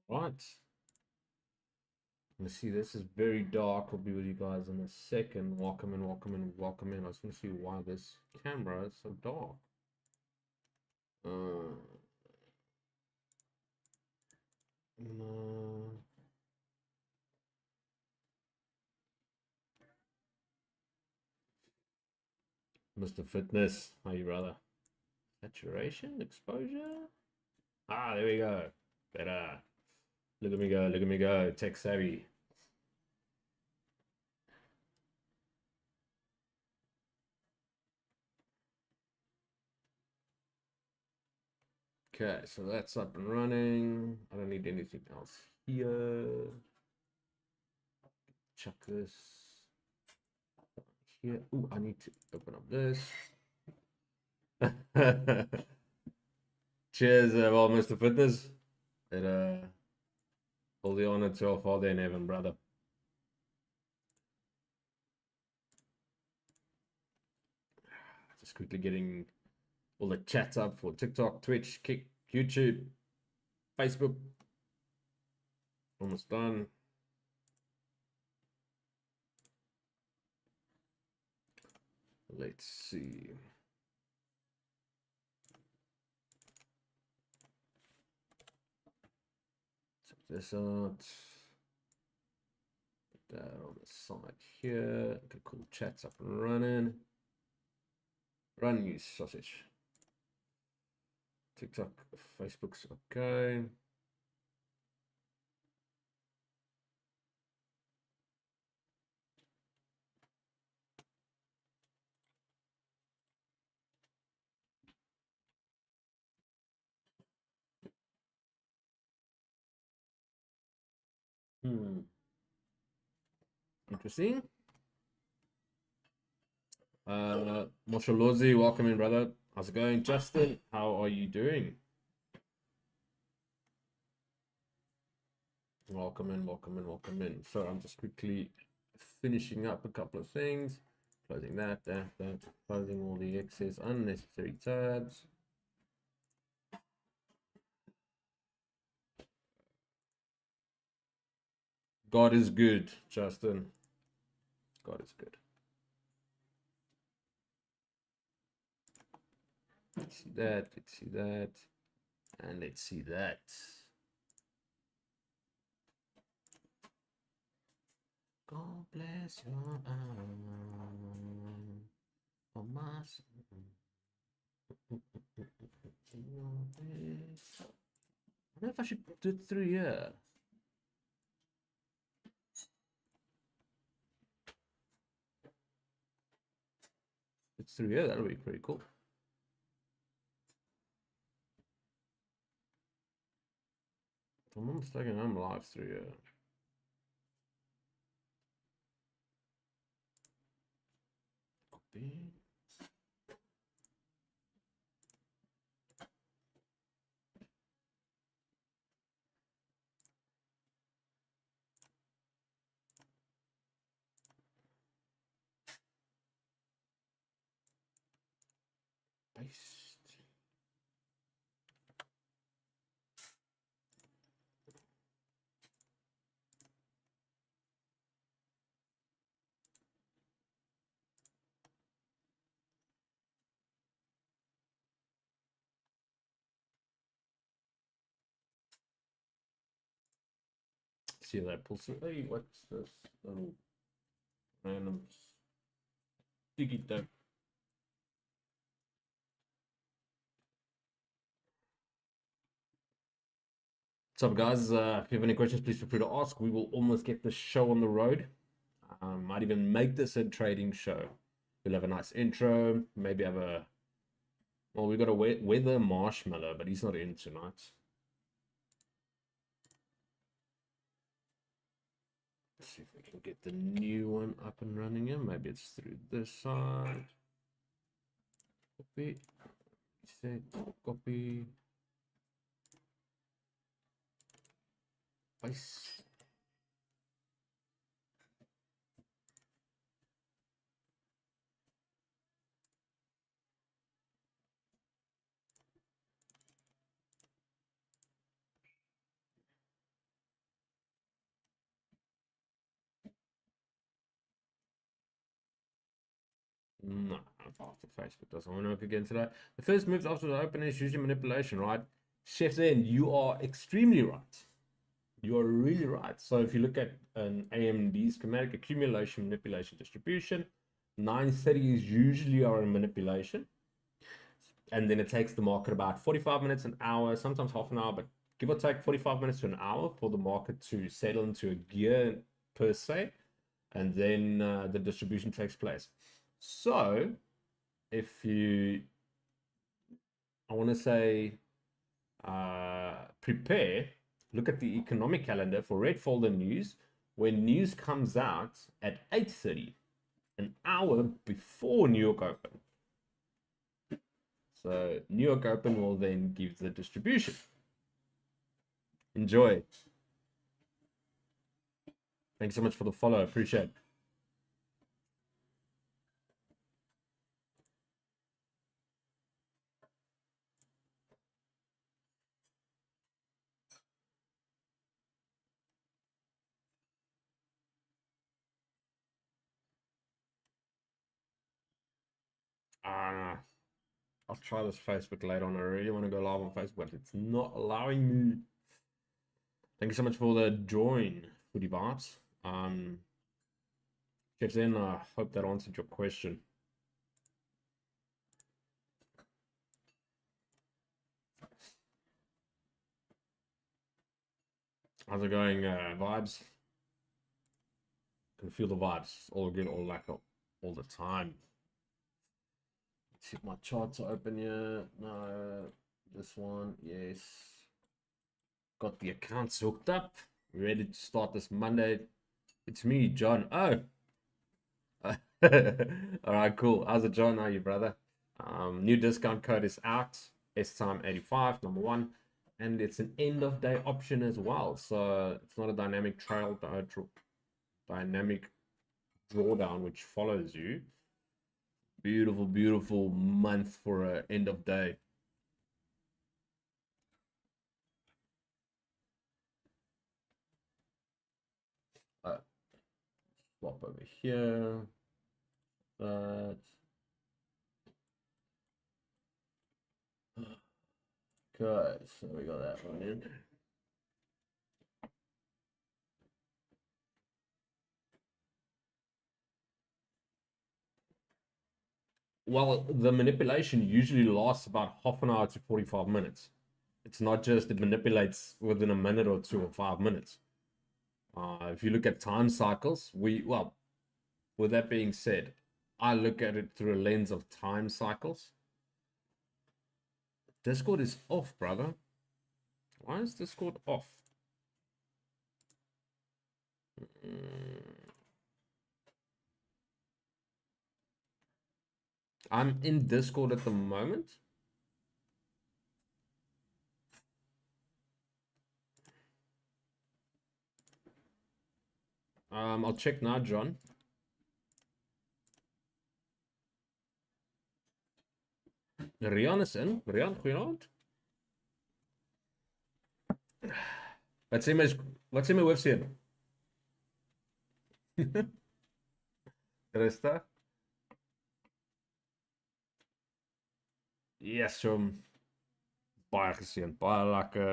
Right. Let's see. This is very dark. I'll be with you guys in a second. Welcome in, welcome in, welcome in. I just want to see why this camera is so dark. No. Mr. Fitness. How you, brother? Saturation? Exposure? Ah, there we go. Better. Look at me go. Look at me go. Tech savvy. Okay, so that's up and running. I don't need anything else here. Chuck this here. Ooh, I need to open up this. Cheers, well, Mr. Fitness. And, all the honor to our Father in heaven, brother. Just quickly getting all the chats up for TikTok, Twitch, Kick, YouTube, Facebook. Almost done. Let's see. Check this out. Put that on the side here. Okay, cool. Chat's up and running. Run, you sausage. TikTok, Facebook's okay. Interesting. Mosholozi, welcome in, brother. How's it going? Justin, how are you doing? Welcome in, welcome in, welcome in. So I'm just quickly finishing up a couple of things. Closing that, closing all the excess unnecessary tabs. God is good, Justin. God is good. Let's see that, let's see that, and let's see that. God bless your arm. Oh, my son. I don't know if I should do it through here. It's through here, that'll be pretty cool. If I'm not mistaken, I'm live through here. Copy. Paste. See that pulls it. Hey, what's this little random sticky dope? What's up, guys? If you have any questions, please feel free to ask. We will almost get the show on the road. Might even make this a trading show. We'll have a nice intro. Maybe have a. Well, we got a weather marshmallow, but he's not in tonight. Let's see if we can get the new one up and running here. Maybe it's through this side. Copy. Set. Copy. Paste. No, after Facebook doesn't want to work again today. The first moves after the opening is usually manipulation, right? Chef's in, you are extremely right. You are really right. So if you look at an AMD schematic, accumulation, manipulation, distribution, 9:30 is usually our manipulation. And then it takes the market about 45 minutes, an hour, sometimes half an hour, but give or take 45 minutes to an hour for the market to settle into a gear per se. And then the distribution takes place. So if you, I want to say, prepare, look at the economic calendar for red folder news. When news comes out at 8:30, an hour before New York Open. So New York Open will then give the distribution. Enjoy. Thanks so much for the follow. Appreciate it. I'll try this Facebook later on. I really want to go live on Facebook, but it's not allowing me. Thank you so much for the join, Foodie Vibes. Checks in. I hope that answered your question. How's it going, Vibes? Can feel the vibes. All good, all lack of, all the time. Let's see if my charts are open here. No, this one, yes. Got the accounts hooked up. Ready to start this Monday. It's me, John. Oh. All right, cool. How's it, John? How are you, brother? New discount code is out. S-Time 85, number one. And it's an end of day option as well. So it's not a dynamic trail, dynamic drawdown which follows you. Beautiful, beautiful month for an end of day. Swap over here. That. Okay, so we got that one in. Well, the manipulation usually lasts about half an hour to 45 minutes. It's not just it manipulates within a minute or 2 or 5 minutes. If you look at time cycles, well, with that being said, I look at it through a lens of time cycles. Discord is off, brother. Why is Discord off? I'm in Discord at the moment. I'll check now, John. Rian is in. Rian, goeienaand. Wat sê my hoofseun? Rustig. Yes, so baie geseën. Baie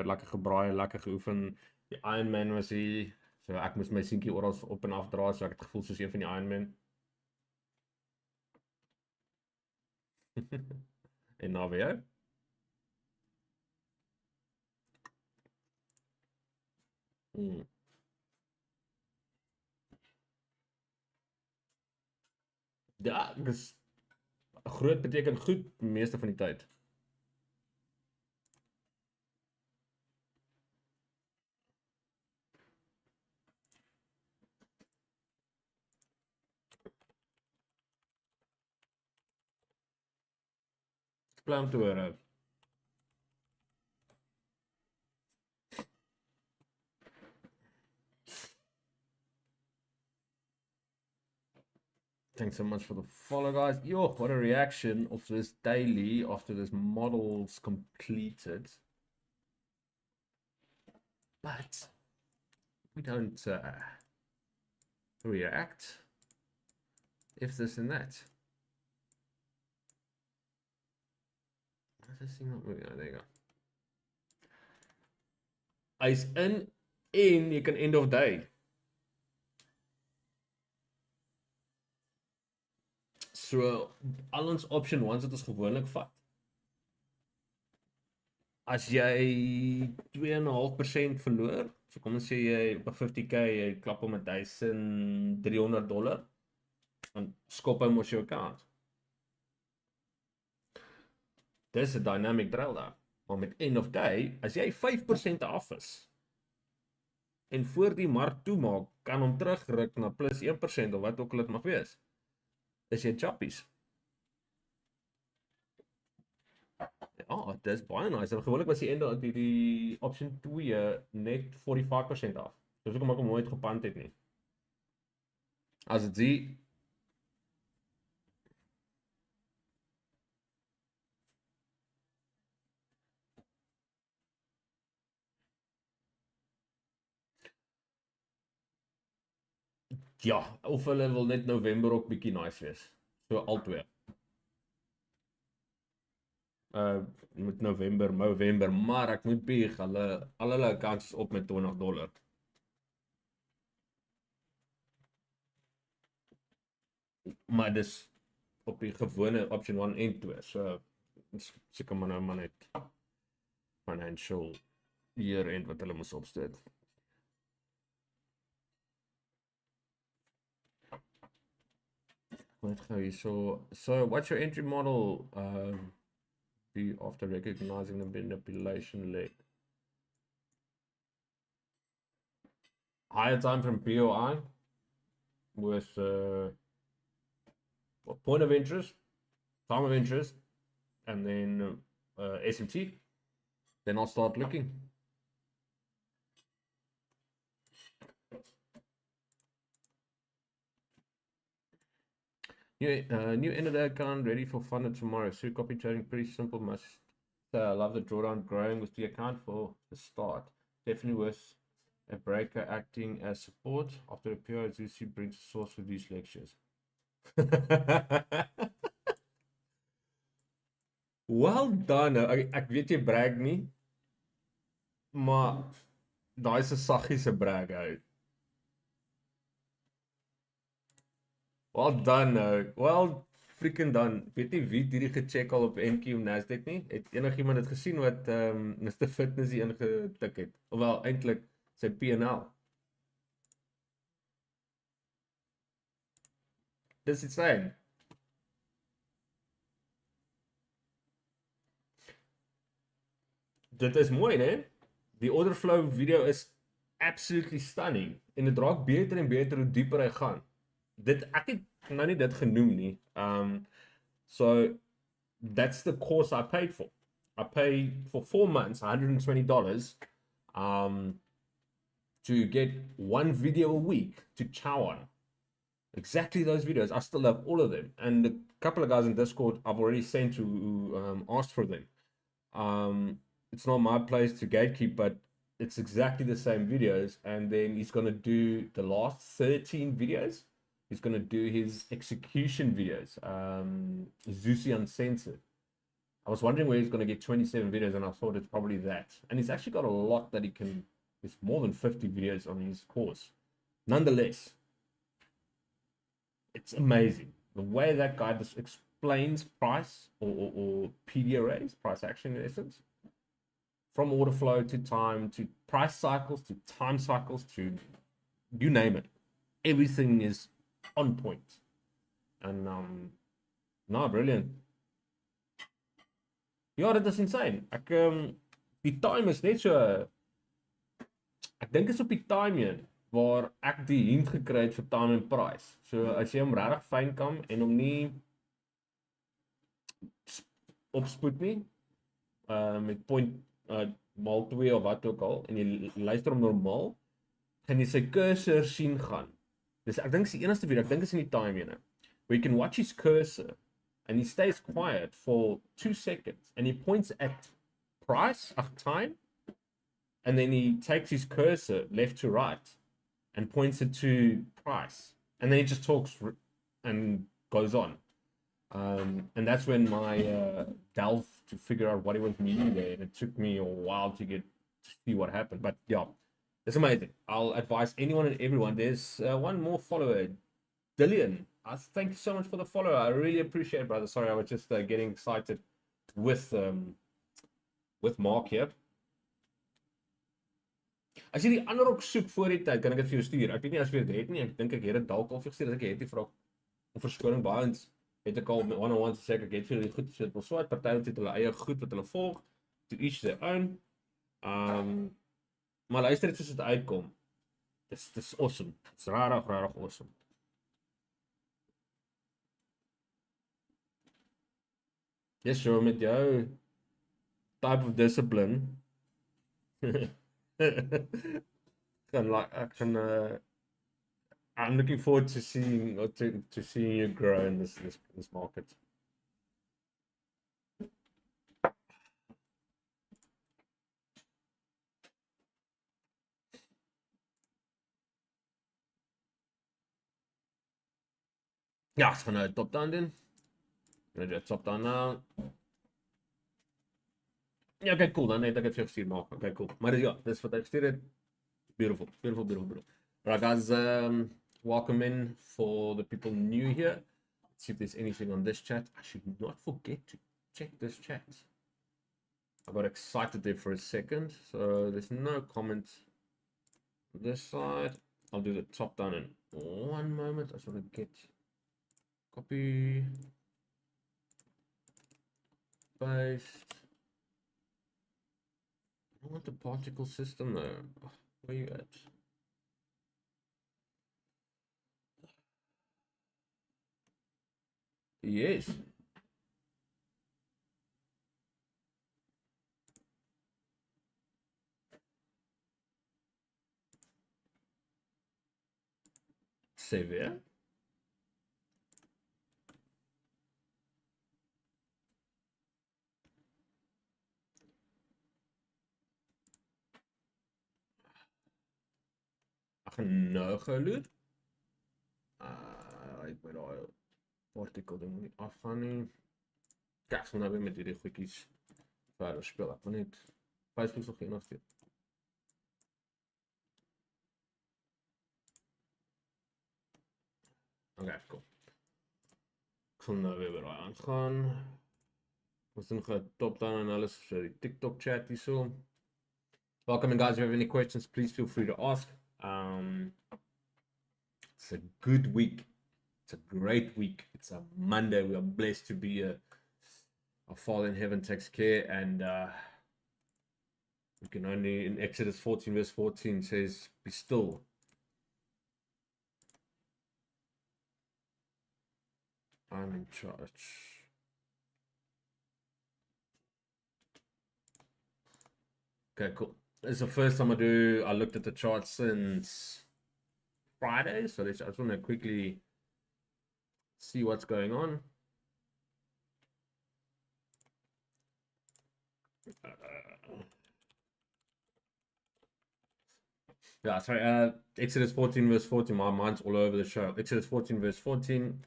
lekker gebraai, lekker geoefen. Die Ironman was hier. So ek moes my seentjie oral op en af dra, so ek het gevoel soos een van die Ironman. En nou weer. Ja, dis groot beteken goed meeste van die tyd. Bly om te hoor. Thanks so much for the follow, guys. Yo, what a reaction of this daily after this model's completed. But we don't react if this and that. this thing not moving? Oh, there you go. Hy's in en jy kan end of day. So al ons option 1s wat ons gewoonlik vat. As jy 2.5% verloor, so kom ons sê jy op 'n 50k jy klap om $1,300, dan skop hy mos jou account. Dis 'n dynamic trail daar. Maar met end of day, as jy 5% af is en voor die mark toemaak, kan hom terugruk na plus 1% of wat ook al dit mag wees. Is jy choppies. Ja, dis baie nice. En gewoonlik was die einde die option 2 net 45% af. Dus ek hom nooit gepand het nie. As dit sien ja, of hulle wil net November ook bietjie nice wees. So albei. Met November, maar ek moet bieg, al hulle accounts op met $20. Maar dis op die gewone option 1 en 2, so seker maar nou maar net financial year end wat hulle moes opstel. Wat gaan hier so what's your entry model be after recognizing the manipulation leg? Higher time from POI with point of interest, time of interest, and then SMT. Then I'll start looking. New end of day account ready for funded tomorrow. So copy trading pretty simple. Must say I love the drawdown growing with the account for the start. Definitely worth a breaker acting as support. After a period, Zusi brings a source for these lectures. Well done. Ek weet jy brag nie, maar daai is 'n saggiese brag uit. Well done nou. Well freaking done. Weet nie wie hierdie gecheck al op NQ Nasdaq nie. Het enigiemand dit gesien wat Mr Fitness hier ingetik het? Ofwel eintlik sy P&L. Dis insane. Dit is mooi, né? Die order flow video is absolutely stunning. En dit raak beter en beter hoe dieper hy gaan. Ek het nou nie dit genoem nie. So that's the course I paid for. I paid for 4 months, $120, to get one video a week to chow on. Exactly those videos. I still have all of them. And a couple of guys in Discord I've already sent to asked for them. It's not my place to gatekeep, but it's exactly the same videos. And then he's going to do the last 13 videos. He's going to do his execution videos. Zusi Uncensored. I was wondering where he's going to get 27 videos, and I thought it's probably that. And he's actually got a lot that he can. There's more than 50 videos on his course. Nonetheless, it's amazing the way that guy just explains price or PDRAs, price action in essence, from order flow to time to price cycles to time cycles to you name it. Everything is on point. And no, brilliant. Ja, dit is insane. Die time is net so ek dink is op die time heen waar ek die hint gekry het vir time en price. So as jy hom regtig fyn kam en hom nie opspoed nie met point mal 2 of wat ook al en jy luister hom normaal, gaan jy sy cursor sien gaan. Dis ek dink is die enigste video, ek dink is in die time heen, where you can watch his cursor and he stays quiet for 2 seconds and he points at price, time, and then he takes his cursor left to right and points it to price, and then he just talks and goes on. And that's when my delve to figure out what he was meaning there, and it took me a while to see what happened. But yeah, it's amazing. I'll advise anyone and everyone. There's one more follower, Dillian. Thank you so much for the follow. I really appreciate it, brother. Sorry, I was just getting excited with Mark here. As jy die ander ook soek voor die tyd, kan ek dit vir jou stuur. Ek weet nie as jy dit het nie. Ek dink ek het dit dalk al gestuur. As ek het, vra om verskoning. Baie ons het ek al met one-on-one gesê ek het vir dit goed gesê. Wil swaai party het hulle eie goed wat hulle volg. To each their own. Maar luister dit soos dit uitkom. Dis awesome. Dis rarig awesome. Yes, sure, met jou type of discipline. I'm looking forward to seeing you grow in this market. Ja, ek gaan nou top down doen. Gaan dit top down nou. Ja, okay, cool. Dan het ek dit vir jou gestuur maak. Okay, cool. Maar ja, dis wat ek gestuur het. Beautiful. Right, guys, welcome in for the people new here. Let's see if there's anything on this chat. I should not forget to check this chat. I got excited there for a second. So there's no comment on this side. I'll do the top down in one moment. I just want to get copy, paste. I want the particle system though. Where you at? Yes. Save it. Ek gaan nou geloed. Ek weet daai partikel ding nie afgaan nie. Kyk, ons nou weer met hierdie goedjies verder speel. Ek wil net Facebook nog geen afsteek. Okay, cool. Ek gaan nou weer daai aangaan. Ons doen gou top down analysis vir die TikTok chat hierso. Welcome, and guys, if you have any questions, please feel free to ask. It's a good week. It's a great week. It's a Monday. We are blessed to be here. Our Father in heaven takes care, and we can only, in Exodus 14 verse 14 says, be still. I'm in charge. Okay, cool. It's the first time I looked at the chart since Friday, so I just want to quickly see what's going on. Yeah, sorry. Exodus 14 verse 14. My mind's all over the show. Exodus 14 verse 14.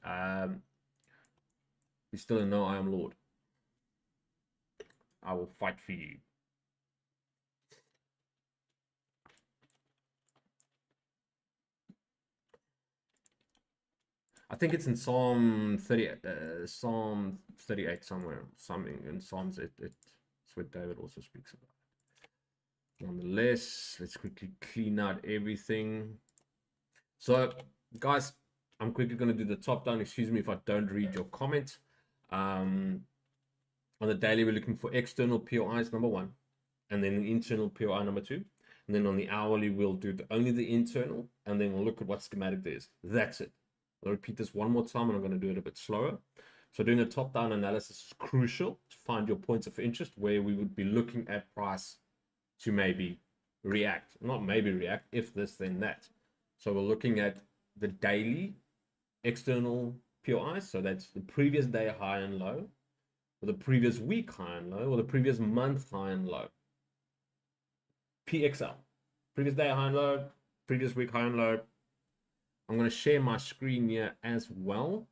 Be still and know I am Lord. I will fight for you. I think it's in Psalm 38 somewhere. Something in Psalms. It's where David also speaks about it. Nonetheless, let's quickly clean out everything. So, guys, I'm quickly going to do the top down. Excuse me if I don't read your comment. On the daily, we're looking for external POIs, number 1, and then the internal POI, number 2. And then on the hourly, we'll do only the internal, and then we'll look at what schematic there is. That's it. I'll repeat this one more time, and I'm going to do it a bit slower. So doing a top-down analysis is crucial to find your points of interest where we would be looking at price to maybe react. Not maybe react, if this, then that. So we're looking at the daily external POIs. So that's the previous day high and low, or the previous week high and low, or the previous month high and low. PXL, previous day high and low, previous week high and low. I'm going to share my screen here as well.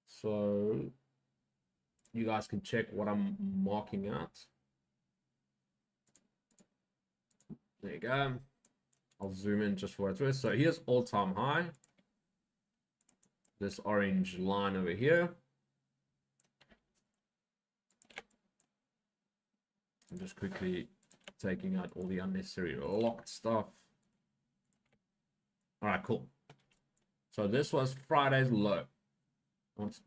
So you guys can check what I'm marking out. There you go. I'll zoom in just for what it's worth. So here's all-time high. This orange line over here. I'm just quickly taking out all the unnecessary locked stuff. All right, cool. So this was Friday's low.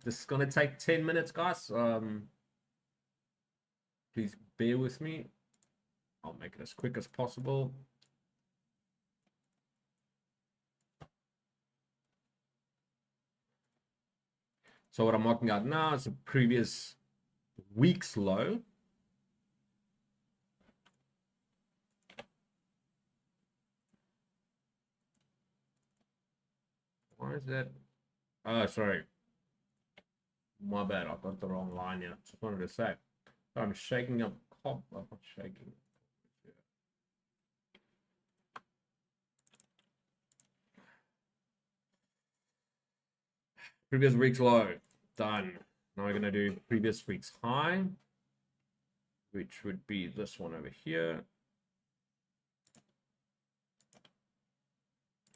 This is going to take 10 minutes, guys. Please bear with me. I'll make it as quick as possible. So what I'm marking out now is the previous week's low. Why is that? Oh, sorry. My bad. I got the wrong line here. Just wanted to say. I'm shaking up. I'm not shaking. Previous week's low. Done. Now we're going to do previous week's high, which would be this one over here.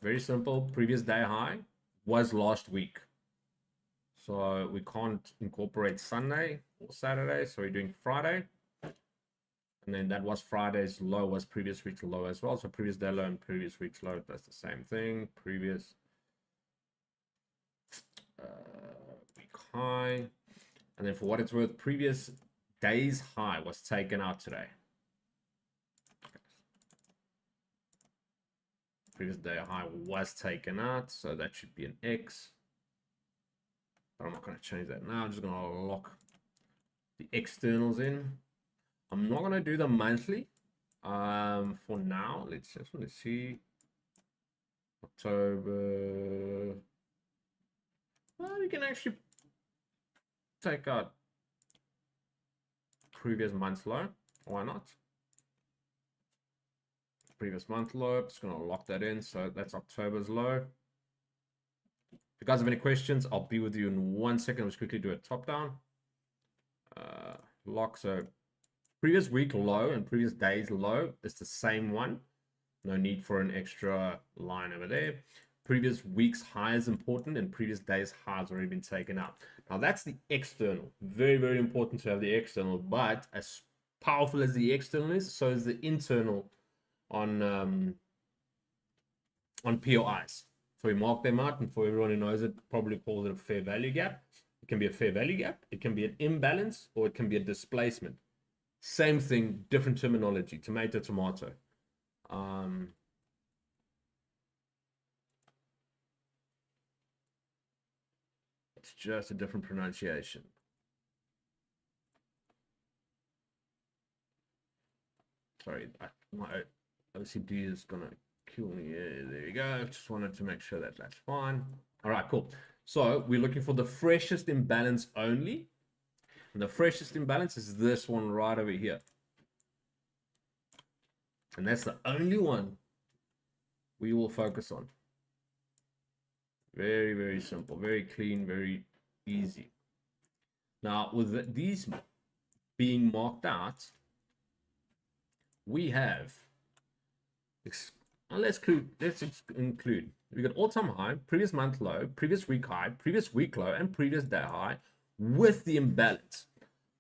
Very simple. Previous day high was last week. So we can't incorporate Sunday or Saturday. So we're doing Friday. And then that was Friday's low, was previous week's low as well. So previous day low and previous week's low, that's the same thing. Previous week high. And then for what it's worth, previous day's high was taken out today. Previous day high was taken out, so that should be an X. But I'm not going to change that now. I'm just going to lock the externals in. I'm not going to do the monthly for now. Let's see. October. Well, we can actually take out previous month's low. Why not? Previous month low. Just going to lock that in. So that's October's low. If you guys have any questions, I'll be with you in 1 second. Let's quickly do a top down. Lock. So previous week low and previous day's low is the same one. No need for an extra line over there. Previous week's high is important and previous day's high has already been taken out. Now that's the external. Very, very important to have the external, but as powerful as the external is, so is the internal on POIs. So we mark them out, and for everyone who knows it, probably calls it a fair value gap. It can be a fair value gap, it can be an imbalance, or it can be a displacement. Same thing, different terminology. Tomato, tomato. It's just a different pronunciation. Sorry, my OCD is gonna kill me. Yeah, there you go. Just wanted to make sure that that's fine. All right, cool. So we're looking for the freshest imbalance only. And the freshest imbalance is this one right over here. And that's the only one we will focus on. Very, very simple, very clean, very easy. Now, with these being marked out, we have, let's include, we got all-time high, previous month low, previous week high, previous week low, and previous day high with the imbalance.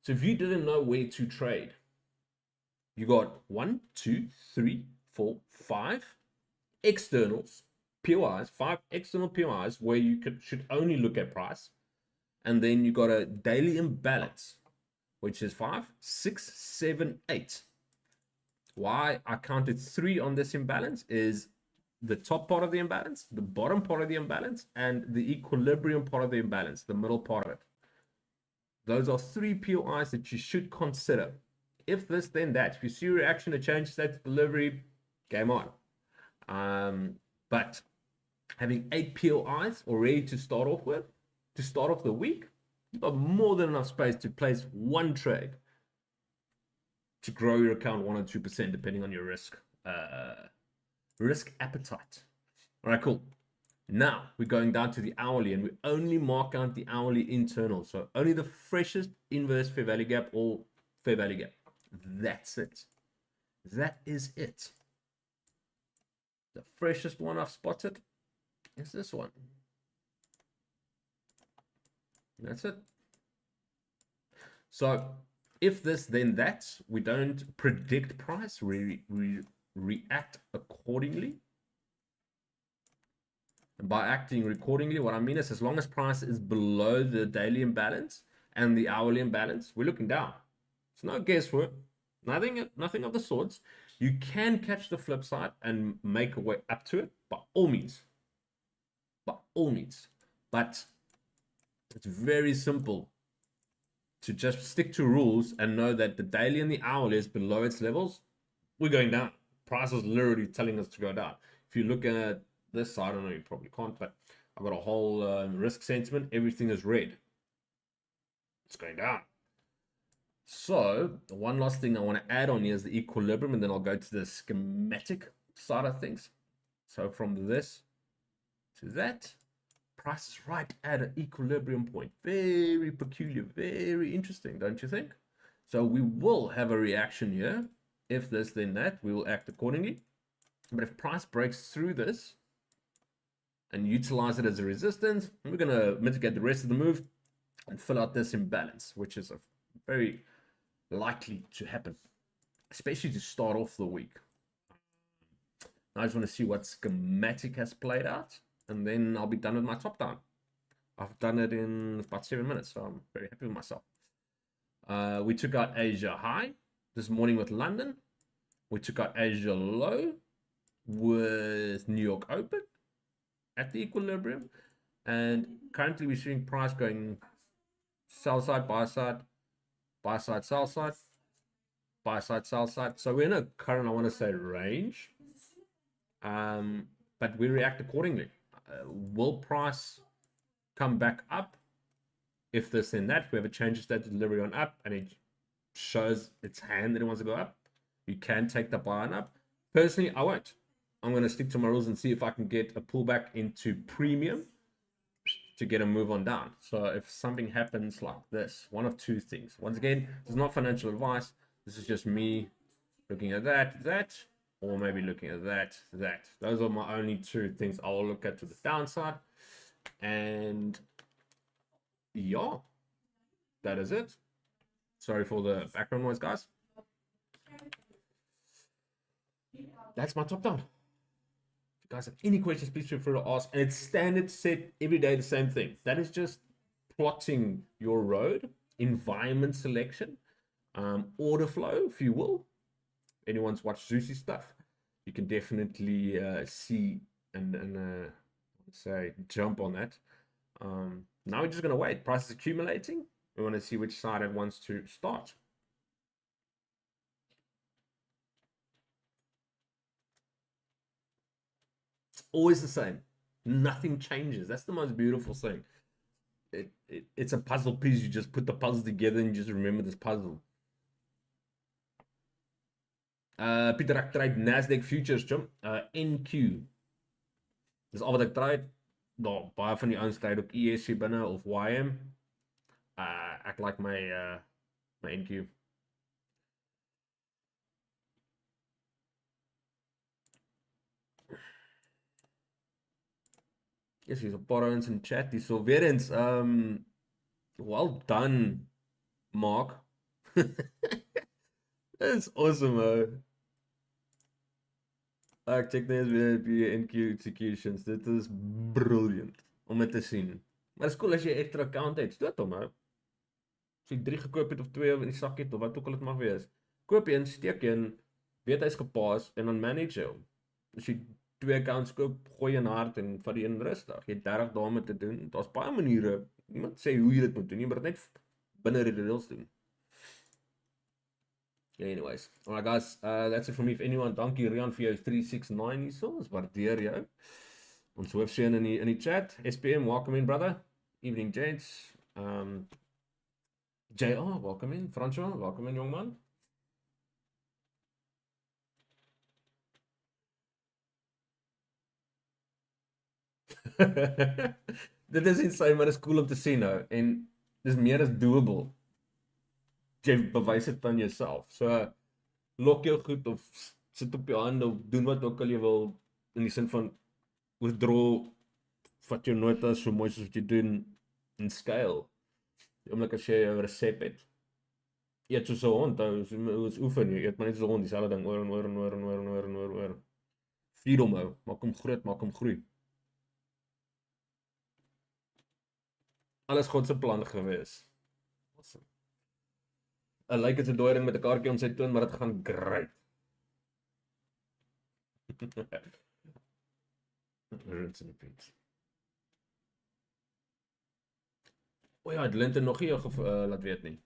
So if you didn't know where to trade, you got 1, 2, 3, 4, 5 externals, POIs, 5 external POIs where you should only look at price. And then you got a daily imbalance, which is 5, 6, 7, 8. Why I counted 3 on this imbalance is the top part of the imbalance, the bottom part of the imbalance, and the equilibrium part of the imbalance, the middle part of it. Those are 3 POIs that you should consider. If this, then that. If you see a reaction to change state delivery, game on. But having 8 POIs already to start off with, to start off the week, you've got more than enough space to place one trade to grow your account 1 or 2%, depending on your risk appetite. All right, cool. Now we're going down to the hourly, and we only mark out the hourly internal. So only the freshest inverse fair value gap or fair value gap. That's it. That is it. The freshest one I've spotted is this one. That's it. So if this, then that. We don't predict price. We react accordingly. And by acting accordingly, what I mean is as long as price is below the daily imbalance and the hourly imbalance, we're looking down. It's no guesswork. Nothing of the sorts. You can catch the flip side and make a way up to it by all means. By all means. But it's very simple to just stick to rules and know that the daily and the hourly is below its levels. We're going down. Price is literally telling us to go down. If you look at this side, I don't know, you probably can't, but I've got a whole risk sentiment. Everything is red. It's going down. So one last thing I want to add on here is the equilibrium, and then I'll go to the schematic side of things. So from this to that, price is right at an equilibrium point. Very peculiar, very interesting, don't you think? So we will have a reaction here. If this, then that, we will act accordingly. But if price breaks through this and utilize it as a resistance, we're going to mitigate the rest of the move and fill out this imbalance, which is a very likely to happen, especially to start off the week. I just want to see what schematic has played out, and then I'll be done with my top down. I've done it in about 7 minutes, so I'm very happy with myself. We took out Asia high this morning with London. We took out Asia low with New York open at the equilibrium, and currently we're seeing price going sell side, buy side, buy side, sell side, buy side, sell side. So we're in a current, I want to say, range, but we react accordingly. Will price come back up? If this and that, we have a change of state delivery on up, and it shows its hand that it wants to go up, you can take the buy on up. Personally, I won't. I'm going to stick to my rules and see if I can get a pullback into premium to get a move on down. So if something happens like this, one of two things. Once again, this is not financial advice. This is just me looking at that, or maybe looking at that. Those are my only two things I'll look at to the downside. And yeah, that is it. Sorry for the background noise, guys. That's my top down. If you guys have any questions, please feel free to ask. And it's standard set every day, the same thing. That is just plotting your road, environment selection, order flow, if you will. Anyone's watched Zeusy stuff, you can definitely see and say jump on that. Now we're just going to wait. Price is accumulating. We want to see which side it wants to start. It's always the same. Nothing changes. That's the most beautiful thing. It's a puzzle piece. You just put the puzzle together and you just remember this puzzle. Pieter, ek trade Nasdaq futures, Jim. NQ. Dis al wat ek trade. Nou, baie van die ouens trade ook ESC binne of YM. Ek like my NQ. Yes, hier's 'n paar ouens in chat. Hierso weer eens, well done, Mark. That's awesome, man. Ek check net weer die NQ executions. Dit is brilliant om dit te sien. Maar dit is cool as jy 'n ekstra account het. Stoot hom, hè. As jy 3 gekoop het of 2 in die sak het of wat ook al dit mag wees. Koop een, steek een, weet hy's gepaas en dan manage hom. As jy 2 accounts koop, gooi een hard en vat die een rustig. Jy het 30 dae om te doen. Daar's baie maniere. Niemand sê hoe jy dit moet doen nie, maar dit net binne die reëls doen. Anyways, alright guys, that's it from me. If anyone, dankie Rian vir jou 369 hierso. Ons waardeer jou. Ons hoofseun in die chat. SPM, welcome in brother. Evening gents. JR, welcome in. Francois, welcome in young man. Dit is insane, maar dit is cool om te sien nou en dis meer as doable. Jy bewys dit aan jouself. So lok jou goed of sit op jou hande of doen wat ook al jy wil in die sin van withdraw vat jou notas so mooi soos wat jy doen in scale. Die oomblik as jy 'n resep het. Eet soos 'n hond, hoe is oefen jy? Eet maar net soos 'n hond, dieselfde ding oor en oor en oor en oor en oor en oor en oor. Feed hom hou, maak hom groot, maak hom groei. Alles God se plan gewees. Awesome. Lyk like, dit 'n dooi ding met 'n kaartjie om sy toon, maar dit gaan great. Rinse and repeat. O ja, het Linton nog nie jou laat weet nie.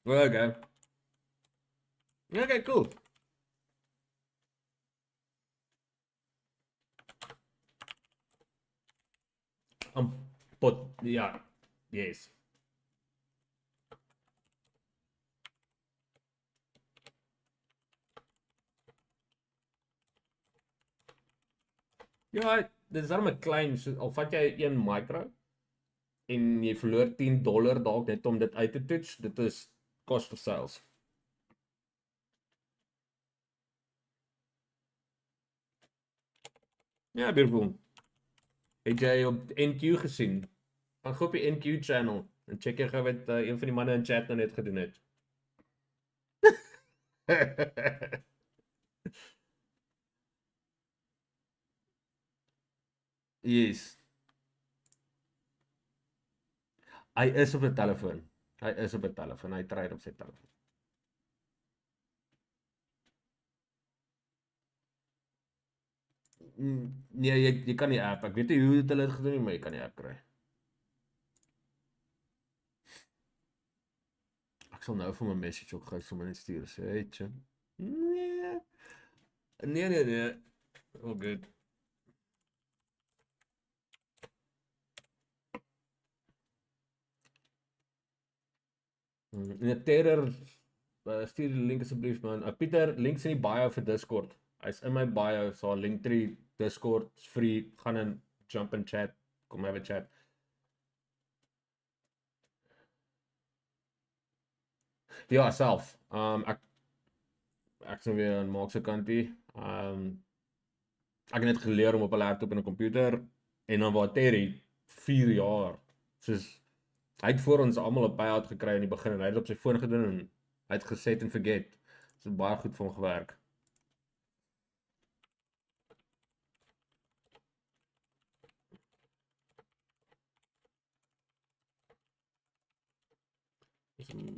Okay. Okay, cool. But yeah, yes. Ja, dit is dan 'n klein, so, al vat jy 1 micro en jy verloor $10 dalk net om dit uit te toets, dit is cost of sales. Ja, beautiful. Het jy op NQ gesien? Gaan gou op die NQ channel en check jy gou wat een van die manne in chat nou net gedoen het. Yes. Hy is op 'n telefoon. Hy is op 'n telefoon. Hy trade op sy telefoon. Nee, jy kan die app. Ek weet nie hoe hulle dit gedoen het, maar jy kan die app kry. Ek sal nou vir my message ook gou sommer net stuur sê, hey, Chin. Nee. All good. En Terror stuur die link asseblief man. Pieter, links in die bio vir Discord. Hy's in my bio, so Linktree Discord, is free. Gaan in, jump in chat, kom have a chat. Ja, self. Ek sou weer aan Mark se kantie. Ek het net geleer om op 'n laptop en 'n komputer en dan waar Terry 4 jaar. Soos hy het voor ons almal 'n buyout gekry in die begin en hy het op sy foon gedoen en hy het geset en forget. Dit het baie goed vir hom gewerk.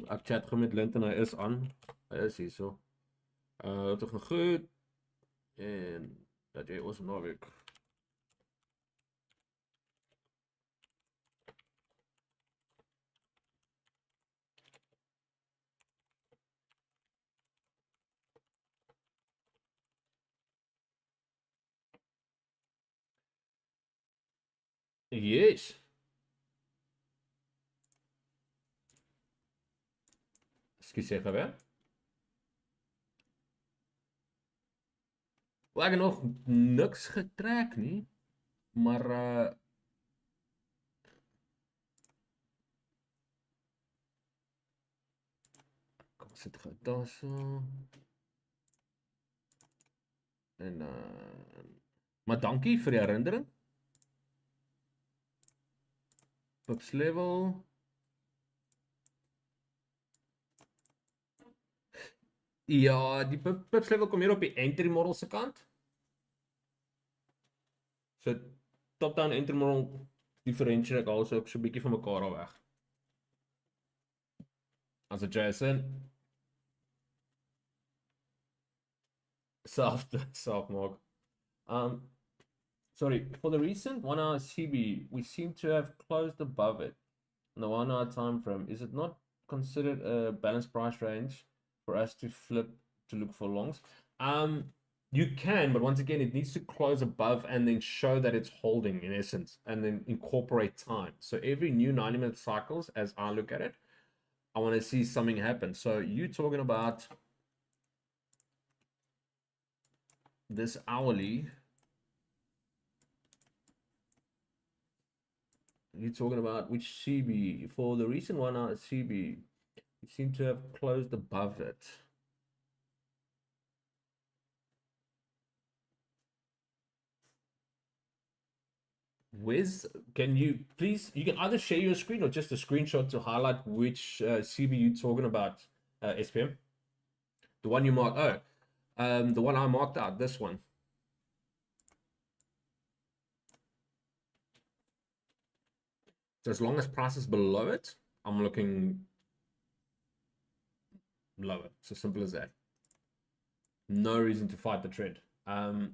Ek chat gou met Linton, hy is aan. Hy is hier so. Dit gaan goed. En dat jy ons naweek. Yes. Ekskuus sê gewe. Ek het nog niks getrek nie, maar kom sit gou daar so. En maar dankie vir die herinnering. Pips level. Ja, die pips level kom hier op die entry model se kant. So top-down entry model differentiate ek also so 'n bietjie van mekaar af weg. As 'n Jason. Soft mark. Sorry, for the recent 1 hour CB, we seem to have closed above it in the 1 hour time frame. Is it not considered a balanced price range for us to flip to look for longs? You can, but once again, it needs to close above and then show that it's holding in essence, and then incorporate time. So every new 90-minute cycles, as I look at it, I want to see something happen. So you talking about this hourly, you're talking about which CB? For the recent one, CB, you seem to have closed above it. Where's, can you please, you can either share your screen or just a screenshot to highlight which CB you're talking about, SPM? The one you marked, the one I marked out, this one. So as long as price is below it, I'm looking lower. It's as simple as that. No reason to fight the trend.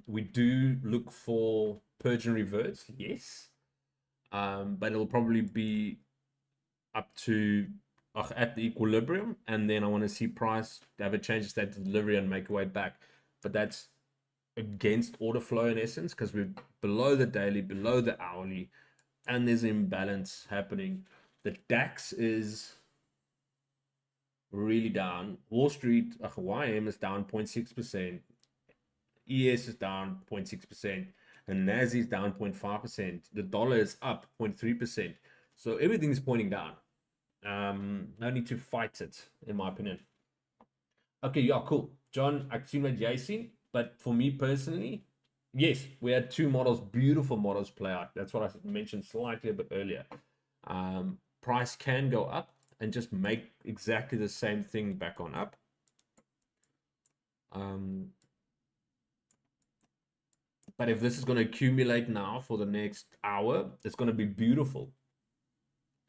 We do look for purge and reverts, yes. But it'll probably be up to at the equilibrium, and then I want to see price have a change of state of delivery and make a way back. But that's against order flow in essence, because we're below the daily, below the hourly, and there's an imbalance happening. The DAX is really down. Wall Street, YM is down 0.6%. ES is down 0.6%. And NASI is down 0.5%. The dollar is up 0.3%. So everything is pointing down. No need to fight it, in my opinion. Okay, yeah, cool. John, I've seen what you've seen. But for me personally, yes, we had two models, beautiful models play out. That's what I mentioned slightly a bit earlier. Price can go up and just make exactly the same thing back on up. But if this is going to accumulate now for the next hour, it's going to be beautiful.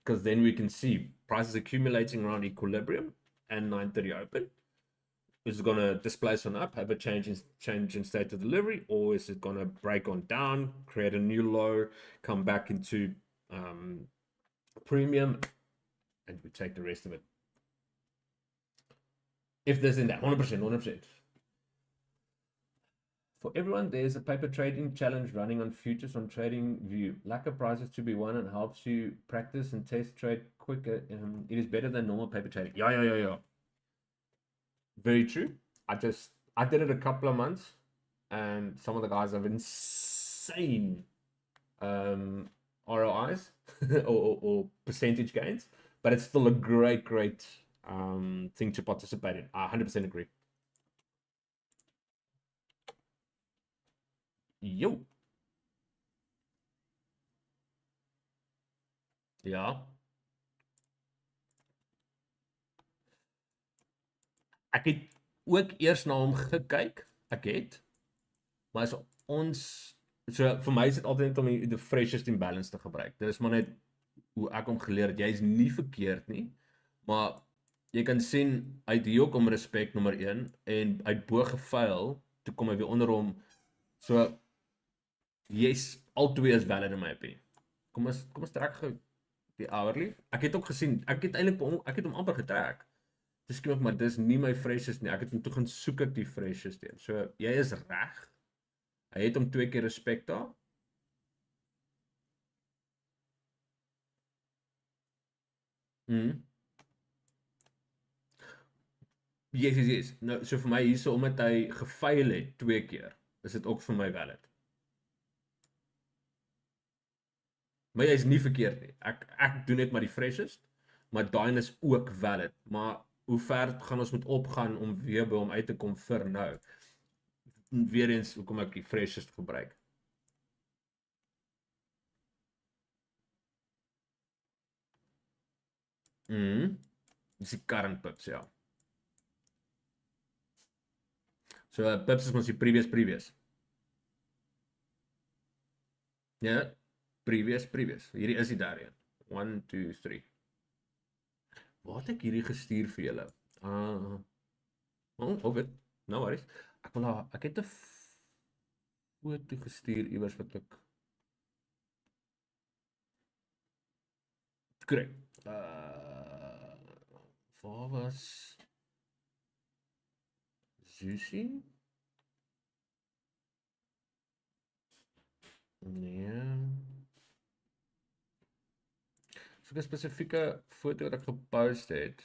Because then we can see prices accumulating around equilibrium and 9:30 open. Is it going to displace on up, have a change in state of delivery, or is it going to break on down, create a new low, come back into premium, and we take the rest of it? If there's in that 100%. For everyone, there's a paper trading challenge running on futures on TradingView. Lack of prizes to be won and helps you practice and test trade quicker. It is better than normal paper trading. Yeah. Very true. I did it a couple of months, and some of the guys have insane ROIs or percentage gains, but it's still a great thing to participate in. I 100% agree. Yo. Ja. Ek het ook eers na hom gekyk. Ek het. Maar as ons so vir my is dit altyd net om die freshest imbalance te gebruik. Dit is maar net hoe ek hom geleer het. Jy is nie verkeerd nie, maar jy kan sien hy het hier ook om respek nommer 1 en hy het bo gefail, toe kom hy weer onder hom. So yes, al twee is valid in my opinion. Kom ons trek gou die hourly. Ek het ook gesien, ek het hom amper getrek. Dis skielik, maar dis nie my freshest nie. Ek het hom toe gaan soek ek die freshest een. So jy is reg. Hy het hom 2 keer respek daar. Yes. Nou, so vir my hierso, omdat hy gefail het 2 keer, is dit ook vir my valid. Maar jy is nie verkeerd nie. Ek doen net maar die freshest, maar daai is ook valid. Maar hoe ver gaan ons moet opgaan om weer by hom uit te kom vir nou? Weer eens, hoekom ek die freshest gebruik. Dis die current pips, ja. So pips is mos die previous. Ja, previous. Hierdie is die derde een. 1, 2, 3. Waar het ek hierdie gestuur vir julle? Okay, no worries. Ek het 'n foto gestuur iewers wat ek kry. Waar was Susie? Nee. So 'n spesifieke foto wat ek gepost het.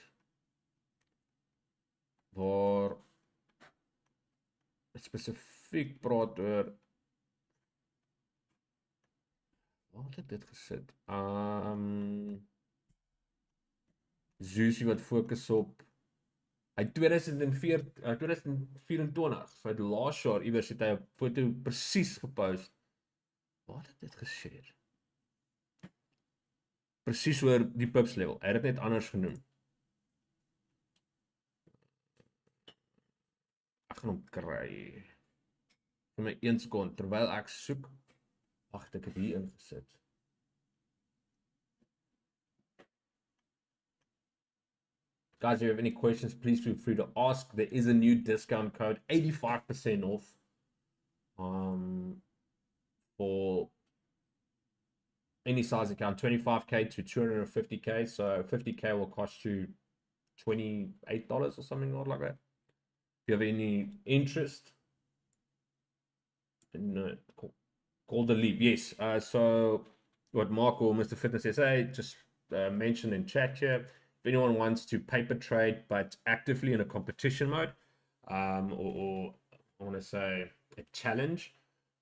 waar spesifiek praat oor waar het ek dit gesit? Zusie wat fokus op hy 2024, so hy het laas jaar iewers het hy 'n foto presies gepost. Waar het dit geshare? Presies oor die pips level. Hy het dit net anders genoem. Ek gaan hom kry. Vir my 1 sekond terwyl ek soek. Wag, ek het hier ingesit. Guys, if you have any questions, please feel free to ask. There is a new discount code, 85% off. For any size account, 25K to 250K. So 50K will cost you $28 or something odd like that. If you have any interest, no, call the leap. Yes. So what Mark or Mr. Fitness SA just mentioned in chat here, if anyone wants to paper trade but actively in a competition mode, or I want to say a challenge,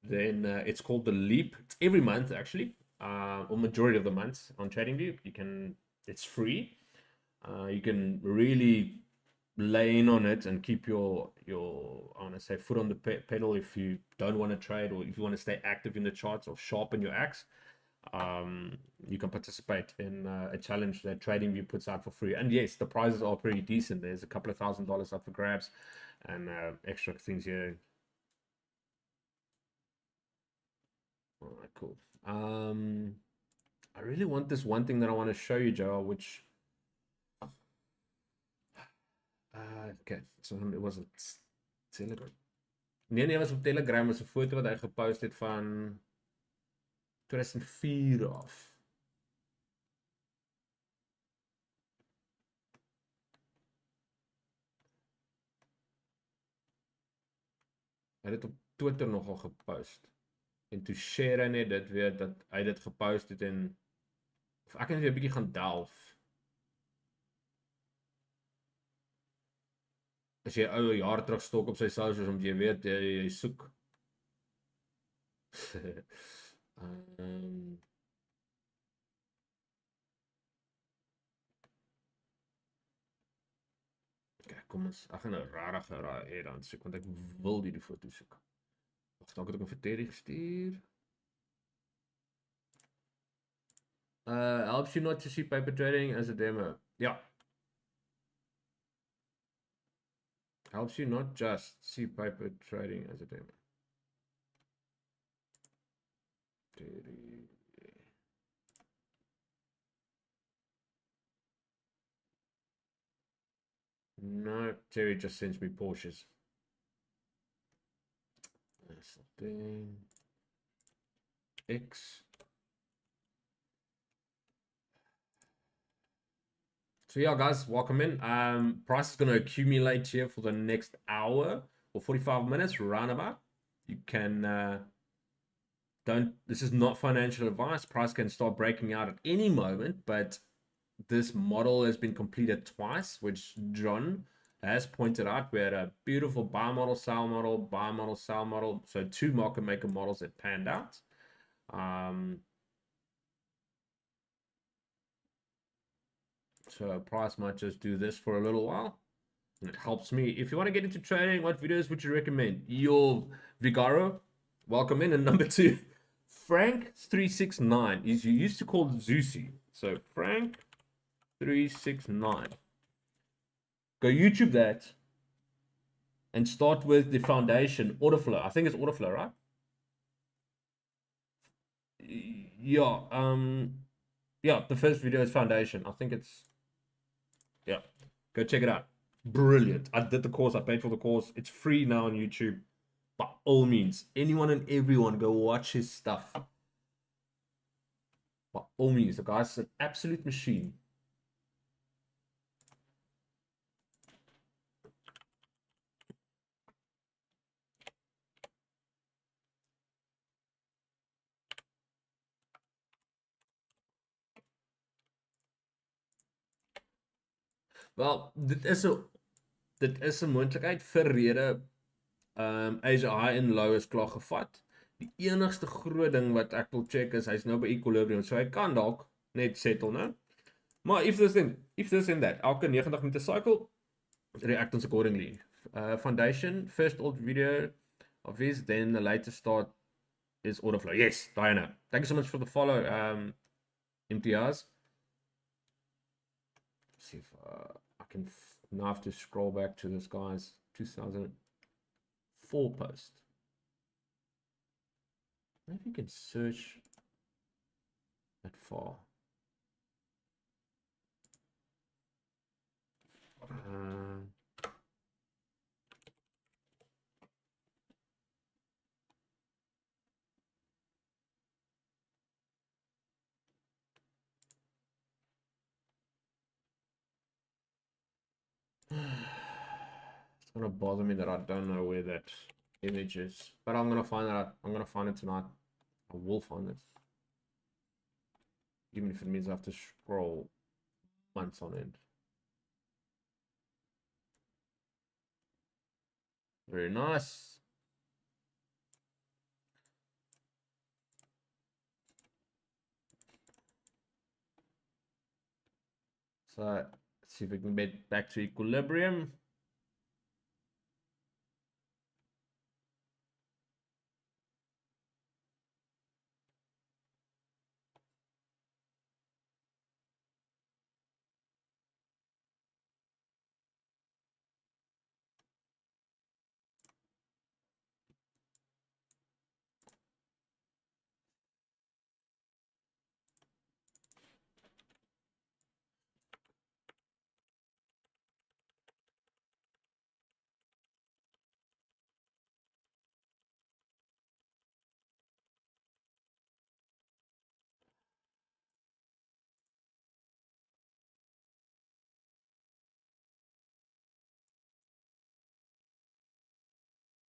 then it's called the leap. It's every month actually, or majority of the months on TradingView. It's free. You can really lay in on it and keep your I want to say foot on the pedal if you don't want to trade, or if you want to stay active in the charts or sharpen your axe. You can participate in a challenge that TradingView puts out for free. And yes, the prizes are pretty decent. There's a couple of $1,000s up for grabs and extra things here. All right, cool. I really want this one thing that I want to show you, Joe, which okay, so it was a Telegram. Nee, was op Telegram, was 'n foto wat hy gepost het van 2004 af. Hy het dit op Twitter nogal gepost. En toe share hy net dit weer dat hy dit gepost het en of ek net weer 'n bietjie gaan delf. As jy ou jaar terug stok op sy socials om jy weet jy soek. Okay, kom ons, ek gaan nou rarig hê dan soek want ek wil die foto soek. Wag, dalk het ek hom vir Terry gestuur. Helps you not to see paper trading as a demo. Yeah. Helps you not just see paper trading as a demo. Terry. No, Terry just sends me Porsches. That's the thing. X. So yeah, guys, welcome in. Price is going to accumulate here for the next hour or 45 minutes, roundabout. You can this is not financial advice. Price can start breaking out at any moment, but this model has been completed twice, which John has pointed out. We had a beautiful buy model, sell model, buy model, sell model. So 2 market maker models that panned out. So price might just do this for a little while. And it helps me. If you want to get into trading, what videos would you recommend? Your Vigaro, welcome in. And number 2, Frank369 is you used to call Zusi. So Frank369. Go YouTube that and start with the foundation, order flow. I think it's order flow, right? Yeah, yeah, the first video is foundation. I think it's, yeah, go check it out. Brilliant. I did the course, I paid for the course. It's free now on YouTube. By all means, anyone and everyone, go watch his stuff. By all means, the guy's an absolute machine. Wel, dit is 'n dit is 'n moontlikheid vir rede Asia high en low is klaar gevat. Die enigste groot ding wat ek wil check is hy's nou by equilibrium, so hy kan dalk net settle nou. Maar if this and that, elke 90 minute cycle react ons accordingly. Foundation, first old video of his, then the latest start is order flow. Yes, Diana. Thank you so much for the follow, MTRs. Let's see if I can now have to scroll back to this guy's 2004 post. Maybe you can search that far. It's gonna bother me that I don't know where that image is, but I'm gonna find out. I'm gonna find it tonight. I will find it, even if it means I have to scroll months on end. Very nice. So let's see if we can get back to equilibrium.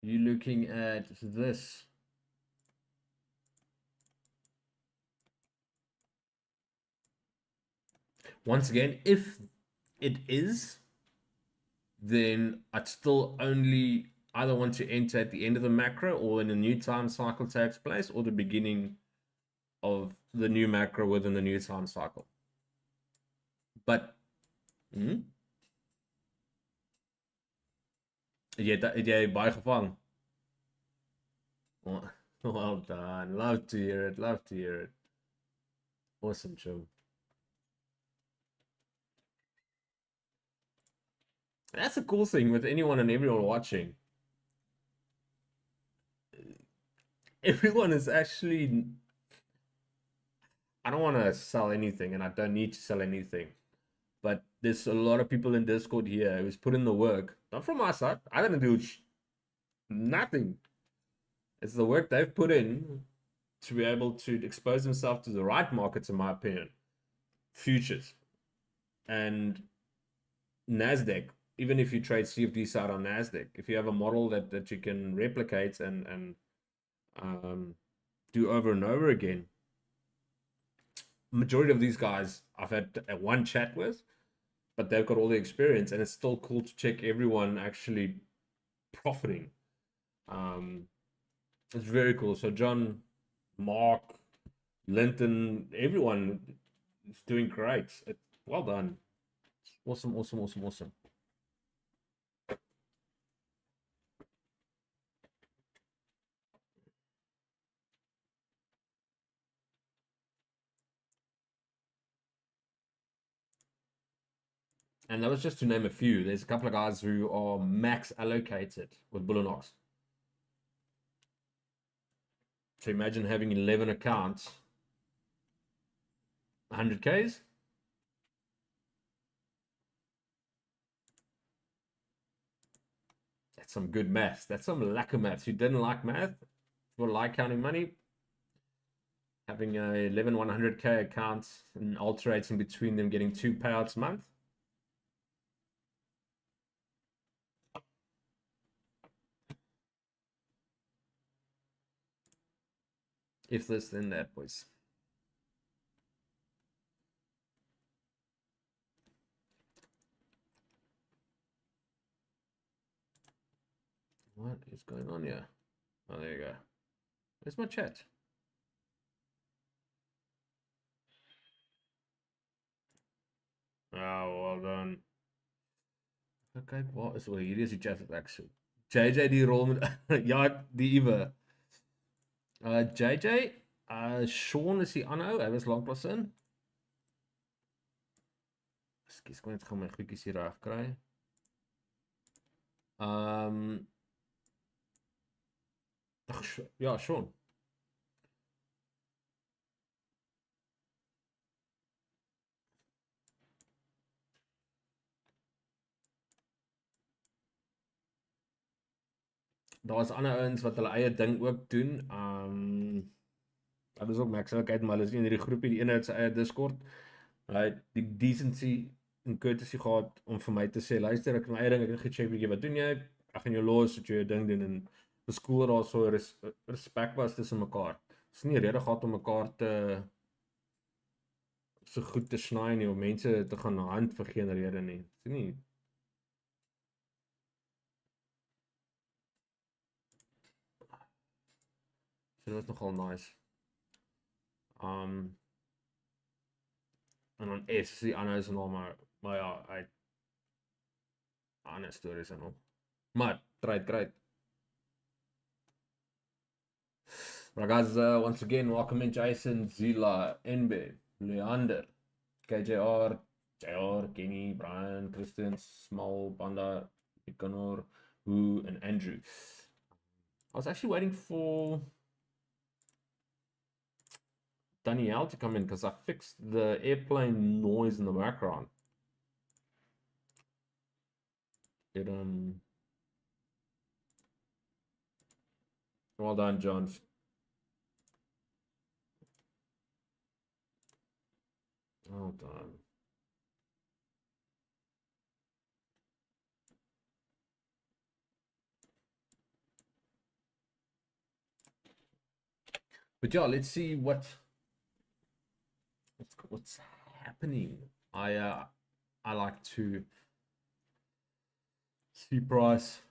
You're looking at this. Once again, if it is, then I'd still only either want to enter at the end of the macro or when a new time cycle takes place or the beginning of the new macro within the new time cycle. But het jy baie gevang? Well done. Love to hear it. Love to hear it. Awesome, Jim. That's a cool thing with anyone and everyone watching. Everyone is actually. I don't want to sell anything, and I don't need to sell anything. But there's a lot of people in Discord here who's put in the work. Not from my side. I didn't do nothing. It's the work they've put in to be able to expose themselves to the right markets, in my opinion. Futures. And NASDAQ, even if you trade CFD side on NASDAQ, if you have a model that you can replicate and do over and over again, majority of these guys I've had one chat with, but they've got all the experience, and it's still cool to check everyone actually profiting. It's very cool. So John, Mark, Linton, everyone is doing great. Well done. Awesome, awesome, awesome, awesome. And that was just to name a few. There's a couple of guys who are max allocated with Bullinox. So imagine having 11 accounts, 100Ks. That's some good maths. That's some lack of maths. You didn't like math, you like counting money, having 11 100K accounts and alternating between them, getting 2 payouts a month. If this, then that, boys. What is going on here? Oh, there you go. Where's my chat? Oh, well done. Okay, wat is hier is die chat ek so. JJ die rol met ja, die Iwe. JJ, Sean is die ander ou. Hy was lanklaas in. Ekskuus, kom net gou my goedjies hier reg kry. Ja, Sean. Daar's ander ouens wat hulle eie ding ook doen. Dat is ook maklikheid, maar hulle is nie in hierdie groepie. Die ene het sy eie Discord. Hy het die decency en courtesy gehad om vir my te sê, luister, ek het my eie ding, ek het gecheck bietjie, wat doen jy? Ek gaan jou los, dat jy jou ding doen en beskoor daar so respek was tussen mekaar. Dis nie rede gehad om mekaar te so goed te sny nie, om mense te gaan hand vir geen rede nie. Dis nie. So dit was nogal nice. En dan S is die ander is nog maar ja, hy ander stories en hom. Maar great. Right guys, once again, welcome in Jason, Zila, NB, Leander, KJR, JR, Kenny, Brian, Christian, Small, Panda, Ikanor, Wu, and Andrew. I was actually waiting for Danielle to come in because I fixed the airplane noise in the background. It well done, John. Well done. But yeah, let's see what's happening. I like to see price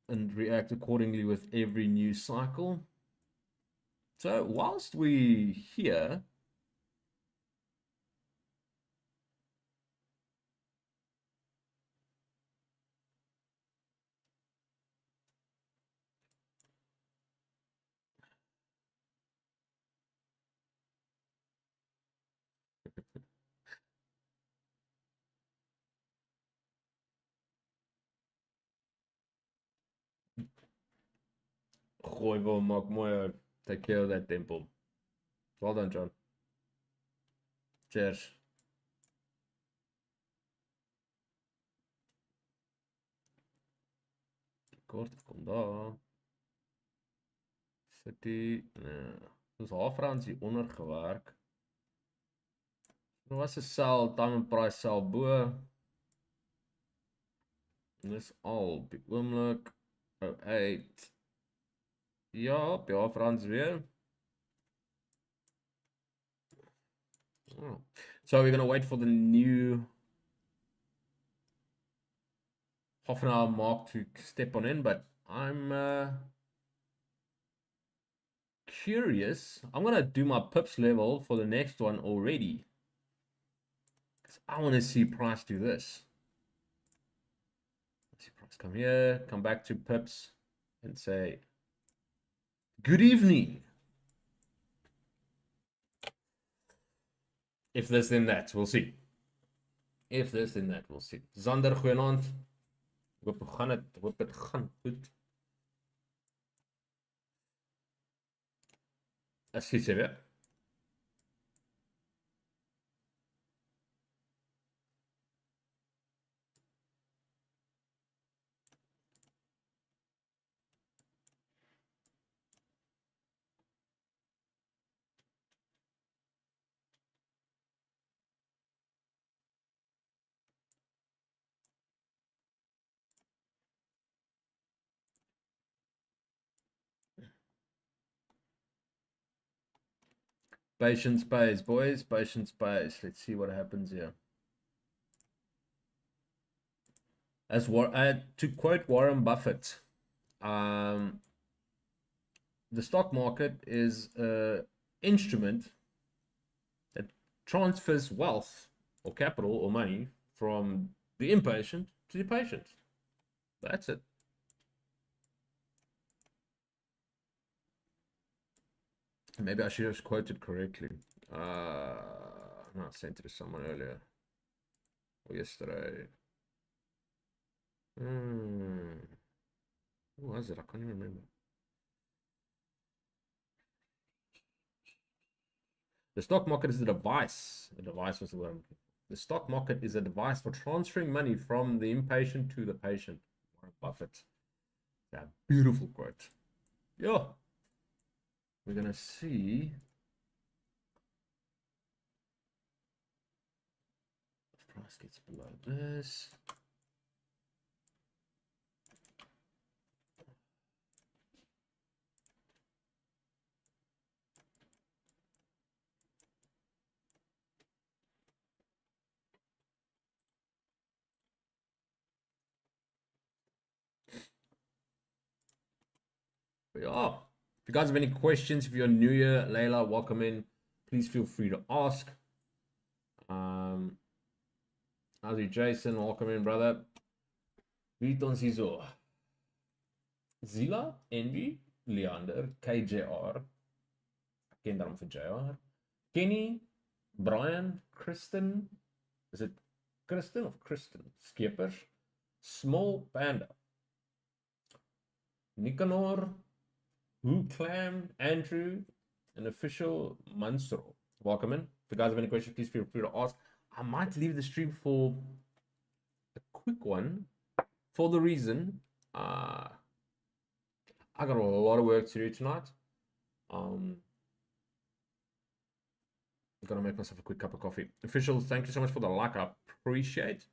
and react accordingly with every news cycle. So whilst we here, gooi wil maak mooi, take care of that temple. Well done, John. Cheers. Kort, kom daar. City, soos halfrand hier onder gewerk. Er was 'n sel, diamond price sel bo. En dis al op die oomblik. Oh, 8. Ja, op die halfrand weer. Oh. So we're going to wait for the new half an hour mark to step on in, but I'm curious. I'm going to do my pips level for the next one already, because I want to see price do this. Let's see price come here, come back to pips and say, good evening. If this, then that. We'll see. If this, then that. We'll see. Zander, goeienaand. Hoop het gaan goed. Excuse me. Patience pays, boys. Patience pays. Let's see what happens here. To quote Warren Buffett, The stock market is an instrument that transfers wealth or capital or money from the impatient to the patient. That's it. Maybe I should have quoted correctly. No, I sent it to someone earlier or yesterday. Who was it? I can't even remember. The stock market is a device. The device was the word. The stock market is a device for transferring money from the impatient to the patient. Warren Buffett. That beautiful quote. Yeah. We're going to see. The price gets below this. Yeah. If you guys have any questions, if you're new here, Layla, welcome in. Please feel free to ask. How's you, Jason? Welcome in, brother. Viton Sizo. Zila, Envy, Leander, KJR. I ken daarom vir JR. Kenny, Brian, Kristen. Is it Kristen of Kristen? Skepers. Small Panda. Nicanor, Who Clam, Andrew, and official Mansur. Welcome in. If you guys have any questions, please feel free to ask. I might leave the stream for a quick one for the reason I got a lot of work to do tonight. I'm gonna make myself a quick cup of coffee. Officials, thank you so much for the like. I appreciate.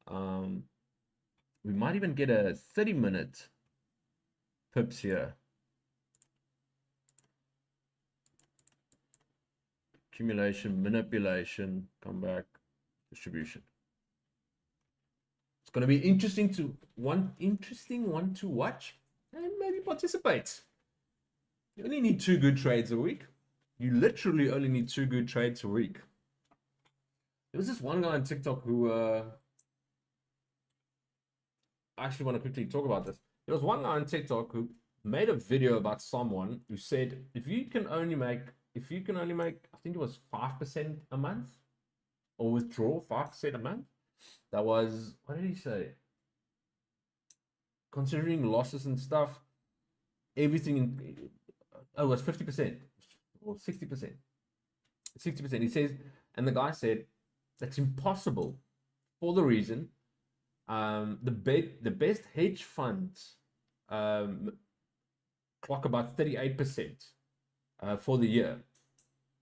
We might even get a 30-minute pips here. Accumulation, manipulation, come back, distribution. It's gonna be interesting one to watch and maybe participate. You only need 2 good trades a week. You literally only need 2 good trades a week. There was this one guy on TikTok who I actually want to quickly talk about this. There was one guy on TikTok who made a video about someone who said if you can only make, I think it was 5% a month, or withdraw 5% a month. That was, what did he say? Considering losses and stuff, everything it was 50% or 60%. 60%. He says, and the guy said that's impossible for the reason the best hedge funds clock about 38% for the year,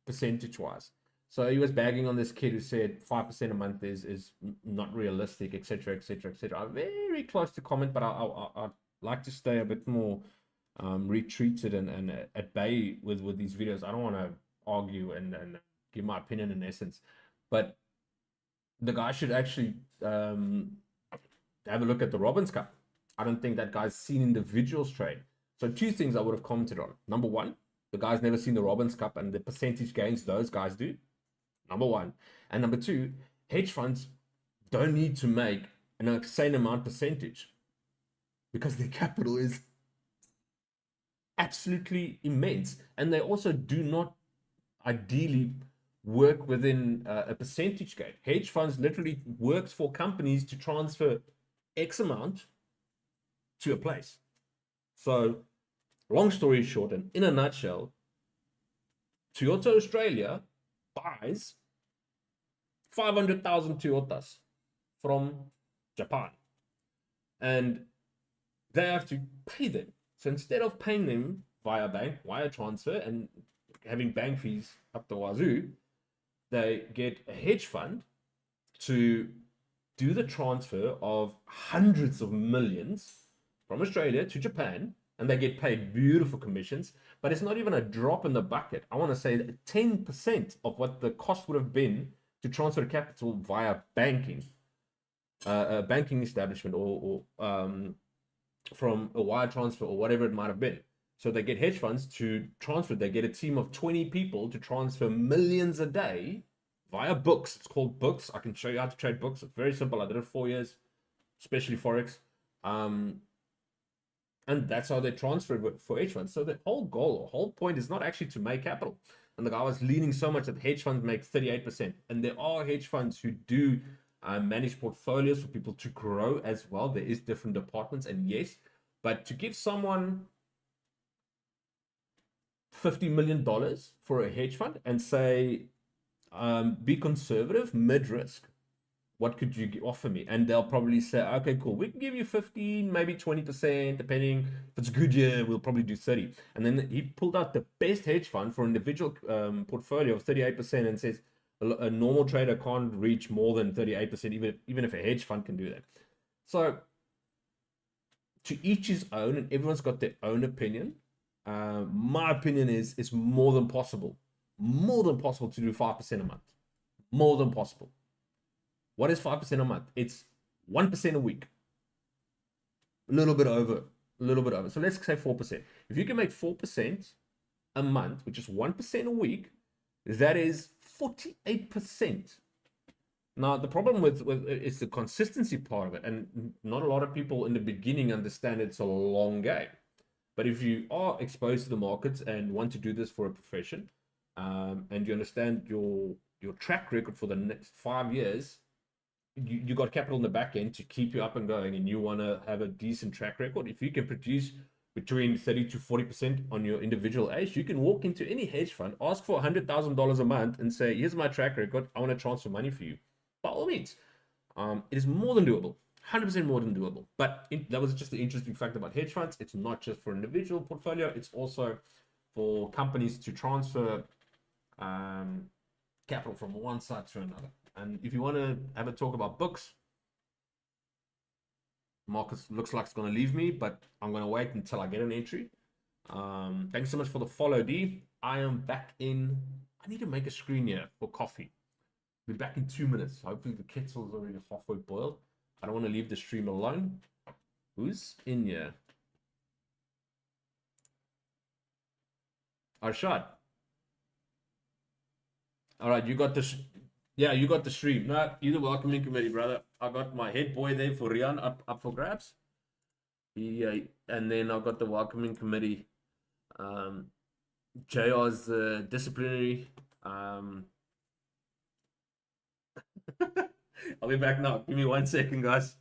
percentage wise. So he was bagging on this kid who said 5% a month is not realistic, etc., etc., etc. I'm very close to comment, but I'd like to stay a bit more retreated and at bay with these videos. I don't want to argue and give my opinion in essence, but the guy should actually have a look at the Robbins Cup. I don't think that guy's seen individuals trade. So 2 things I would have commented on. Number 1, the guy's never seen the Robbins Cup and the percentage gains those guys do. Number 1. And number 2, hedge funds don't need to make an insane amount percentage because their capital is absolutely immense. And they also do not ideally work within a percentage gain. Hedge funds literally works for companies to transfer X amount to a place. So long story short, and in a nutshell, Toyota Australia buys 500,000 Toyotas from Japan, and they have to pay them. So instead of paying them via bank, wire transfer, and having bank fees up the wazoo, they get a hedge fund to do the transfer of hundreds of millions from Australia to Japan, and they get paid beautiful commissions, but it's not even a drop in the bucket. I want to say that 10% of what the cost would have been to transfer capital via banking, a banking establishment or from a wire transfer or whatever it might have been. So they get hedge funds to transfer. They get a team of 20 people to transfer millions a day via books. It's called books. I can show you how to trade books. It's very simple. I did it 4 years, especially Forex. Um, and that's how they transfer it for hedge funds. So the whole goal or whole point is not actually to make capital. And the guy was leaning so much that hedge funds make 38%. And there are hedge funds who do manage portfolios for people to grow as well. There is different departments, and yes, but to give someone $50 million for a hedge fund and say, be conservative, mid risk, what could you offer me? And they'll probably say, okay, cool, we can give you 15, maybe 20%, depending. If it's a good year, we'll probably do 30. And then he pulled out the best hedge fund for an individual portfolio of 38% and says a normal trader can't reach more than 38%, even if a hedge fund can do that. So to each his own, and everyone's got their own opinion. My opinion is it's more than possible to do 5% a month. More than possible. What is 5% a month? It's 1% a week. A little bit over. A little bit over. So let's say 4%. If you can make 4% a month, which is 1% a week, that is 48%. Now, the problem with it's the consistency part of it. And not a lot of people in the beginning understand it's a long game. But if you are exposed to the markets and want to do this for a profession, and you understand your track record for the next 5 years, you got capital in the back end to keep you up and going, and you want to have a decent track record. If you can produce between 30 to 40% on your individual age, you can walk into any hedge fund, ask for $100,000 a month, and say, "Here's my track record. I want to transfer money for you." By all means, it is more than doable. 100% more than doable. But that was just the interesting fact about hedge funds. It's not just for individual portfolio, it's also for companies to transfer capital from one side to another. And if you want to have a talk about books, Marcus looks like it's going to leave me, but I'm going to wait until I get an entry. Thanks so much for the follow, D. I am back in. I need to make a screen here for coffee. Be back in 2 minutes. Hopefully the kettle is already halfway boiled. I don't want to leave the stream alone. Who's in here? Arshad. All right, you got this. Yeah, you got the stream. Not you the welcoming committee, brother. I got my head boy there for Rian up for grabs. Yeah, and then I got the welcoming committee. JR's disciplinary. I'll be back now. Give me 1 second, guys.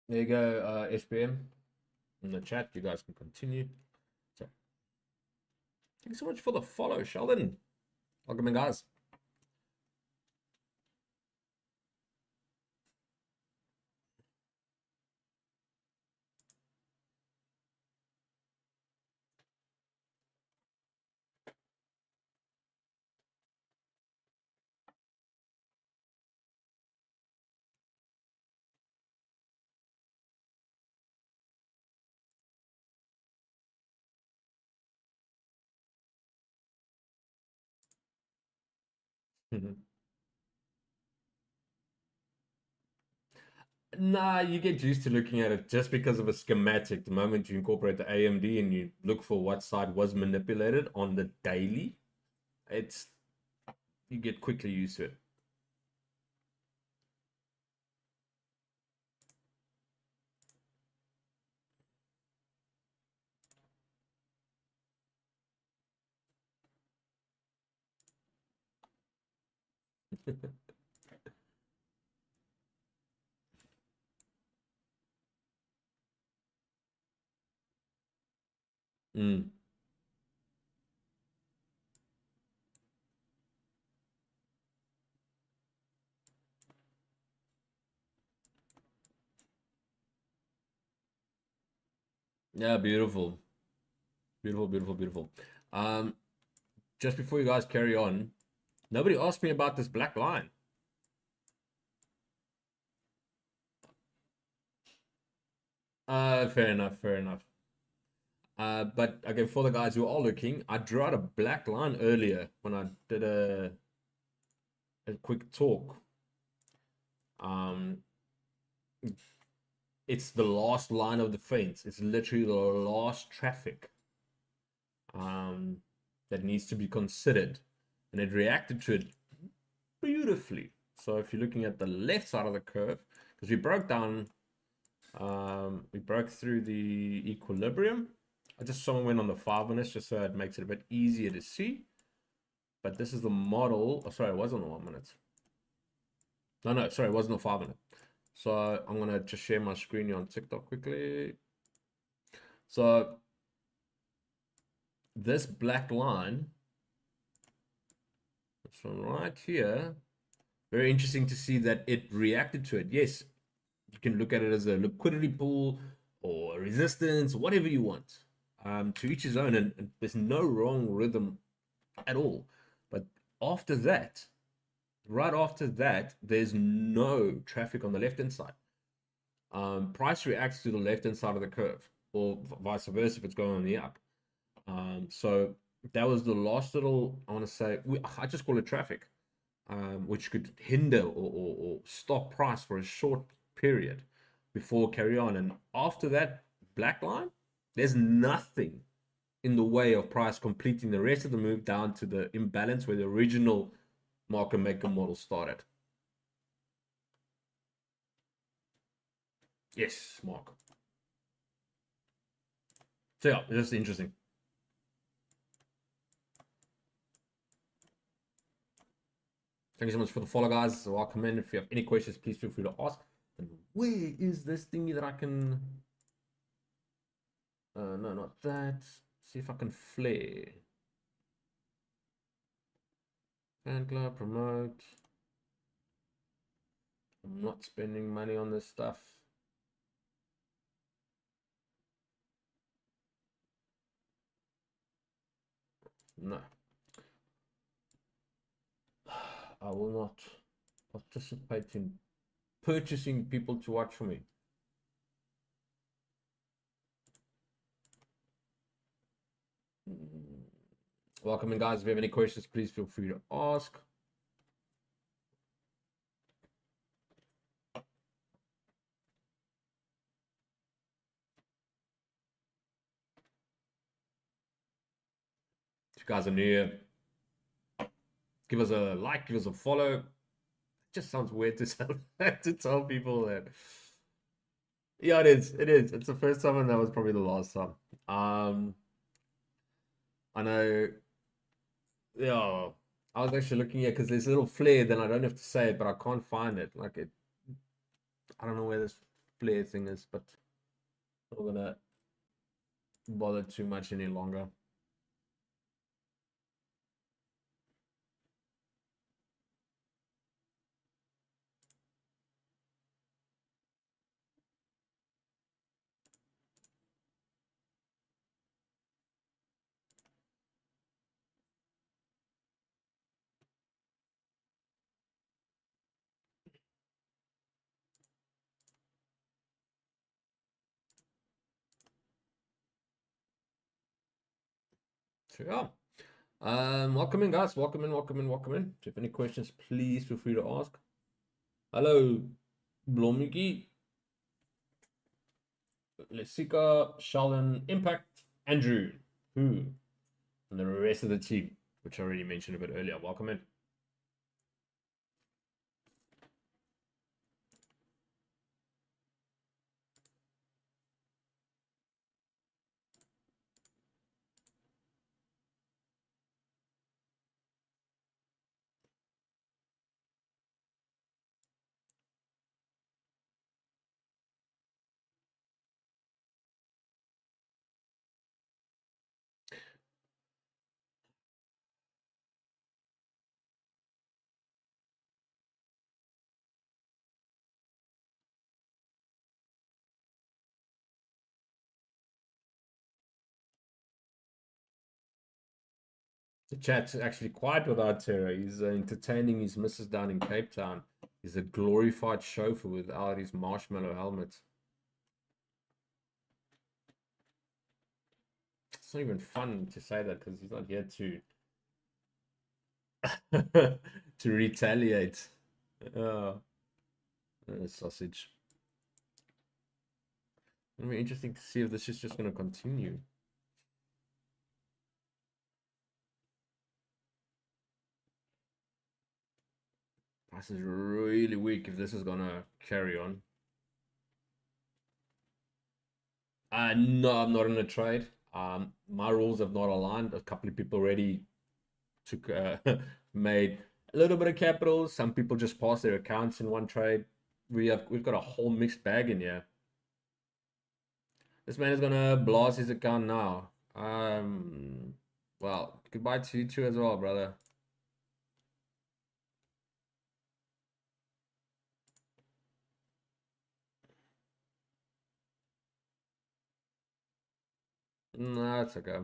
There you go, SPM in the chat. You guys can continue. So, thanks so much for the follow, Sheldon. Welcome in, guys. Nah, you get used to looking at it just because of a schematic. The moment you incorporate the AMD and you look for what side was manipulated on the daily, it's you get quickly used to it. Mm. Yeah, beautiful. Beautiful, beautiful, beautiful. Um, just before you guys carry on, nobody asked me about this black line. Fair enough, fair enough. But again, for the guys who are looking, I drew out a black line earlier when I did a quick talk. Um, it's the last line of defense. It's literally the last traffic that needs to be considered, and it reacted to it beautifully. So if you're looking at the left side of the curve, because we broke down, we broke through the equilibrium. I just went on the 5 minutes just so it makes it a bit easier to see. But this is the model. Oh, sorry, it wasn't the 1 minute. No, sorry, it wasn't the 5 minute. So I'm gonna just share my screen here on TikTok quickly. So this black line, this one right here, very interesting to see that it reacted to it. Yes, you can look at it as a liquidity pool or resistance, whatever you want. To each his own, and there's no wrong rhythm at all. But after that, right after that, there's no traffic on the left hand side. Price reacts to the left hand side of the curve, or vice versa if it's going on the up. So that was the last little, I want to say, I just call it traffic, which could hinder or stop price for a short period before carry on. And after that black line, there's nothing in the way of price completing the rest of the move down to the imbalance where the original market maker model started. Yes, Mark. So yeah, it's just interesting. Thank you so much for the follow, guys. Welcome in. If you have any questions, please feel free to ask. And where is this thingy that I can? No, not that. See if I can flare. Fan club, promote. I'm not spending money on this stuff. No. I will not participate in purchasing people to watch for me. Welcome in, guys. If you have any questions, please feel free to ask. If you guys are new here, give us a like, give us a follow. It just sounds weird to tell people that. Yeah, it is. It is. It's the first time, and that was probably the last time. I know. Yeah, I was actually looking at because there's a little flare. Then I don't have to say it, but I can't find it. Like it, I don't know where this flare thing is, but I'm not gonna bother too much any longer. So yeah. Welcome in, guys. Welcome in, welcome in, welcome in. If you have any questions, please feel free to ask. Hello, Blomiki, Lesika, Sheldon, Impact, Andrew, who, and the rest of the team, which I already mentioned a bit earlier. Welcome in. The chat's actually quiet without Terra. He's entertaining his missus down in Cape Town. He's a glorified chauffeur without his marshmallow helmet. It's not even fun to say that because he's not here to retaliate. Oh, sausage. It'll be interesting to see if this is just going to continue. This is really weak if this is going to carry on. No, I'm not in a trade. My rules have not aligned. A couple of people already took made a little bit of capital. Some people just passed their accounts in one trade. We've got a whole mixed bag in here. This man is gonna blast his account now. Well, goodbye to you too as well, brother. No, it's okay.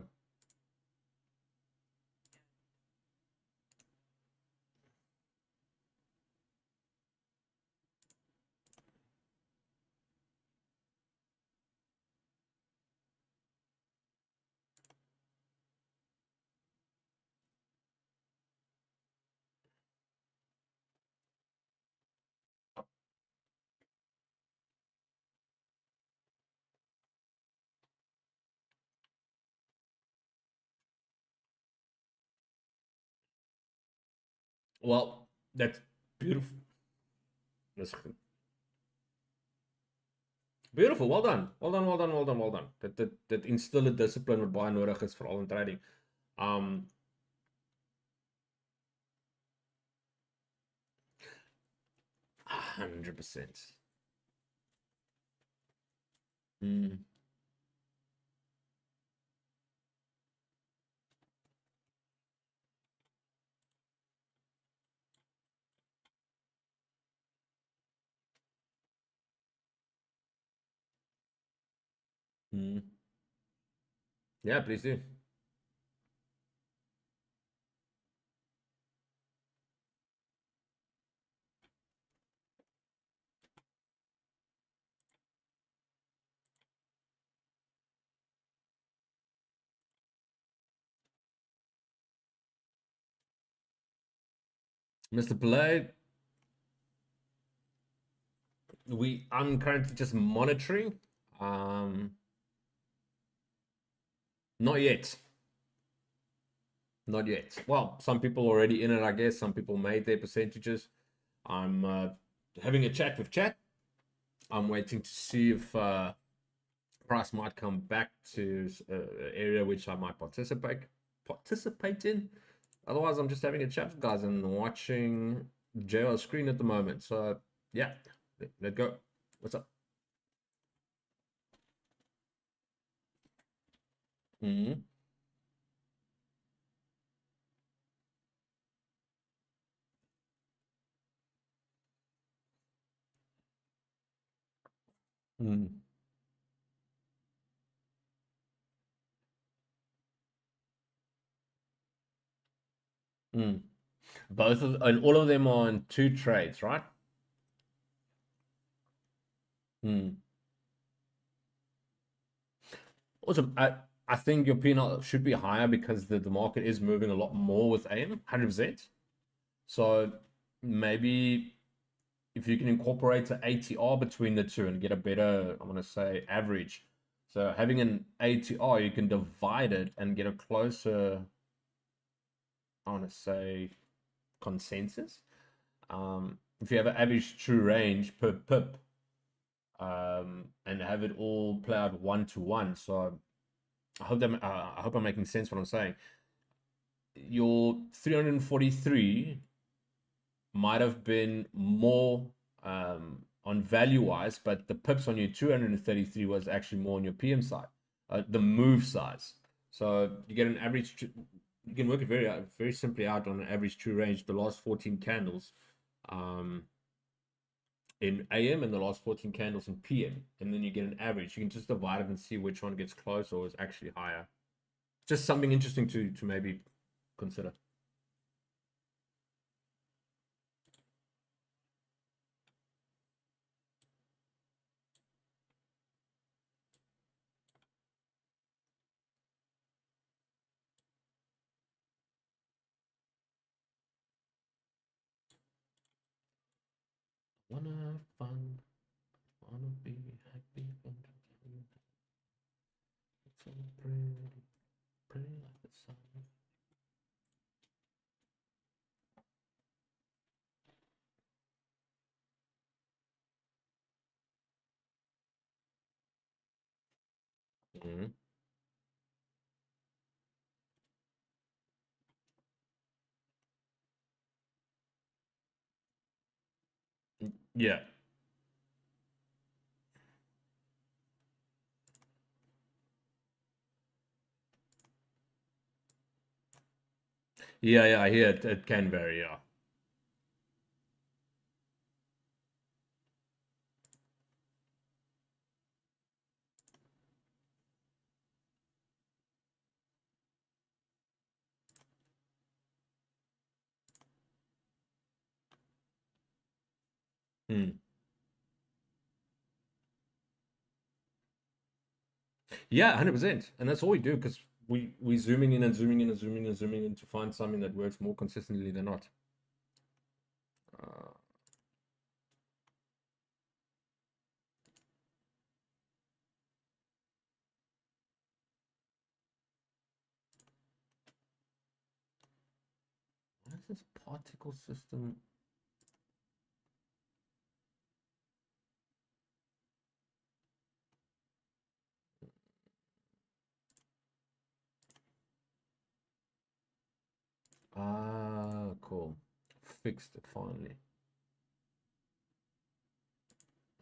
Well, that's beautiful. That's beautiful. Well done. Well done. Well done. Well done. Well done. Dat instille discipline wat baie nodig is veral in trading. 100%. Mm. Mm. Yeah, please do. Mr. Pillay, I'm currently just monitoring. Not yet. Not yet. Well, some people already in it, I guess. Some people made their percentages. I'm having a chat with chat. I'm waiting to see if price might come back to an area which I might participate in. Otherwise, I'm just having a chat with guys and watching JR screen at the moment. So yeah, let's go. What's up? Mm-hmm. Mm. Mm. Both of and all of them are on two trades, right? Mm. Also, I think your P&L should be higher because the market is moving a lot more with AIM, 100%. So maybe if you can incorporate an ATR between the two and get a better, I'm going to say, average. So having an ATR, you can divide it and get a closer, I want to say, consensus. If you have an average true range per pip, and have it all play out 1 to 1. So I hope I'm making sense what I'm saying. Your 343 might have been more on value wise, but the pips on your 233 was actually more on your PM side, the move size. So you get an average. You can work it very simply out on an average true range. The last 14 candles, um, in AM and the last 14 candles in PM, and then you get an average. You can just divide it and see which one gets close or is actually higher. Just something interesting to maybe consider. Wanna have fun, wanna be happy, and it's so pretty, pretty like the sun. Mhm. Yeah, yeah. I hear it can vary. Yeah. Mm. Yeah, 100%. And that's all we do because we zooming in and zooming in and zooming in and zooming in to find something that works more consistently than not. Uh, what is this particle system? Ah, cool. Fixed it finally.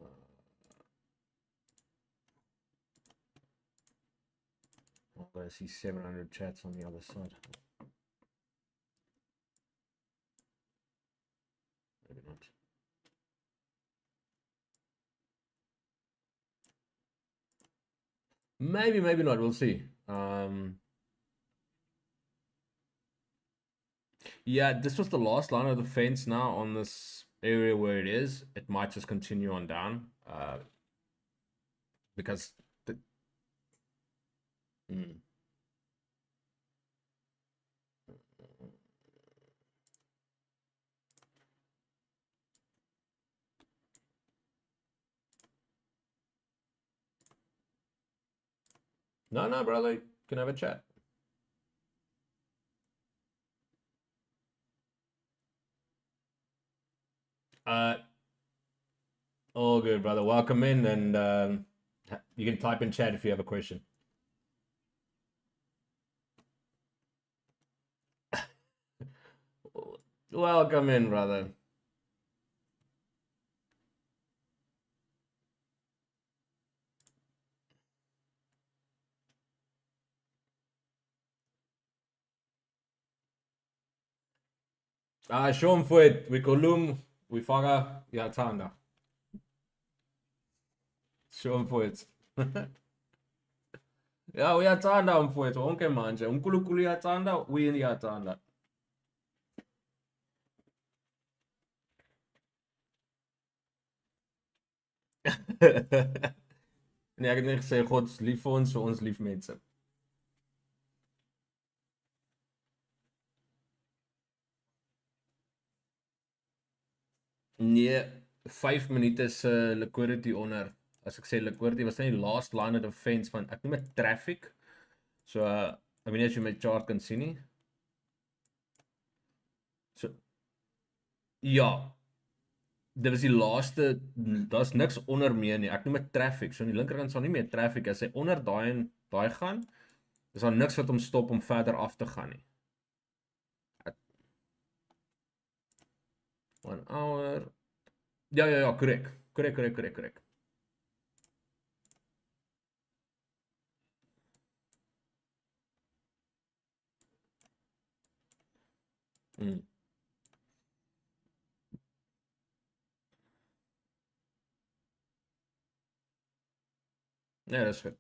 Uh, I'm gonna see 700 chats on the other side. Maybe not. Maybe, maybe not. We'll see. Yeah, this was the last line of the fence now on this area where it is. It might just continue on down. Because the, mm. No, no, brother, you can have a chat. Uh, all good, brother. Welcome in, and you can type in chat if you have a question. Welcome in, brother. Show mfowethu, wikhuluma, wifaka uyathanda. Show mfowethu. Ya uyathanda mfowethu wonke manje. uNkulunkulu uyathanda, wini uyathanda. Nee, ek het net gesê God is lief vir ons lief mense. Nee, 5 minute se liquidity onder. As ek sê liquidity was net die last line of defense van ek noem dit traffic. So ek weet nie as jy my chart kan sien nie. So ja, dit was die laaste, daar's niks onder meer nie. Ek noem dit traffic. So aan die linkerkant sal nie meer traffic as hy onder daai en daai gaan. Is daar niks wat hom stop om verder af te gaan nie. 1 hour. Ja, korrek. Korrek. Hmm. Nee, dis goed.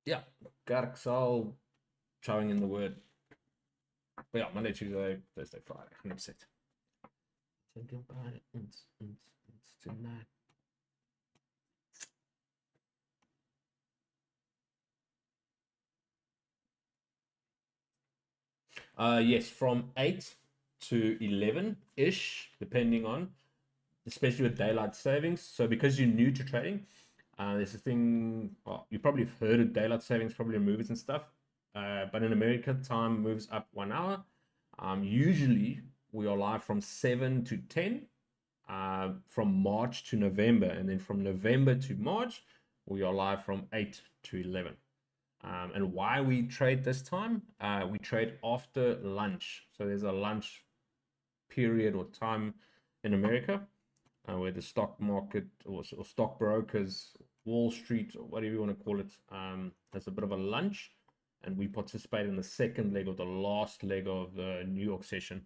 Ja, kerk sal showing in the word. But ja, Monday, Tuesday, Thursday, Friday. 100%. Thinking about it. It's tonight. Yes, from 8 to 11-ish, depending on, especially with daylight savings. So because you're new to trading, there's a thing, well, you probably have heard of daylight savings, probably in movies and stuff. But in America, time moves up 1 hour. Usually, we are live from 7 to 10, from March to November. And then from November to March, we are live from 8 to 11. And why we trade this time? We trade after lunch. So there's a lunch period or time in America where the stock market or stock brokers, Wall Street, or whatever you want to call it, has a bit of a lunch. And we participate in the second leg or the last leg of the New York session.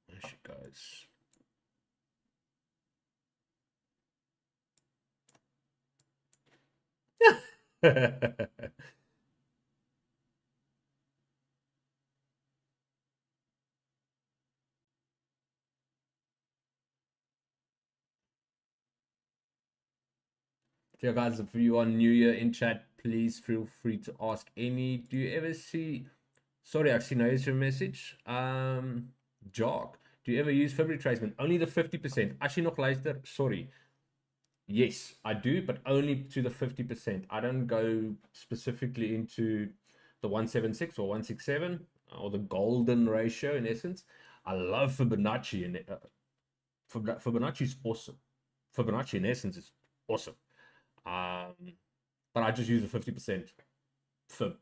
There she goes. So guys, if you are new here in chat, please feel free to ask any. Do you ever see, sorry, actually, no, it's your message. Jock, do you ever use Fib retracement? Only the 50%. Actually, nog luister, sorry. Yes, I do, but only to the 50%. I don't go specifically into the 176 or 167 or the golden ratio in essence. I love Fibonacci, and Fibonacci is awesome. Fibonacci in essence is awesome. But I just use a 50% Fib.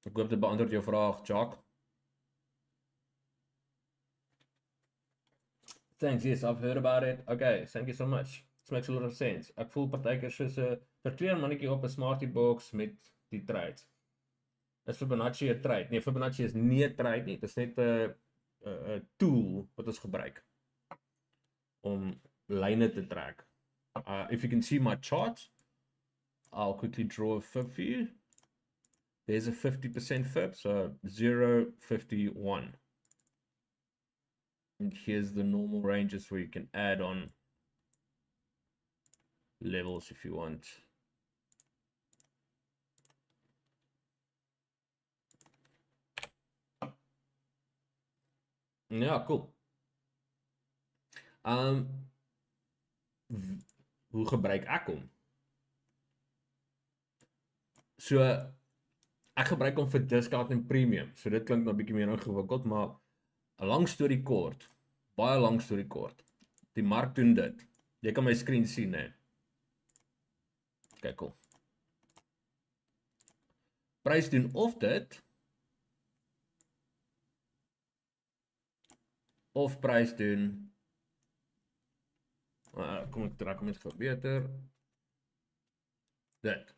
Ek hoop dit beantwoord jou vraag, Jock. Thanks, yes, I've heard about it. Okay, thank you so much. This makes a lot of sense. Ek voel partykeer soos 'n verkleer mannetjie op 'n smartie box met die trades. Is Fibonacci 'n trade? Nee, Fibonacci is nie 'n trade nie. Dit is net 'n tool wat ons gebruik om lyne te trek. If you can see my chart, I'll quickly draw a fib for you. There's a 50% fib, so 0.51. And here's the normal ranges where you can add on levels if you want. Yeah, cool. hoe gebruik ek hom? So ek gebruik hom vir discount en premium. So dit klink nou 'n bietjie meer ingewikkeld, maar 'n lang storie kort, baie lang storie kort. Die mark doen dit. Jy kan my skerm sien, hè. Kyk cool. Prys doen of dit of prys doen kom ek trek hom net gou beter. Dit.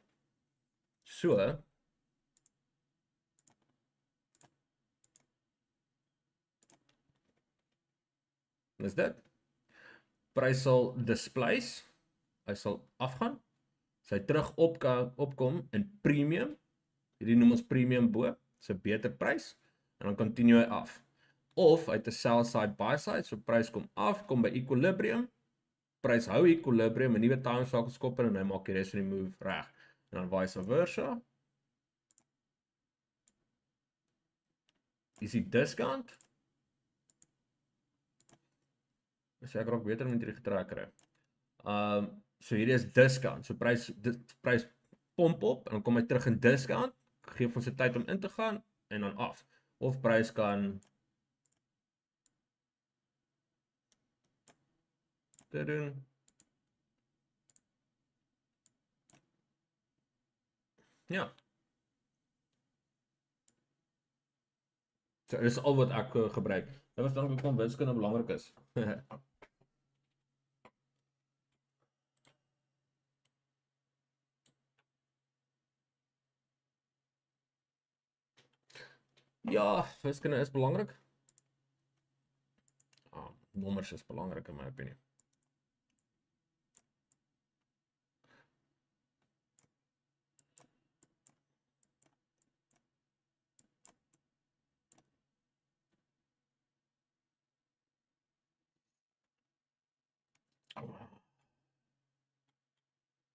So is dit. Prys sal displace. Hy sal afgaan. Sy terug opkom in premium. Hierdie noem ons premium bo. Dis 'n beter prys en dan continue hy af. Of uit 'n sell side buy side, so prys kom af, kom by equilibrium. Prys hou equilibrium, 'n nuwe time cycle skop in en hy maak die res van die move reg. En dan vice versa. Is die discount? Dis ek raak beter met hierdie getrekker. So hierdie is discount. So prys pomp op en dan kom hy terug in discount. Gee ons 'n tyd om in te gaan en dan af. Of prys kan dit doen. Ja. So dis al wat ek gebruik. Dit was dan hoekom wiskunde belangrik is. Ja, wiskunde is belangrik. Nommers is belangrik in my opinie.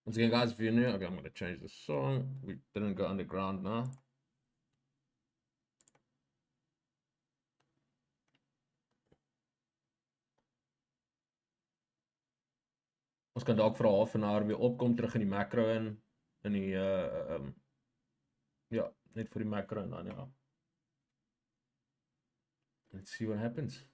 Once again, guys, if you're new, okay, I'm going to change the song. We didn't go underground now. Ons kan dalk vir 'n half 'n jaar weer opkom terug in die macro in die ja, net vir die macro en dan ja. Let's see what happens.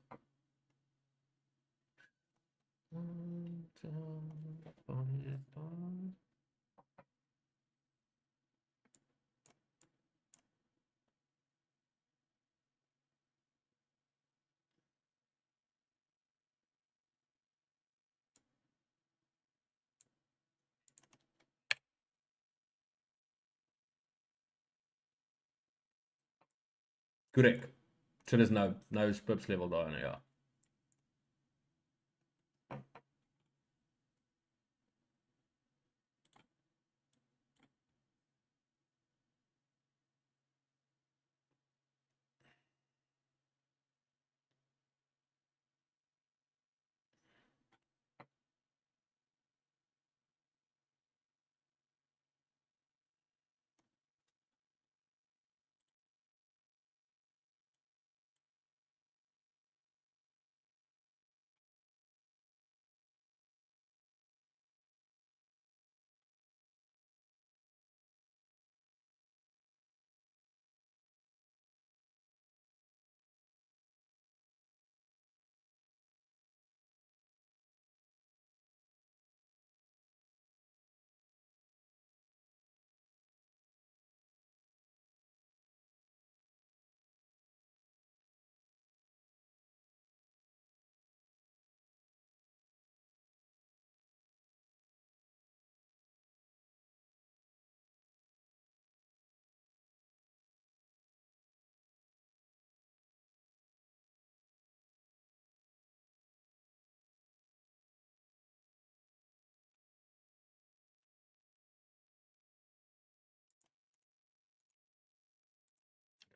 Korrek. So dis nou is pips level daar en ja.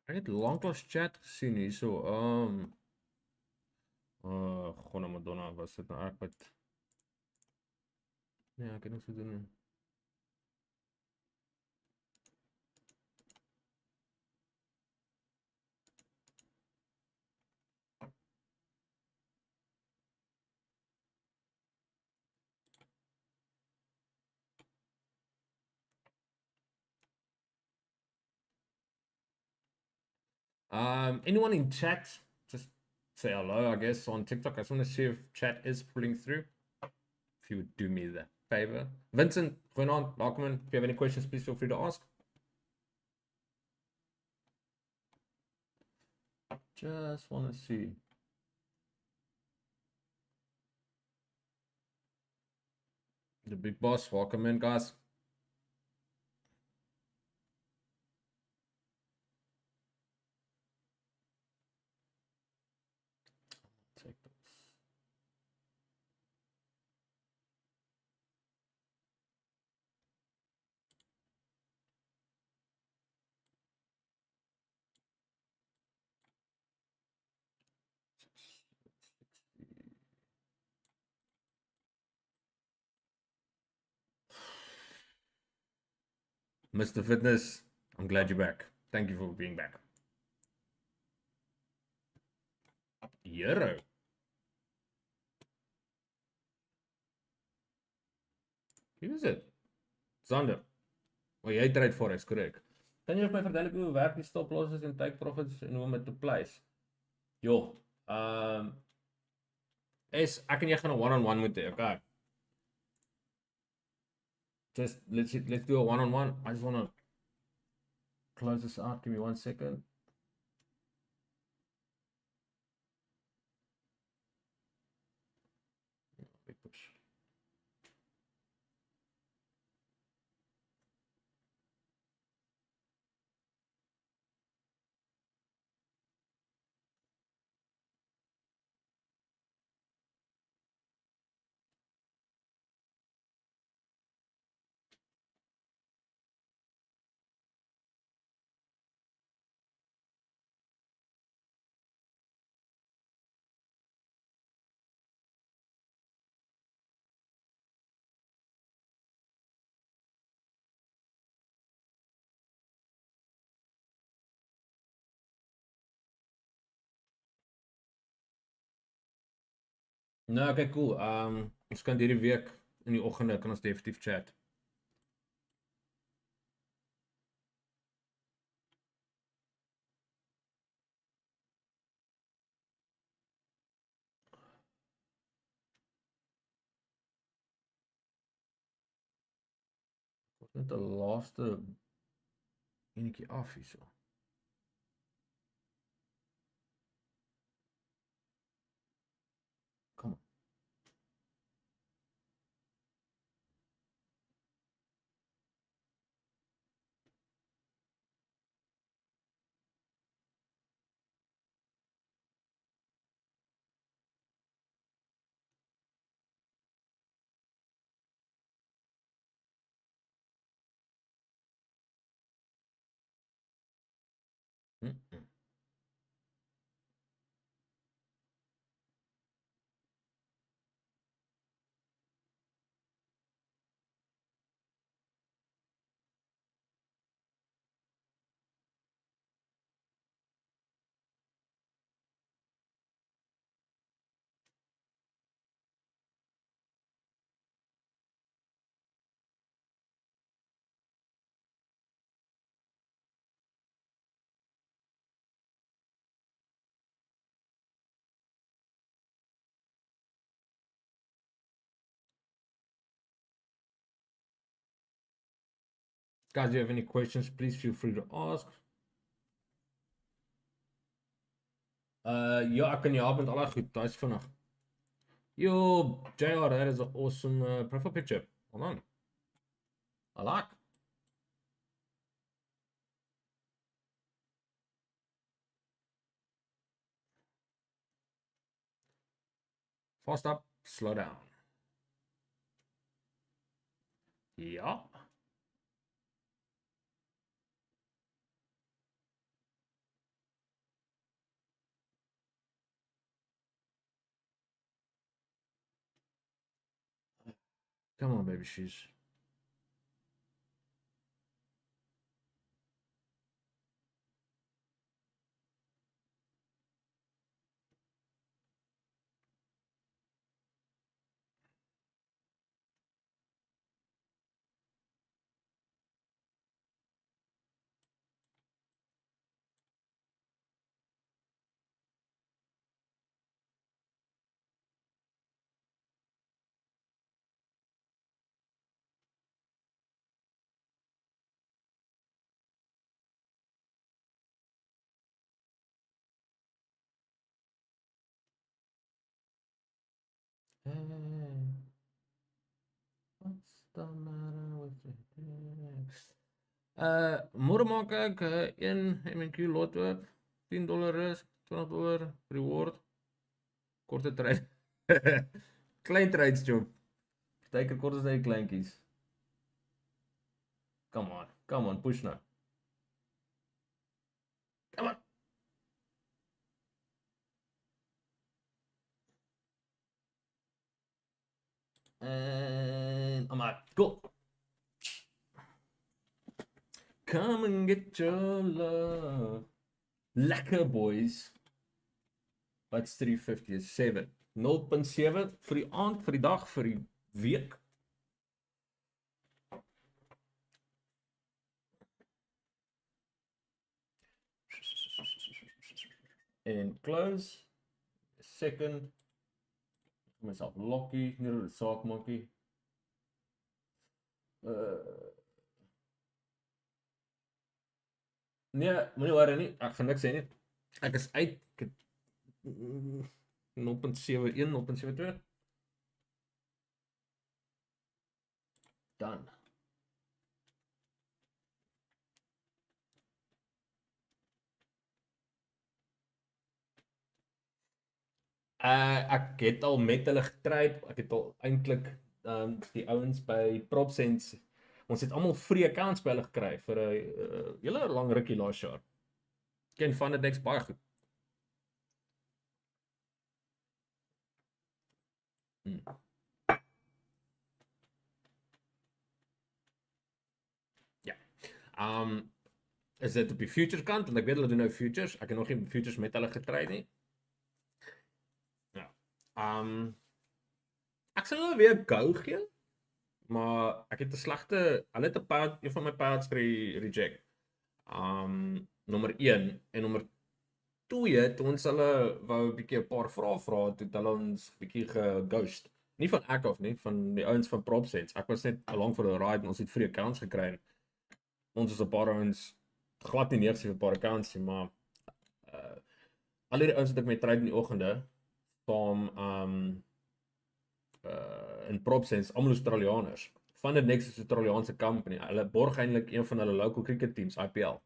Ek het lanklaas chat gesien hierso. Gonna Madonna was dit nou ek wat nee, ek het niks gedoen nie. Anyone in chat, just say hello, I guess, on TikTok. I just want to see if chat is pulling through. If you would do me that favor. Vincent, going on, Larkman, if you have any questions, please feel free to ask. Just want to see. The big boss, welcome in, guys. Take this. Mr. Fitness, I'm glad you're back. Thank you for being back. Euro. Wie is dit? Zander. Oh, jy trade forex, korrek. Kan jy vir my verduidelik hoe werk die stop losses en take profits en hoe om dit te place? Jo, ek en jy gaan 'n one-on-one moet hê, okay? Just let's do a one-on-one. I just want to close this out. Give me 1 second. Big push. Nou, okay, cool. Ons kan hierdie week in die oggende kan ons definitief chat. Wat net 'n laaste enetjie af hierso. Kom. Guys, if you have any questions, please feel free to ask. Ja, ek kan jou help met al daai goed. Daai's vinnig. Yo, JR, that is an awesome profile picture. Hold on. I like. Fast up, slow down. Ja. Come on, baby shoes. What's the matter with you? Môre maak ek een MQ lotto $10 is, $20 reward, korte trade. Klein trades job. Partykeer kort as hy kleintjies. Come on, push nou. Come on. En maar, go. Come and get your love. Lekker boys. Wat's 350 is 7. 0.7 vir die aand, vir die dag, vir die week. En close. Second. Myself lokkie, nie dat dit saak maakie. Nee, moenie worry nie. Ek gaan niks sê nie. Ek is uit. Ek het 0.71, 0.72. Dan. Ek het al met hulle getryd. Ek het al eintlik die ouens by PropSense. Ons het almal free accounts by hulle gekry vir 'n hele lang rukkie laas jaar. Ken van dit niks baie goed. Ja. Is dit op die futures kant? Want ek weet hulle doen nou futures. Ek het nog nie futures met hulle getry nie. Ja. Ek sal hulle weer go gee. Maar ek het 'n slegte, hulle het 'n paar een van my pads reject. Nommer 1 en nommer 2 toe ons hulle wou 'n bietjie 'n paar vrae vra, toe het hulle ons bietjie geghost. Nie van ek af nie, van die ouens van PropSense. Ek was net along for the ride en ons het free accounts gekry. Ons is 'n paar ouens glad nie negatief 'n paar accounts nie, maar al die ouens wat ek met trade in die oggende saam in PropSense, almal Australianers. Van die next is 'n Australiaanse company. Hulle borg eintlik een van hulle local cricket teams, IPL.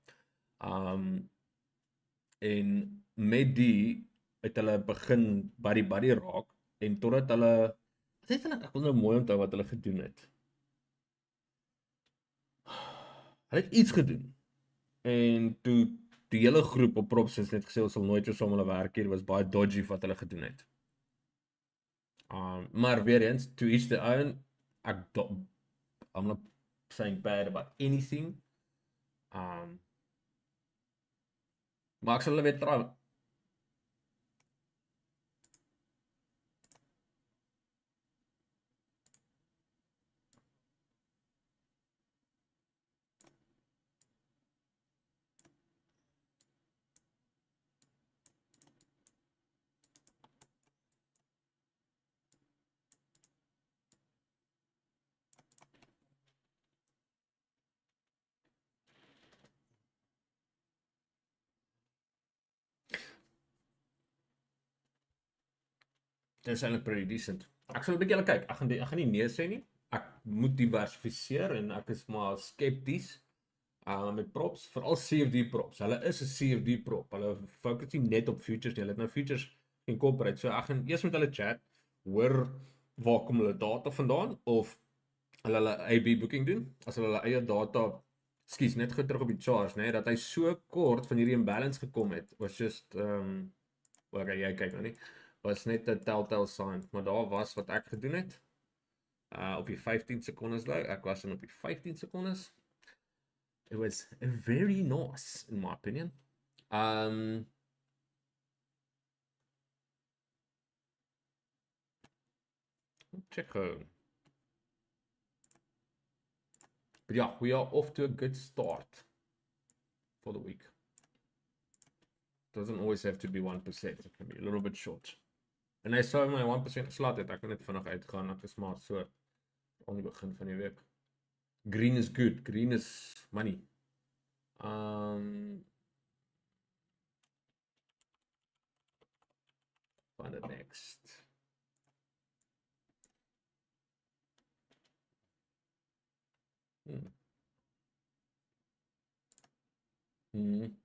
En met die het hulle begin buddy raak en totdat hulle ek wil nou mooi onthou wat hulle gedoen het. Hulle het iets gedoen. En toe die hele groep op PropSense net gesê ons sal nooit weer saam hulle werk hier, was baie dodgy wat hulle gedoen het. Maar weer eens, to each their own. I'm not saying bad about anything. Maar ek sal hulle weer try. Dit is eintlik pretty decent. Ek sal 'n bietjie kyk. Ek gaan nie nee sê nie. Ek moet diversifiseer en ek is maar skepties met props, veral CFD props. Hulle is 'n CFD prop. Hulle fokus nie net op futures nie. Hulle het nou futures incorporate. So ek gaan eers met hulle chat, hoor waar kom hulle data vandaan of hulle AB booking doen. As hulle eie data, skuis, net gou terug op die charts, nê, dat hy so kort van hierdie imbalance gekom het, was just okay, jy kyk nou nie. Was net 'n telltale sign, maar daar was wat ek gedoen het. Op die 15 sekondes nou, ek was op die 15 sekondes. It was very nice in my opinion. Check home. But yeah, we are off to a good start for the week. Doesn't always have to be 1%. It can be a little bit short. En hy sou my 1% geslaan het. Ek kan net vinnig uitgaan. Ek is maar so aan die begin van die week. Green is good. Green is money. Find it next. Mm. Mm.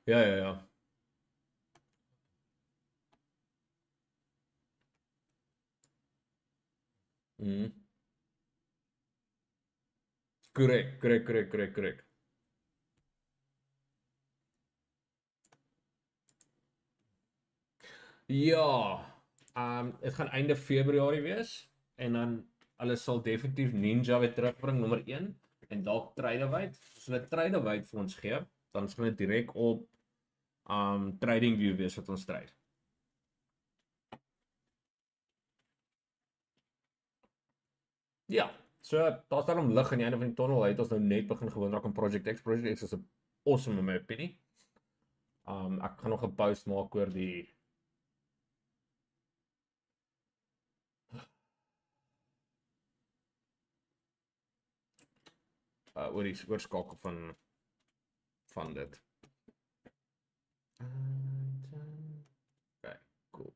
Ja, ja, ja. Mm. Correct, correct, correct, correct, correct. Ja, het gaan einde Februarie wees en dan hulle sal definitief Ninja weer terugbring nommer 1 en dalk Tradewyte. As hulle Tradewyte vir ons gee, dan gaan dit direk op TradingView wees wat ons trade. Ja, so daar's daarom lig aan die einde van die tunnel. Hy het ons nou net begin gewoon raak aan Project X. Project X is 'n awesome in my opinie. Ek gaan nog 'n post maak oor die oor die oorskakel van dit. Okay, cool.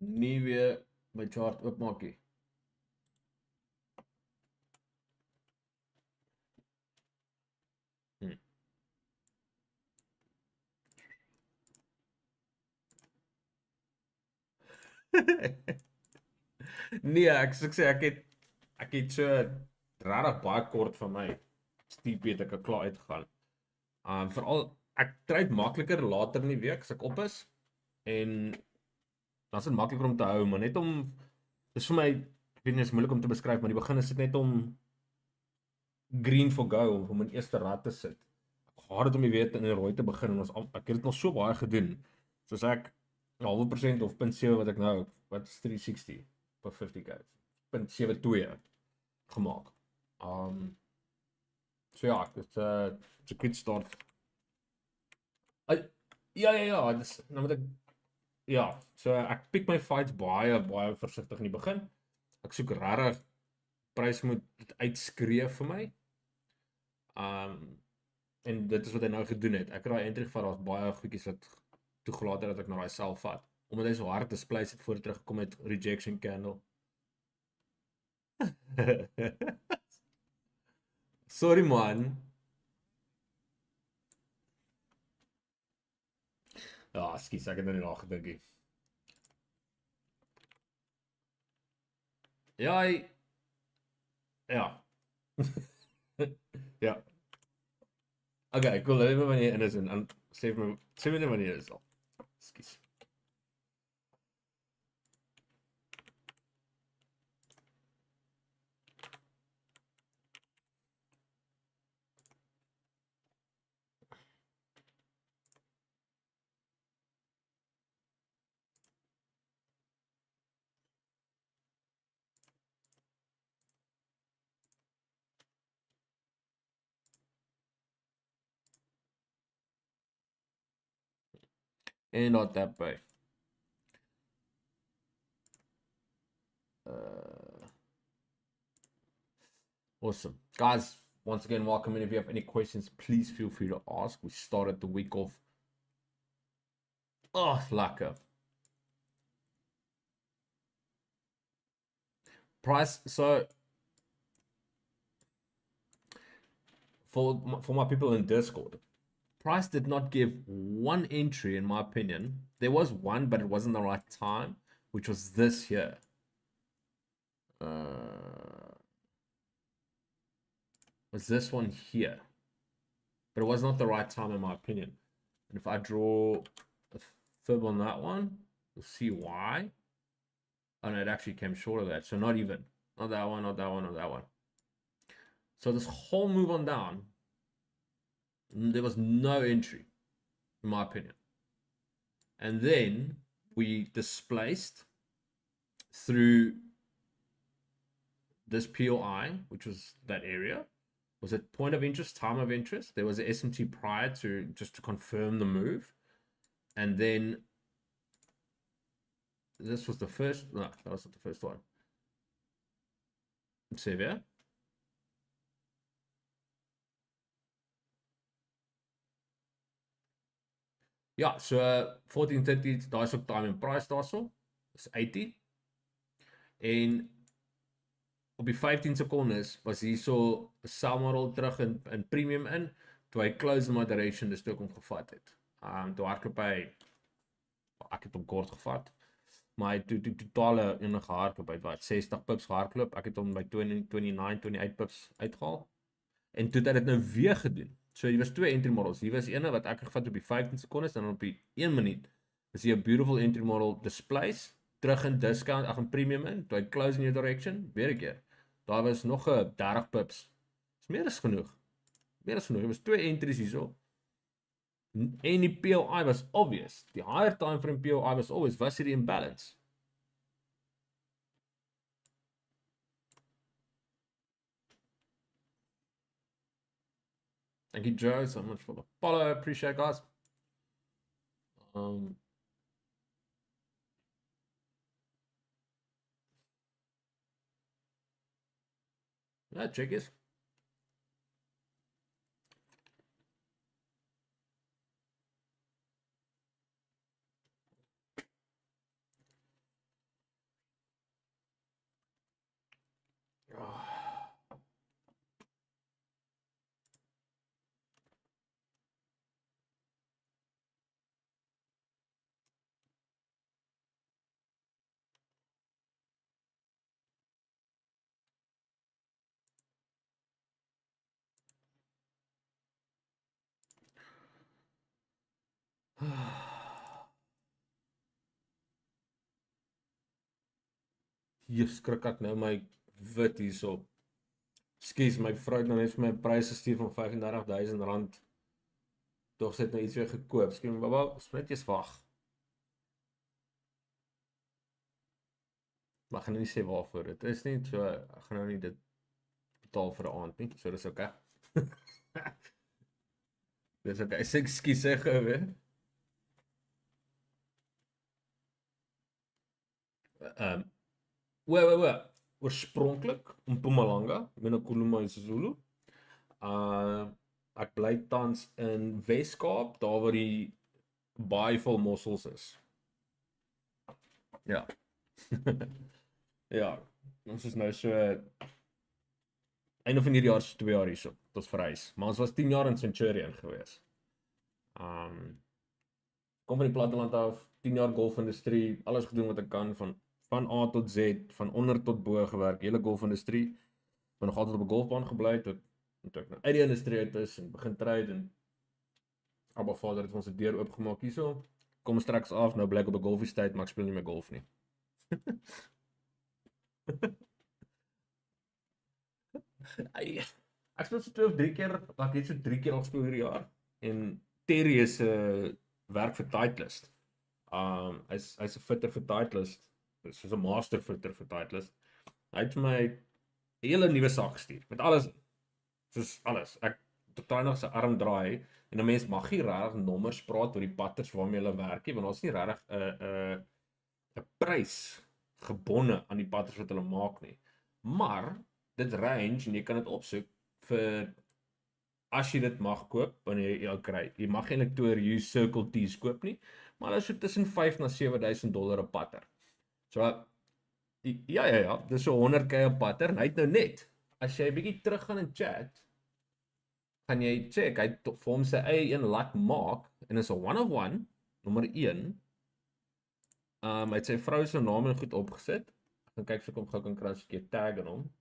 Nie weer my chart oopmaak nie. Hm. Nee, ek sê ek het so regtig baie kort van my stiep het ek al klaar uitgegaan. Veral ek trade makliker later in die week as ek op is en dan is dit makliker om te hou, maar net om dis vir my, ek weet nie, is moeilik om te beskryf, maar die begin is dit net om green for go om in eerste rad te sit. Ek haat dit om jy weet in 'n rooi te begin en ek het dit nog so baie gedoen. Soos ek 'n halwe persent of 0.7 wat ek nou wat is 360 per 50k 0.72 gemaak. So ja, dit's 'n good start. Ja ja ja, dis nou moet ek ja, so ek pick my fights baie versigtig in die begin. Ek soek regtig prys moet dit uitskree vir my. En dit is wat hy nou gedoen het. Ek het daai entry gevat, daar's baie goedjies wat toegelaat het dat ek na daai self vat. Omdat hy so hard displays het voor hy teruggekom het rejection candle. Sorry man. Ja, skus, ek het nou nie nagedink nie. Ja, ja. Ja. Okay, cool. Let me wanneer jy in is en sê my wanneer jy is al. Skus. En not that by. Awesome. Guys, once again, welcome in. If you have any questions, please feel free to ask. We started the week off. Oh, lekker. Price, so for my people in Discord, Price did not give one entry, in my opinion. There was one, but it wasn't the right time. which was this here. Was this one here. But it was not the right time in my opinion. And if I draw a fib on that one, you'll see why. Oh no, it actually came short of that. So not even. Not that one, not that one, not that one. So this whole move on down, there was no entry, in my opinion. And then we displaced through this POI, which was that area. Was it point of interest, time of interest? There was an SMT prior to just to confirm the move. And then this was the first, no, that wasn't the first one. Severe. Ja, so 1430, daar is ook time and price daarso. Dis 80. En op die 15 secondes was hier so 'n sell model terug in premium in, toe hy close moderation dis toe ek hom gevat het. Toe hardloop hy, ek het hom kort gevat, maar hy toe die totale enige hardloop uit wat 60 pips gehardloop, ek het hom by 29 pips uitgehaal. En toe het hy dit nou weer gedoen. So hier was twee entry models. Hier was ene wat ek gevat op die 15 secondes en dan op die 1 minuut. Is hier 'n beautiful entry model displace, terug in discount, ag in premium in, toe hy close in your direction, weer 'n keer. Daar was nog 'n 30 pips. Dis meer as genoeg. Meer as genoeg. Daar was twee entries hierso. En die POI was obvious. Die higher time frame POI was always hier die imbalance. Thank you, Joe, so much for the follow. Appreciate it, guys. Yeah, check it. Hier skrik ek nou my wit hierso. Skus, my vrou het nou net vir my 'n prys gestuur van R35,000. Tog sit nou iets weer gekoop. Skus, baba, net eers wag. Maar ek gaan nou nie sê waarvoor dit is nie, so ek gaan nou nie dit betaal vir 'n aand nie. So dis okay. Dis okay. Skus sê gou weer. Oorspronklik in Mpumalanga, Mpumalanga isiZulu. Ek bly tans in Wes-Kaap, daar waar die baie vol mossels is. Ja. Ja, ons is nou so einde van hierdie jaar is 2 jaar hierso. Dit was verhuis, maar ons was 10 jaar in Centurion gewees. Kom van die platteland af, 10 jaar golfindustrie, alles gedoen wat ek kan van A tot Z, van onder tot bo gewerk, hele golfindustrie. Maar nog altyd op 'n golfbaan gebly tot ek nou uit die industrie uit is en begin trade en Abba Vader het ons 'n deur oopgemaak hierso. Kom straks af, nou bly ek op 'n golf estate, maar ek speel nie meer golf nie. Ek speel so 2 of 3 keer, ek het so 3 keer al gespeel hierdie jaar. En Terry is 'n werk vir Titleist. Hy's 'n fitter vir Titleist. Soos 'n master fitter vir Titleist. Hy het vir my 'n hele nuwe sak gestuur met alles. Soos alles. Ek totaal nog sy arm draai en 'n mens mag nie regtig nommers praat oor die patters waarmee hulle werk nie, want daar's nie regtig 'n prys gebonde aan die patters wat hulle maak nie. Maar dit range en jy kan dit opsoek vir as jy dit mag koop wanneer jy kry. Jy mag eintlik toe use Circle T's koop nie, maar hulle is so tussen $5,000 na $7,000 'n patter. So ja, dis so 100k 'n patter en hy het nou net as jy 'n bietjie teruggaan in chat, gaan jy check, hy het vir hom sy eie een laat maak en is 'n one of one, nommer 1. Hy het sy vrou se naam en goed opgesit. Ek gaan kyk of ek hom gou kan kry as ek 'n tag in hom. 'n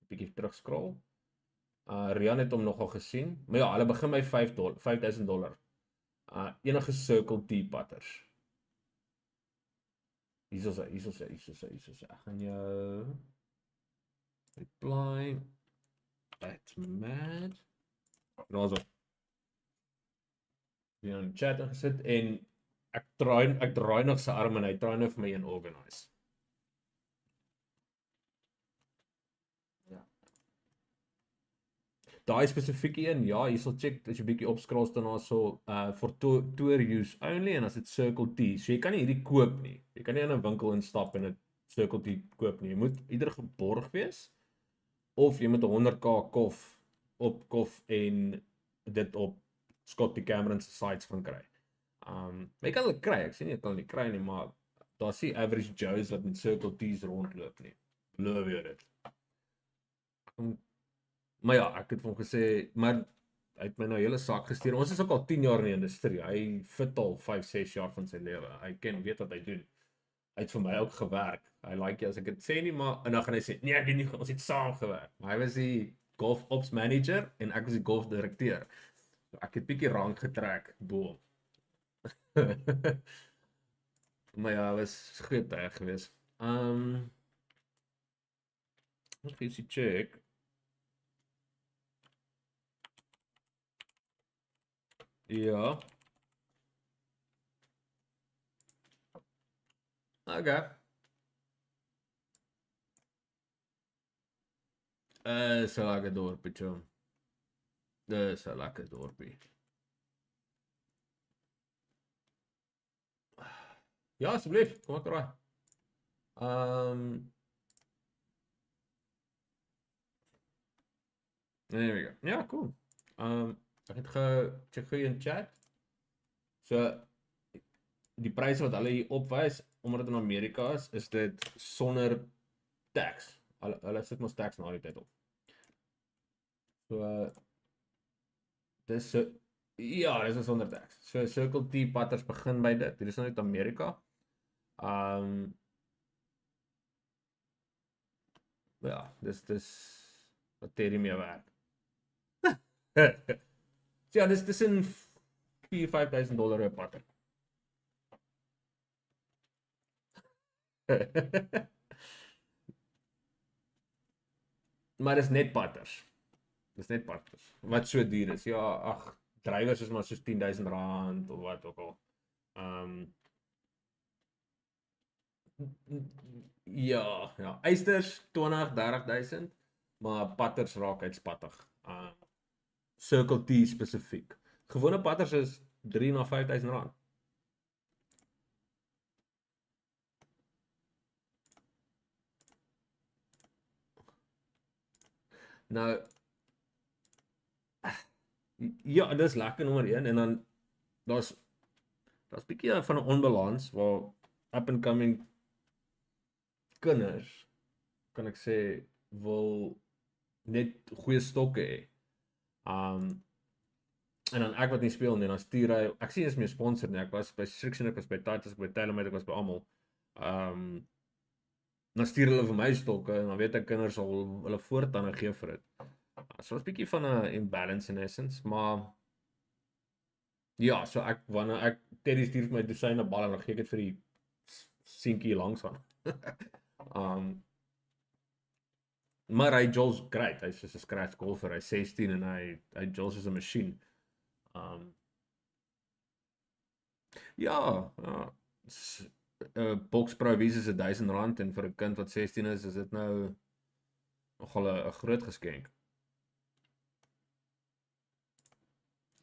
Bietjie terugscroll. Rian het hom nogal gesien. Maar ja, hulle begin by $5,000. Enige Circle T patters. Hier is hy. Ek gaan jou reply at mad. Daar's op. Jy in chat ingesit en ek draai nog sy arm en hy draai nou vir my een organize. Ja. Daai spesifieke een, ja, jy sal check as jy bietjie opscroll daarna so for tour use only en as dit Circle T. So jy kan nie hierdie koop nie. Jy kan nie in 'n winkel instap en 'n Circle T koop nie. Jy moet ieder geborg wees of jy moet 100k kof en dit op Scotty Cameron se sites gaan kry. Maar jy kan hulle kry, ek sê nie jy kan hulle kry nie, maar daar sien average Joes wat met Circle T's rondloop nie. Beloof jy dit. Maar ja, ek het vir hom gesê, maar hy het my nou hele sak gestuur. Ons is ook al 10 jaar in die industrie. Hy fit al 5-6 jaar van sy lewe. Hy weet wat hy doen. Hy het vir my ook gewerk. Hy like as ek dit sê nie, maar en dan gaan hy sê, nee, ek weet nie, ons het saam gewerk. Maar hy was die golf ops manager en ek was die golf direkteur. So ek het bietjie rank getrek bo. Maar ja, was goeie tye gewees. Wat gaan jy check? Ja. Okay. Dis 'n lekker dorpie, chom. Dis 'n lekker dorpie. Ja, asseblief, kom ek raai. There we go. Ja, cool. Ek het check gou in chat. So die pryse wat hulle hier opwys omdat dit in Amerika is dit sonder tax. Hulle sit mos tax na die tyd op. So dis ja, dis sonder tax. So Circle T patters begin by dit. Dit is nou uit Amerika. Ja, dis wat Ethereum mee werk. Ja, dis tussen $4,000-5,000 per patter. Maar dis net patters. Dis net patters. Wat so duur is. Ja, ag, drywers is maar soos R10,000 of wat ook al. Ja, eisters 20-30,000, maar patters raak uitspattig. Circle T spesifiek. Gewone patters is R3,000-5,000. Nou ja, dis lekker nommer 1 en dan daar's bietjie van 'n onbalans waar up and coming kinders, kan ek sê, wil net goeie stokke hê. En dan ek wat nie speel nie, dan stuur hy, ek sien is my sponsor nie, ek was by Striction, ek was by Titus, ek was by Telemate, ek was by almal. Dan stuur hulle vir my stokke en dan weet ek kinders sal hulle voortande gee vir dit. So was 'n bietjie van 'n imbalance in essence, maar ja, so wanneer ek Teddy stuur vir my dosyne bal en dan gee ek dit vir die seentjie langs aan. Maar hy Joel's great, hy's soos 'n scratch golfer, hy's 16 en hy Joel's is 'n masjien. Ja, Box Pro Visa is R1,000 en vir 'n kind wat 16 is dit nou nogal 'n groot geskenk.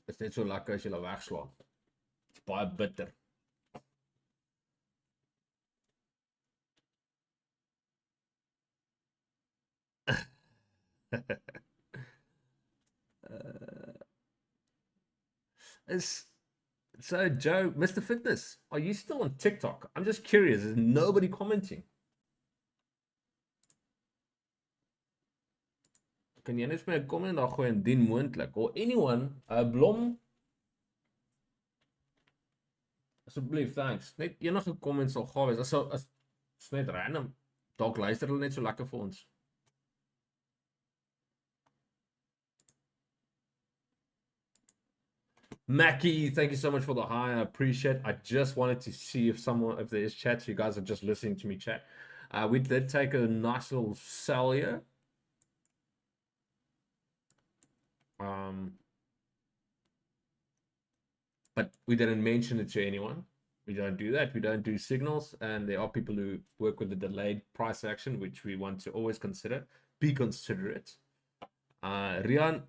Is net so lekker as jy hulle wegslaan. Dit's baie bitter. So Joe, Mr. Fitness, are you still on TikTok? I'm just curious, there's nobody commenting. Kan jy net vir my 'n comment daar gooi indien moontlik? Or anyone, Blom. So Asseblief, thanks. Net enige comments sal gawe wees. Is net random. Dalk luister hulle net so lekker vir ons. Mackie, thank you so much for the hi. I appreciate it. I just wanted to see if there is chat. So you guys are just listening to me chat. We did take a nice little sell here. But we didn't mention it to anyone. We don't do that. We don't do signals. And there are people who work with the delayed price action, which we want to always consider. Be considerate. Rian,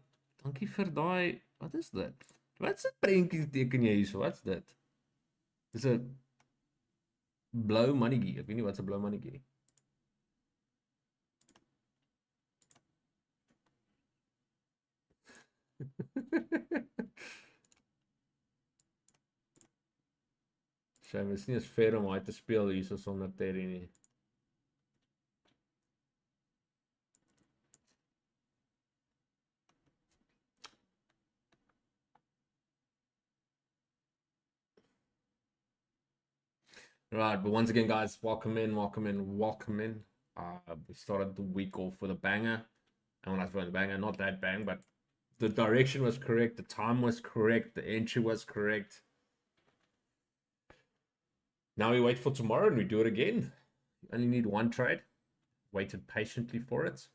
dankie vir daai. Wat is dit? Wat se prentjie teken jy hierso? Wat's dit? Dis 'n blou mannetjie. Ek weet nie wat 'n blou mannetjie nie. Shame, is nie eens fair om hy te speel hierso sonder Terry nie. Right, but once again, guys, welcome in. We started the week off with a banger. And when I say a banger, not that bang, but the direction was correct, the time was correct, the entry was correct. Now we wait for tomorrow and we do it again. You only need one trade. Waited patiently for it.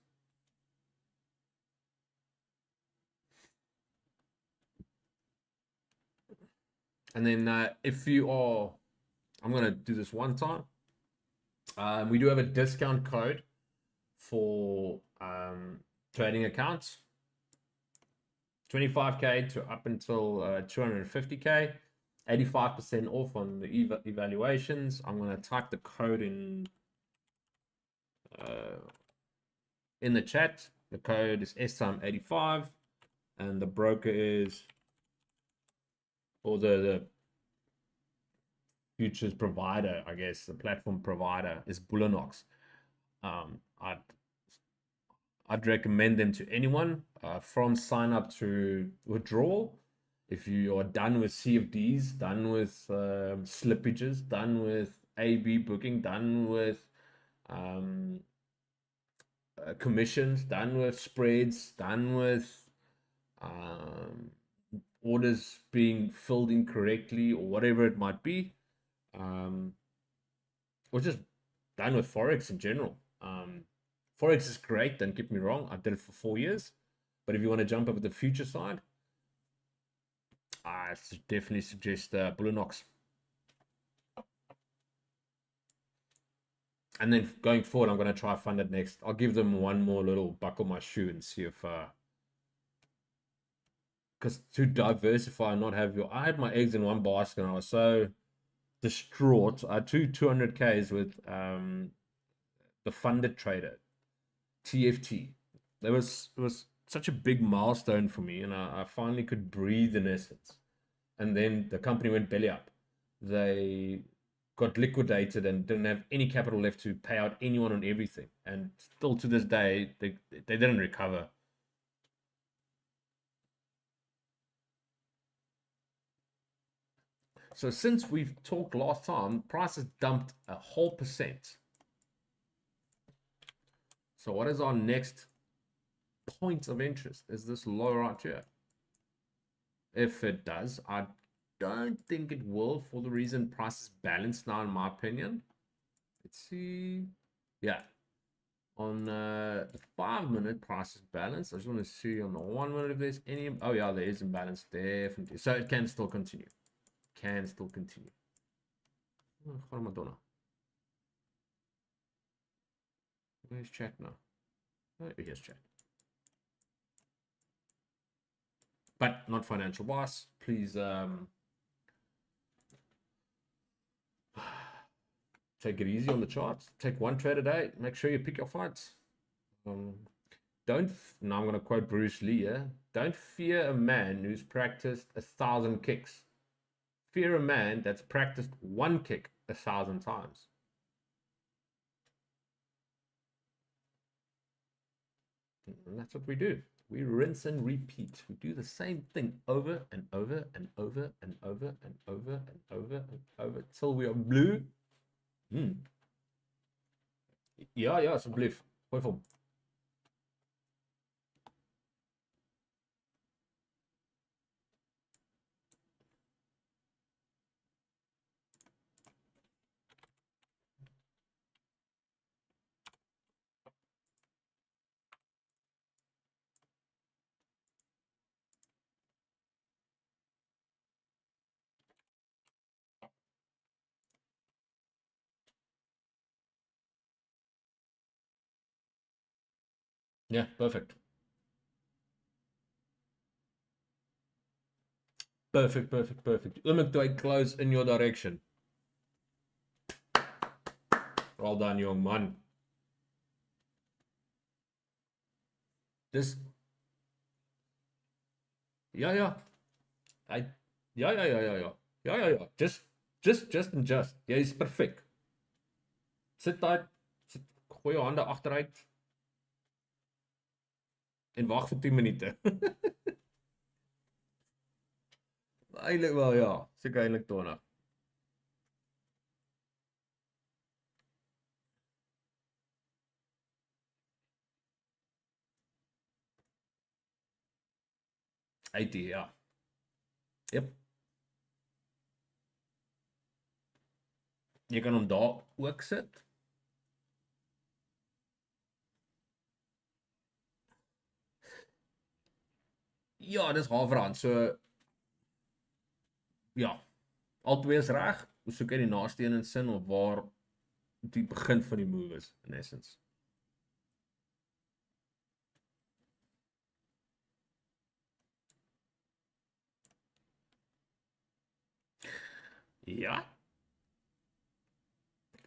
And then if you are, I'm going to do this one time. We do have a discount code for trading accounts. 25K to up until 250K. 85% off on the evaluations. I'm going to type the code in the chat. The code is STime85 and the broker is, or the futures provider, I guess, the platform provider is Bullinox. I'd recommend them to anyone from sign up to withdrawal. If you are done with CFDs, done with slippages, done with AB booking, done with commissions, done with spreads, done with orders being filled incorrectly or whatever it might be, or just done with Forex in general. Forex is great, don't get me wrong. I did it for 4 years. But if you want to jump over the future side, I definitely suggest Bullinox. And then going forward, I'm going to try fund it next. I'll give them one more little buckle my shoe and see if... Because to diversify and not have I had my eggs in one basket and I was so distraught. I had 200Ks with the funded trader, TFT. It was such a big milestone for me, and I finally could breathe in essence. And then the company went belly up. They got liquidated and didn't have any capital left to pay out anyone on everything. And still to this day, they didn't recover. So since we've talked last time, price has dumped a whole percent. So what is our next point of interest? Is this low right here? If it does, I don't think it will, for the reason price is balanced now, in my opinion. Let's see. Yeah. On the 5-minute, price is balanced. I just want to see on the 1 minute if there's any. Oh yeah, there is imbalance, definitely. So it can still continue. Oh, Madonna. Where's chat now? Oh, here's chat. But not financial bias. Please take it easy on the charts. Take one trade a day. Make sure you pick your fights. Now I'm going to quote Bruce Lee here. Don't fear a man who's practiced 1,000 kicks. Fear a man that's practiced one kick 1,000 times. And that's what we do. We rinse and repeat. We do the same thing over and over and over and over and over and over and over till we are blue. Ja, ja, asseblief. Gooi vir hom. Yeah, perfect. Perfect, perfect, perfect. Oomlik, do I close in your direction? Well done, young man. Dis ja, ja. Hy ja, ja, ja, ja, ja. Ja, ja, ja. Just. Jy is perfek. Sit daai sit gooi jou hande agteruit en wag vir 10 minute. Eintlik wel ja, seker eintlik 20. IT, ja. Jep. Jy kan hom daar ook sit. Ja, dis halfrand. So ja, albei is reg. Ons soek net die naaste een in sin of waar die begin van die move is in essence. Ja.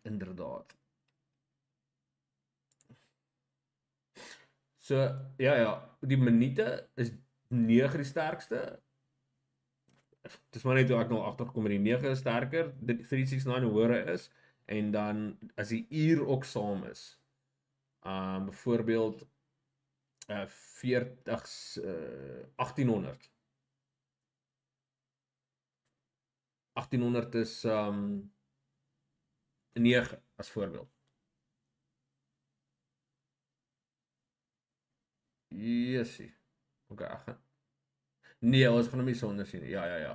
Inderdaad. So ja ja, die minute is 9 die sterkste. Dis maar net hoe ek nou agtergekom met die 9 is sterker, die 369 hore is en dan as die uur ook saam is. Byvoorbeeld 40 1800. 1800 is 9 as voorbeeld. Yesie. Okay, ag. Nee, ons gaan hom nie sonder sien. Ja, ja, ja.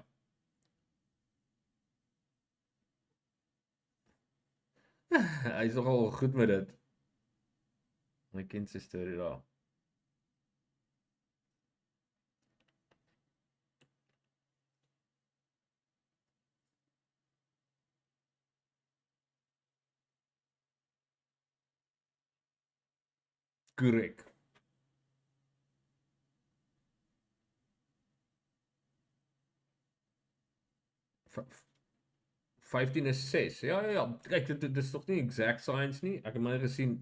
Hy is nogal goed met dit. Hy ken sy storie daar. Korrek. 15 is 6. Ja, ja, ja. Kyk, dit is tog nie exact science nie. Ek het maar gesien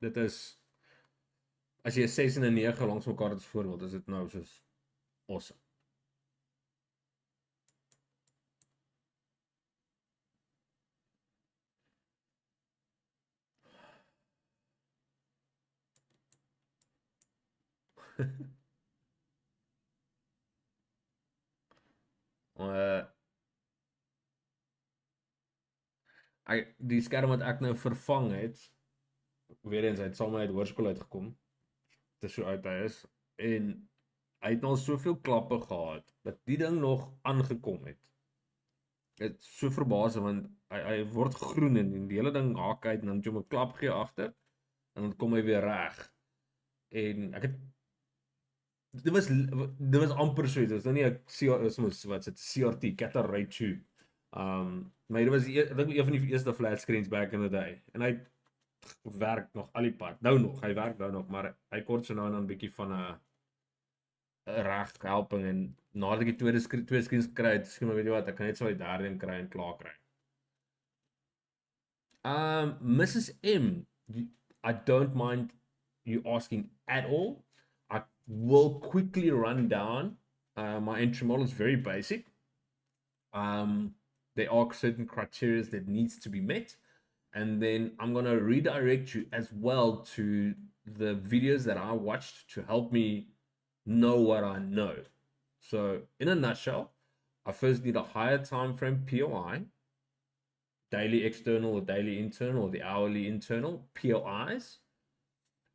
dit is as jy 'n 6 en 'n 9 langs mekaar het as voorbeeld, is dit nou soos awesome. Die skerm wat ek nou vervang het, weer eens, hy het saam met my uit hoërskool uitgekom. Dis so oud hy is en hy het al soveel klappe gehad dat die ding nog aangekom het. Dit is so verbasend want hy word groen en die hele ding haak uit en dan jy 'n klap gee agter en dan kom hy weer reg. En ek het dit was amper so, dit was nou nie 'n wat se CRT Cataraitu. Maar dit was ek dink een van die eerste flat screens back in the day en hy werk nog al die pad. Nou nog, hy werk nou nog, maar hy kort so nou en dan 'n bietjie van 'n reg helping en nadat ek die twee screens gekry het, sê maar weet jy wat, ek kan net so die derde een kry en klaar kry. Mrs. M, I don't mind you asking at all. I will quickly run down. My entry model is very basic. There are certain criteria that needs to be met. And then I'm going to redirect you as well to the videos that I watched to help me know what I know. So in a nutshell, I first need a higher time frame POI, daily external or daily internal or the hourly internal POIs.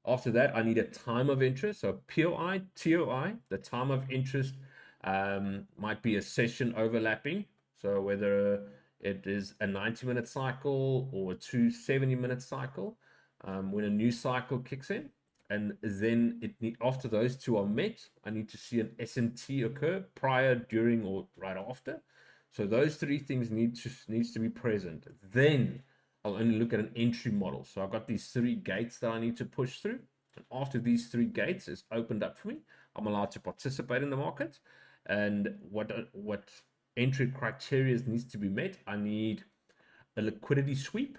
After that, I need a time of interest. So POI, TOI, the time of interest might be a session overlapping. So whether it is a 90-minute cycle or a 270-minute cycle, when a new cycle kicks in, and then after those two are met, I need to see an SMT occur prior, during, or right after. So those three things needs to be present. Then I'll only look at an entry model. So I've got these three gates that I need to push through. And after these three gates is opened up for me, I'm allowed to participate in the market. And what entry criteria needs to be met? I need a liquidity sweep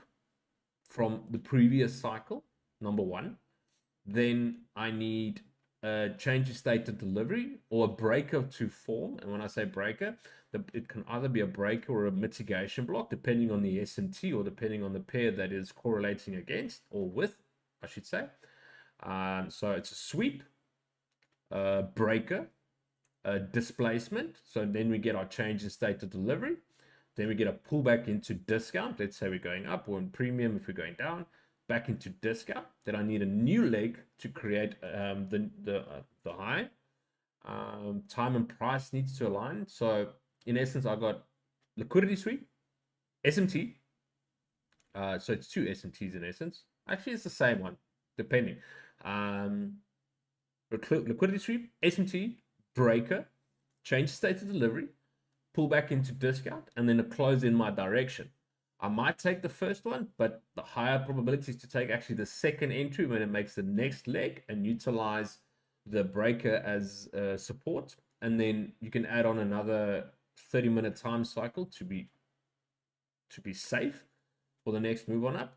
from the previous cycle, number one. Then I need a change of state of delivery or a breaker to form. And when I say breaker, it can either be a breaker or a mitigation block, depending on the SMT or depending on the pair that is correlating against or with, I should say. So it's a sweep, breaker, displacement. So then we get our change in state of delivery. Then we get a pullback into discount. Let's say we're going up, or in premium if we're going down, back into discount. Then I need a new leg to create the high. Time and price needs to align. So in essence, I got liquidity sweep, SMT. So it's two SMTs in essence. Actually, it's the same one, depending. Liquidity sweep, SMT, breaker, change state of delivery, pull back into discount, and then a close in my direction. I might take the first one, but the higher probability is to take actually the second entry when it makes the next leg and utilize the breaker as support. And then you can add on another 30-minute time cycle to be safe for the next move on up.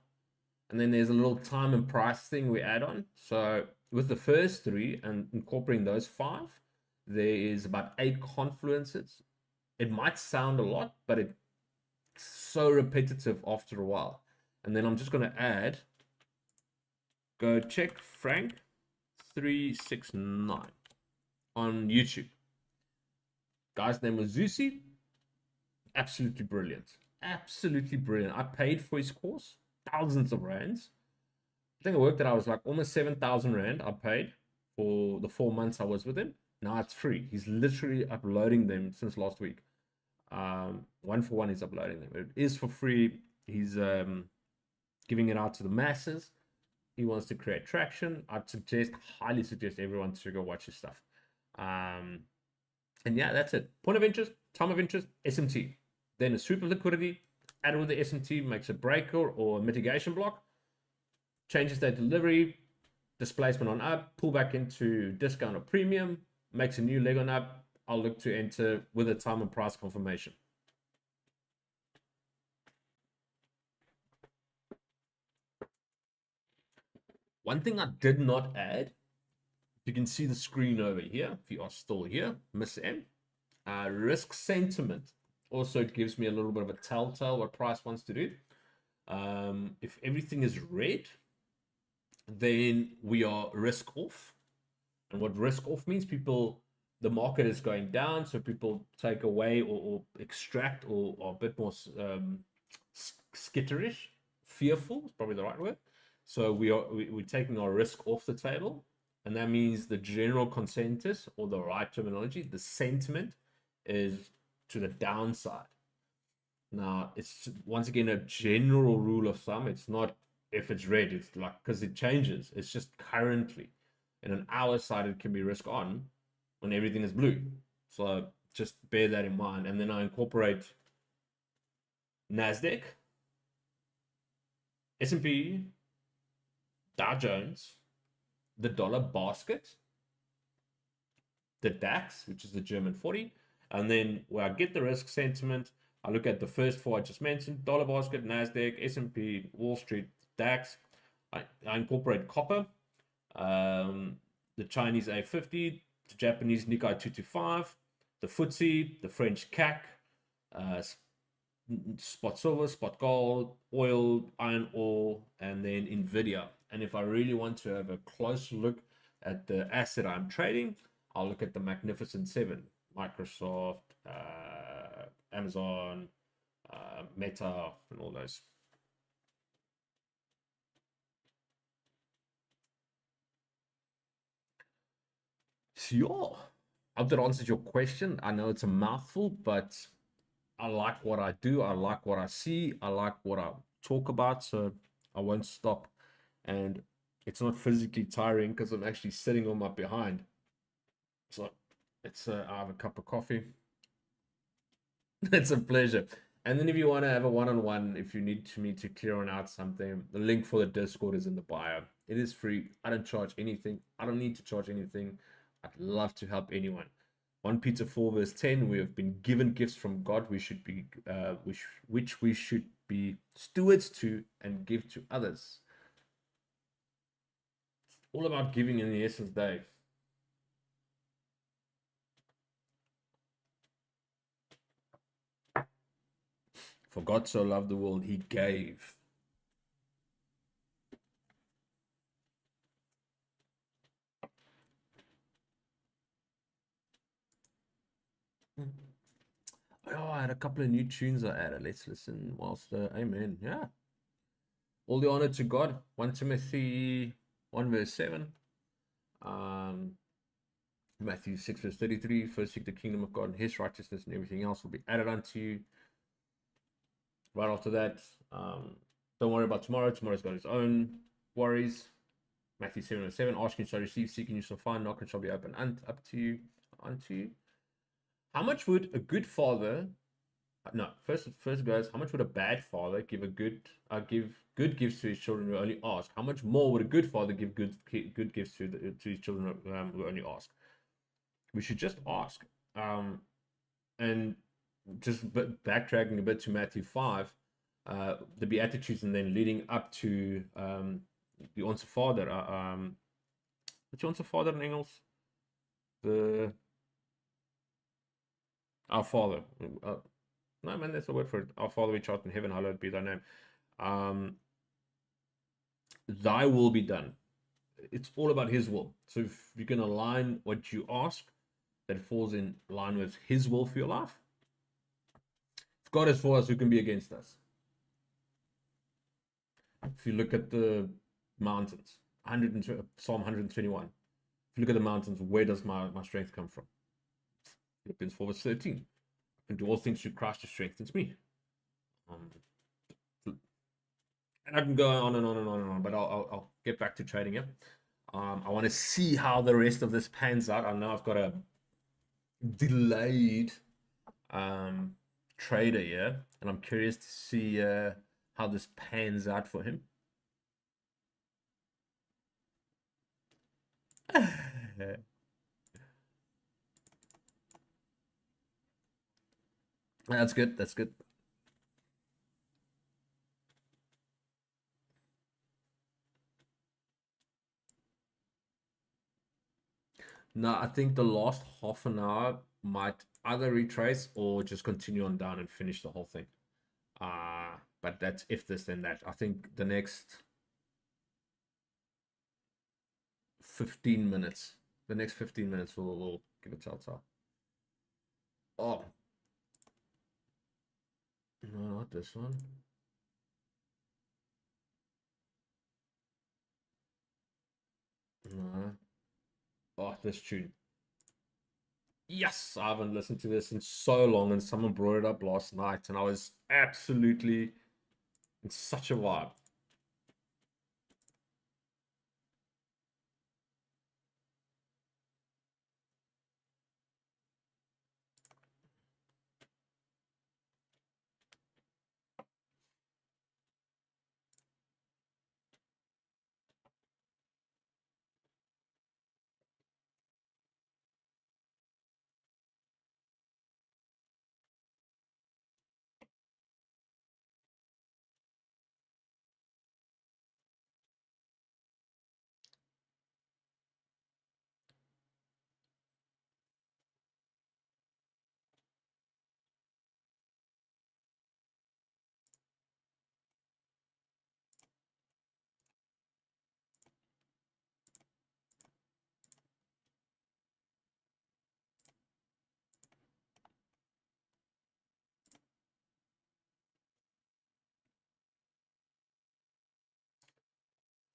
And then there's a little time and price thing we add on. So with the first three and incorporating those five, there is about 8 confluences. It might sound a lot, but it's so repetitive after a while. And then I'm just going to add, go check Frank 369 on YouTube. Guy's name was Zusi. Absolutely brilliant. Absolutely brilliant. I paid for his course, thousands of rands. I think I worked out, I was like almost 7,000 rand I paid for the 4 months I was with him. Now it's free. He's literally uploading them since last week. One for one, he's uploading them. It is for free. He's giving it out to the masses. He wants to create traction. I'd highly suggest everyone to go watch his stuff. And yeah, that's it. Point of interest, time of interest, SMT. Then a sweep of liquidity, added with the SMT, makes a breaker or a mitigation block. Changes their delivery, displacement on up, pull back into discount or premium, makes a new leg on up. I'll look to enter with a time and price confirmation. One thing I did not add, you can see the screen over here, if you are still here, Miss M. Risk sentiment also gives me a little bit of a telltale what price wants to do. If everything is red, then we are risk off. And what risk off means, the market is going down, so people take away or extract or are a bit more skitterish, fearful is probably the right word. So we're taking our risk off the table, and that means the general consensus, or the right terminology, the sentiment is to the downside. Now, it's once again a general rule of thumb. It's not if it's red, it's like, because it changes. It's just currently. In an hour side, it can be risk on when everything is blue. So just bear that in mind. And then I incorporate NASDAQ, S&P, Dow Jones, the dollar basket, the DAX, which is the German 40. And then where I get the risk sentiment, I look at the first four I just mentioned: dollar basket, NASDAQ, S&P, Wall Street, DAX. I incorporate copper, the Chinese A50, the Japanese Nikkei 225, the FTSE, the French CAC, spot silver, spot gold, oil, iron ore, and then Nvidia. And if I really want to have a close look at the asset I'm trading, I'll look at the Magnificent Seven: Microsoft, Amazon, Meta, and all those. So, yeah, I hope that answers your question. I know it's a mouthful, but I like what I do. I like what I see. I like what I talk about. So I won't stop. And it's not physically tiring because I'm actually sitting on my behind. So I have a cup of coffee. It's a pleasure. And then if you want to have a one-on-one, if you need me to clear on out something, the link for the Discord is in the bio. It is free. I don't charge anything. I don't need to charge anything. I'd love to help anyone. 1 Peter 4 verse 10, we have been given gifts from God we should be which we should be stewards to and give to others. It's all about giving in the essence, Dave. For God so loved the world, he gave. Oh, I had a couple of new tunes I added. Let's listen whilst amen. Yeah. All the honor to God. 1 Timothy 1 verse 7. Um, Matthew 6 verse 33. First seek the kingdom of God and his righteousness, and everything else will be added unto you. Right after that, don't worry about tomorrow. Tomorrow's got its own worries. Matthew 7 verse 7. Ask and you shall receive, seek and you shall find, knock and shall be open up to you, unto you. How much would a good father no, first guys, how much would a bad father give good gifts to his children who only ask? How much more would a good father give good gifts to his children who only ask? We should just ask. And just backtracking a bit to Matthew 5, the Beatitudes, and then leading up to the Onze Vader. What's your Onze Vader in Engels? The Our Father. No, man, that's a word for it. Our Father which art in heaven, hallowed be thy name. Thy will be done. It's all about his will. So if you can align what you ask that falls in line with his will for your life, if God is for us, who can be against us? If you look at the mountains, Psalm 121. If you look at the mountains, where does my strength come from? Philippians 4 verse 13. I can do all things through Christ who strengthens me. And I can go on and on and on and on, but I'll get back to trading it. I want to see how the rest of this pans out. I know I've got a delayed trader here, and I'm curious to see how this pans out for him. That's good. That's good. No, I think the last half an hour might either retrace or just continue on down and finish the whole thing. But that's if this then that. I think the next 15 minutes, the next 15 minutes will give a telltale. Oh, no, not this one. No. Oh, this tune. Yes, I haven't listened to this in so long, and someone brought it up last night, and I was absolutely in such a vibe.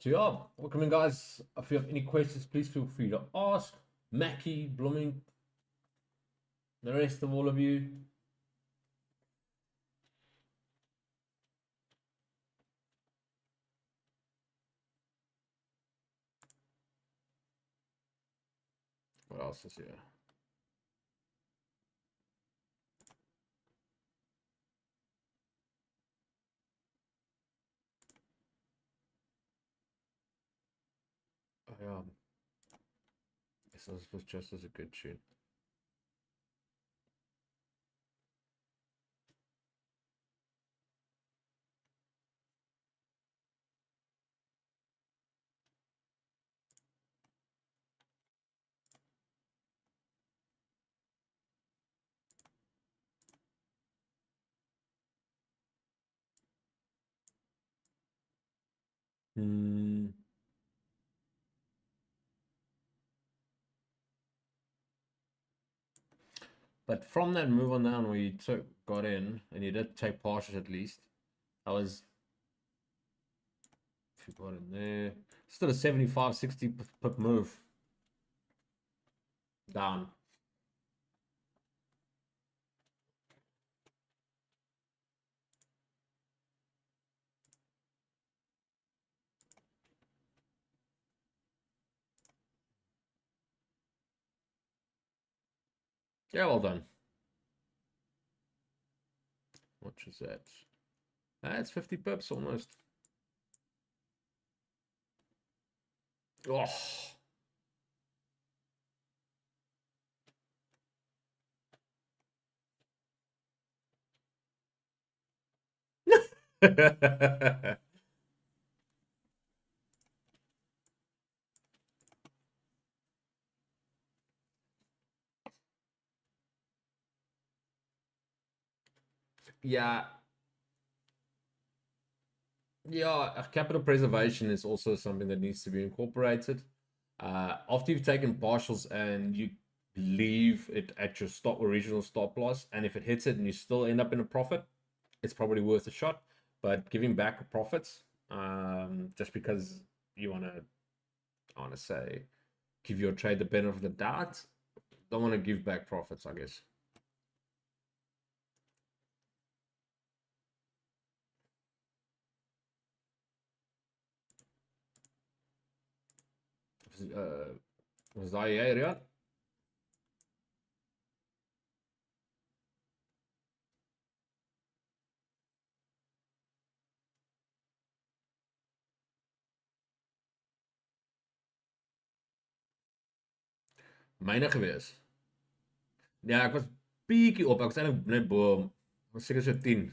So yeah, welcome in guys. If you have any questions, please feel free to ask. Mackie, Blooming, the rest of all of you. What else is here? Oh, yeah. This was just as a good tune. Hmm. But from that move on down where you got in and you did take partials at least, I was, if you got in there, still a 75, 60 pip move down. Yeah, well done. What is that? That's 50 pips almost. Oh. Yeah, yeah, capital preservation is also something that needs to be incorporated. After you've taken partials and you leave it at your stop original stop loss, and if it hits it and you still end up in a profit, it's probably worth a shot. But giving back profits, just because you I want to say, give your trade the benefit of the doubt, don't want to give back profits, I guess. Was I area? Myne gewees. Ja, ek was bietjie op. Ek was eintlik net bo. Was seker so 10.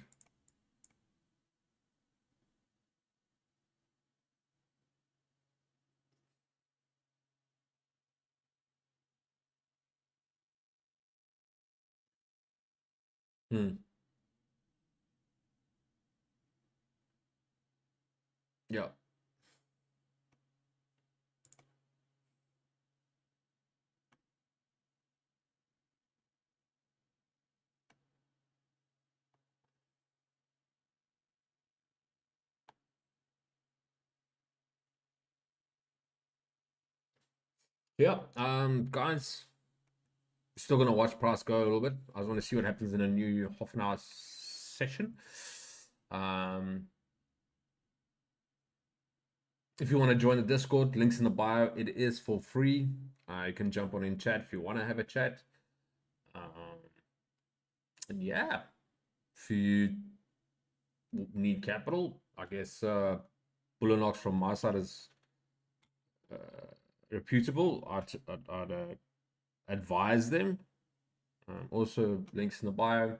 Hmm. Ja. Yeah. Guys, still gonna watch price go a little bit. I just want to see what happens in a new half an hour session. Um, if you want to join the Discord, links in the bio. It is for free. You can jump on in chat if you want to have a chat. And yeah, if you need capital, I guess Bullenox from my side is reputable. I'd advise them. Also, links in the bio.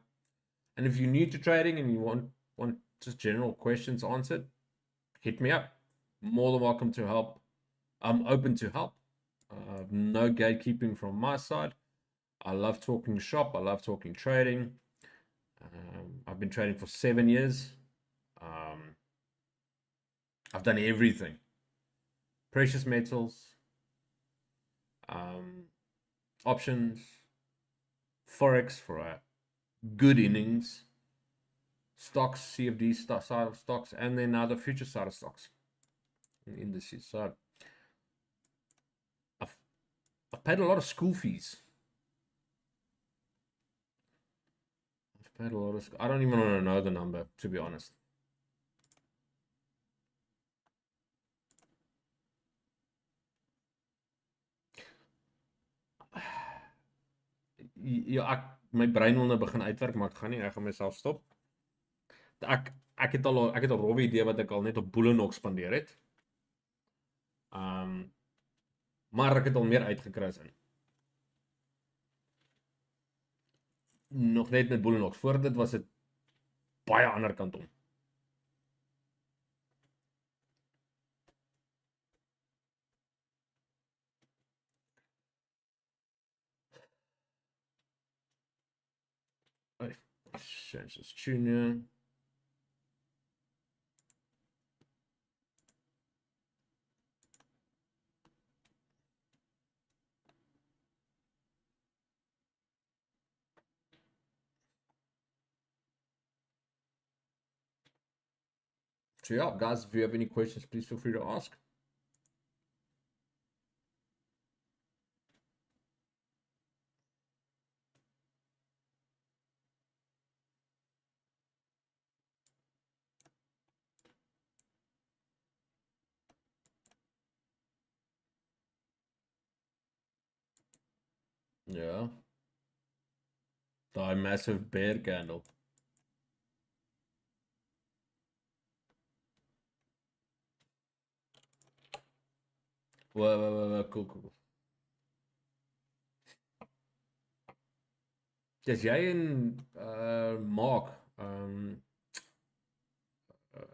And if you're new to trading and you want just general questions answered, hit me up. More than welcome to help. I'm open to help. No gatekeeping from my side. I love talking shop. I love talking trading. I've been trading for 7 years. I've done everything. Precious metals, options, forex for a good innings, stocks, CFD side of stocks, and then now the future side of stocks. indices. So I've paid a lot of school fees. I've paid a lot of I don't even want to know the number, to be honest. Ja, my brein wil nou begin uitwerk, maar ek gaan nie, ek gaan myself stop. Ek het al 'n rowwe idee wat ek al net op Boelenox spandeer het. Maar ek het al meer uitgekry as in. Nog net met Boelenox. Voor dit was dit baie ander kant om. Change this tuner. So yeah, guys, if you have any questions, please feel free to ask. Yeah. Daai massive bear candle. Wow, cool. Dis jy en Mark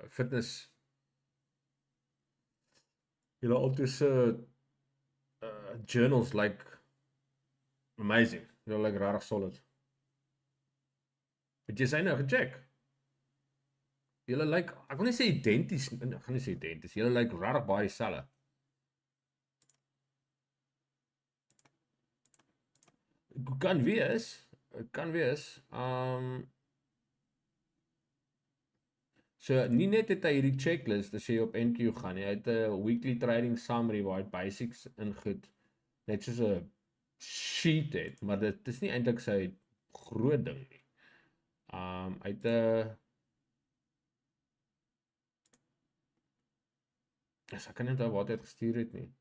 fitness julle altyd journals like amazing. Julle like regtig solid. Het jy sy nou gecheck? Julle like, ek wil nie sê identies, ek gaan nie sê identies. Julle like regtig baie dieselfde. Kan wees. So nie net het hy hierdie checklist as jy op NQ gaan nie. Hy het 'n weekly trading summary waar hy basics ingoed net soos 'n sheet het, maar dit is nie eintlik sy groot ding nie. Hy het 'n ek kan nie onthou wat hy het gestuur het nie.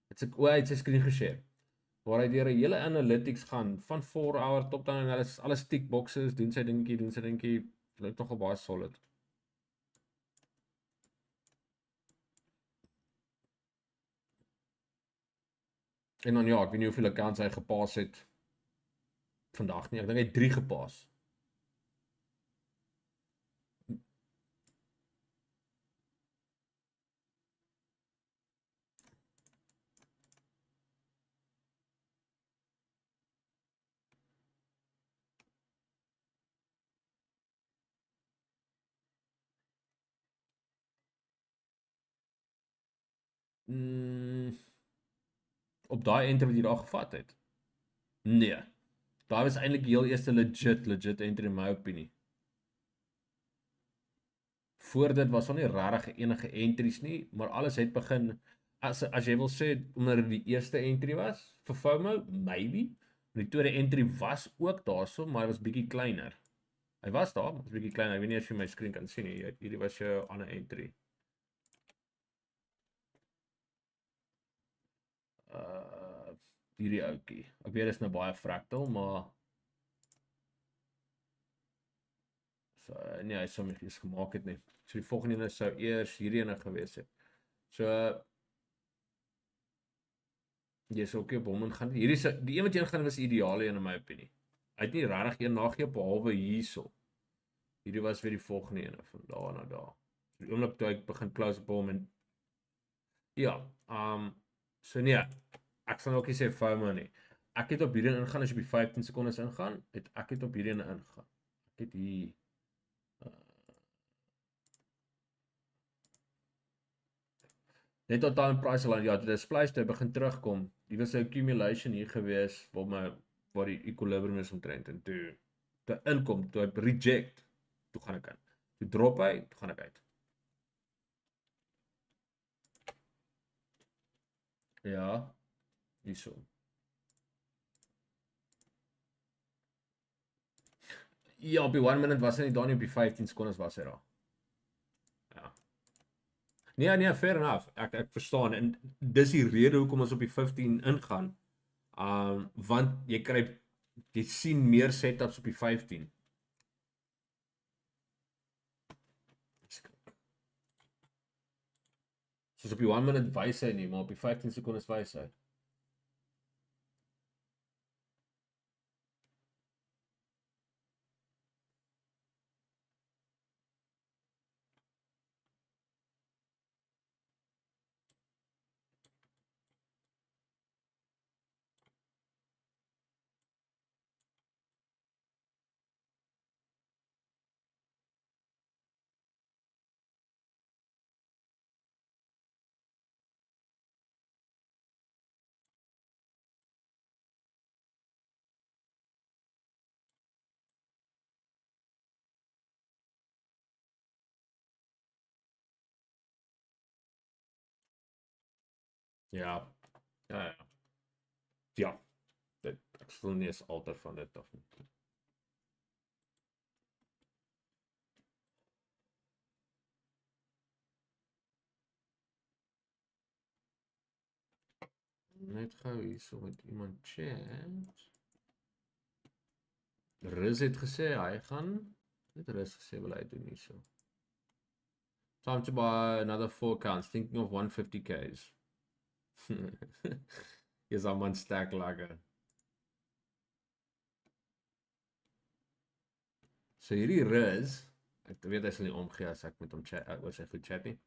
Hy het sy screen geshare. Waar hy deur 'n hele analytics gaan van 4 hour top down en alles tick boxes, doen sy dingetjie, lyk nogal baie solid. En dan ja, ek weet nie hoeveel accounts hy gepaas het vandag nie. Ek dink hy het 3 gepaas. Op daai entry wat jy daar gevat het? Nee. Daai was eintlik die heel eerste legit entry in my opinie. Voor dit was daar nie regtig enige entries nie, maar alles het begin as jy wil sê omdat dit die eerste entry was vir FOMO, maybe. Die tweede entry was ook daarso, maar hy was bietjie kleiner. Hy was daar, maar was bietjie kleiner. Ek weet nie of jy my skerm kan sien nie. Hierdie was jou ander entry. Hierdie ouetjie. Ek weet dit is nou baie fractal, maar so nee, hy sou my eens gemaak het nie. So die volgende ene sou eers hierdie ene gewees het. So jy sou ook op hom gaan. Hierdie is die een wat jy gaan was die ideale een in my opinie. Hy het nie regtig een nagee behalwe hierso. Hierdie was weer die volgende ene van daar na daar. So die oomblik toe ek begin close op hom en ja, so nee, ek sal ook nie sê FOMO nie. Ek het op hierdie ingaan as jy op die 15 sekondes ingaan, ek het op hierdie ingaan. Ek het hier net tot aan price line, ja, dit is splice toe begin terugkom. Die was 'n accumulation hier gewees waar die equilibrium is omtrent en toe inkom, toe hy reject, toe gaan ek in. Toe drop hy, toe gaan ek uit. Ja, hierso. Ja, op die 1 minute was hy nie daar nie, op die 15 sekondes was hy daar. Ja. Nee, fair enough. Ek verstaan en dis die rede hoekom ons op die 15 ingaan. Want jy sien meer setups op die 15. Soos op die 1 minute wys hy nie, maar op die 15 sekondes wys hy. Ja. Ja. Ja. Ek sal nie eens alter van dit af nie. Net gou hierso met iemand chat. Riz het gesê hy gaan net Riz gesê wil hy doen hierso. Time to buy another 4 accounts, thinking of 150Ks. Here's our man stack lager. So hierdie Riz, ek weet hy sal nie omgee as ek met hom chat oor sy goed chat nie.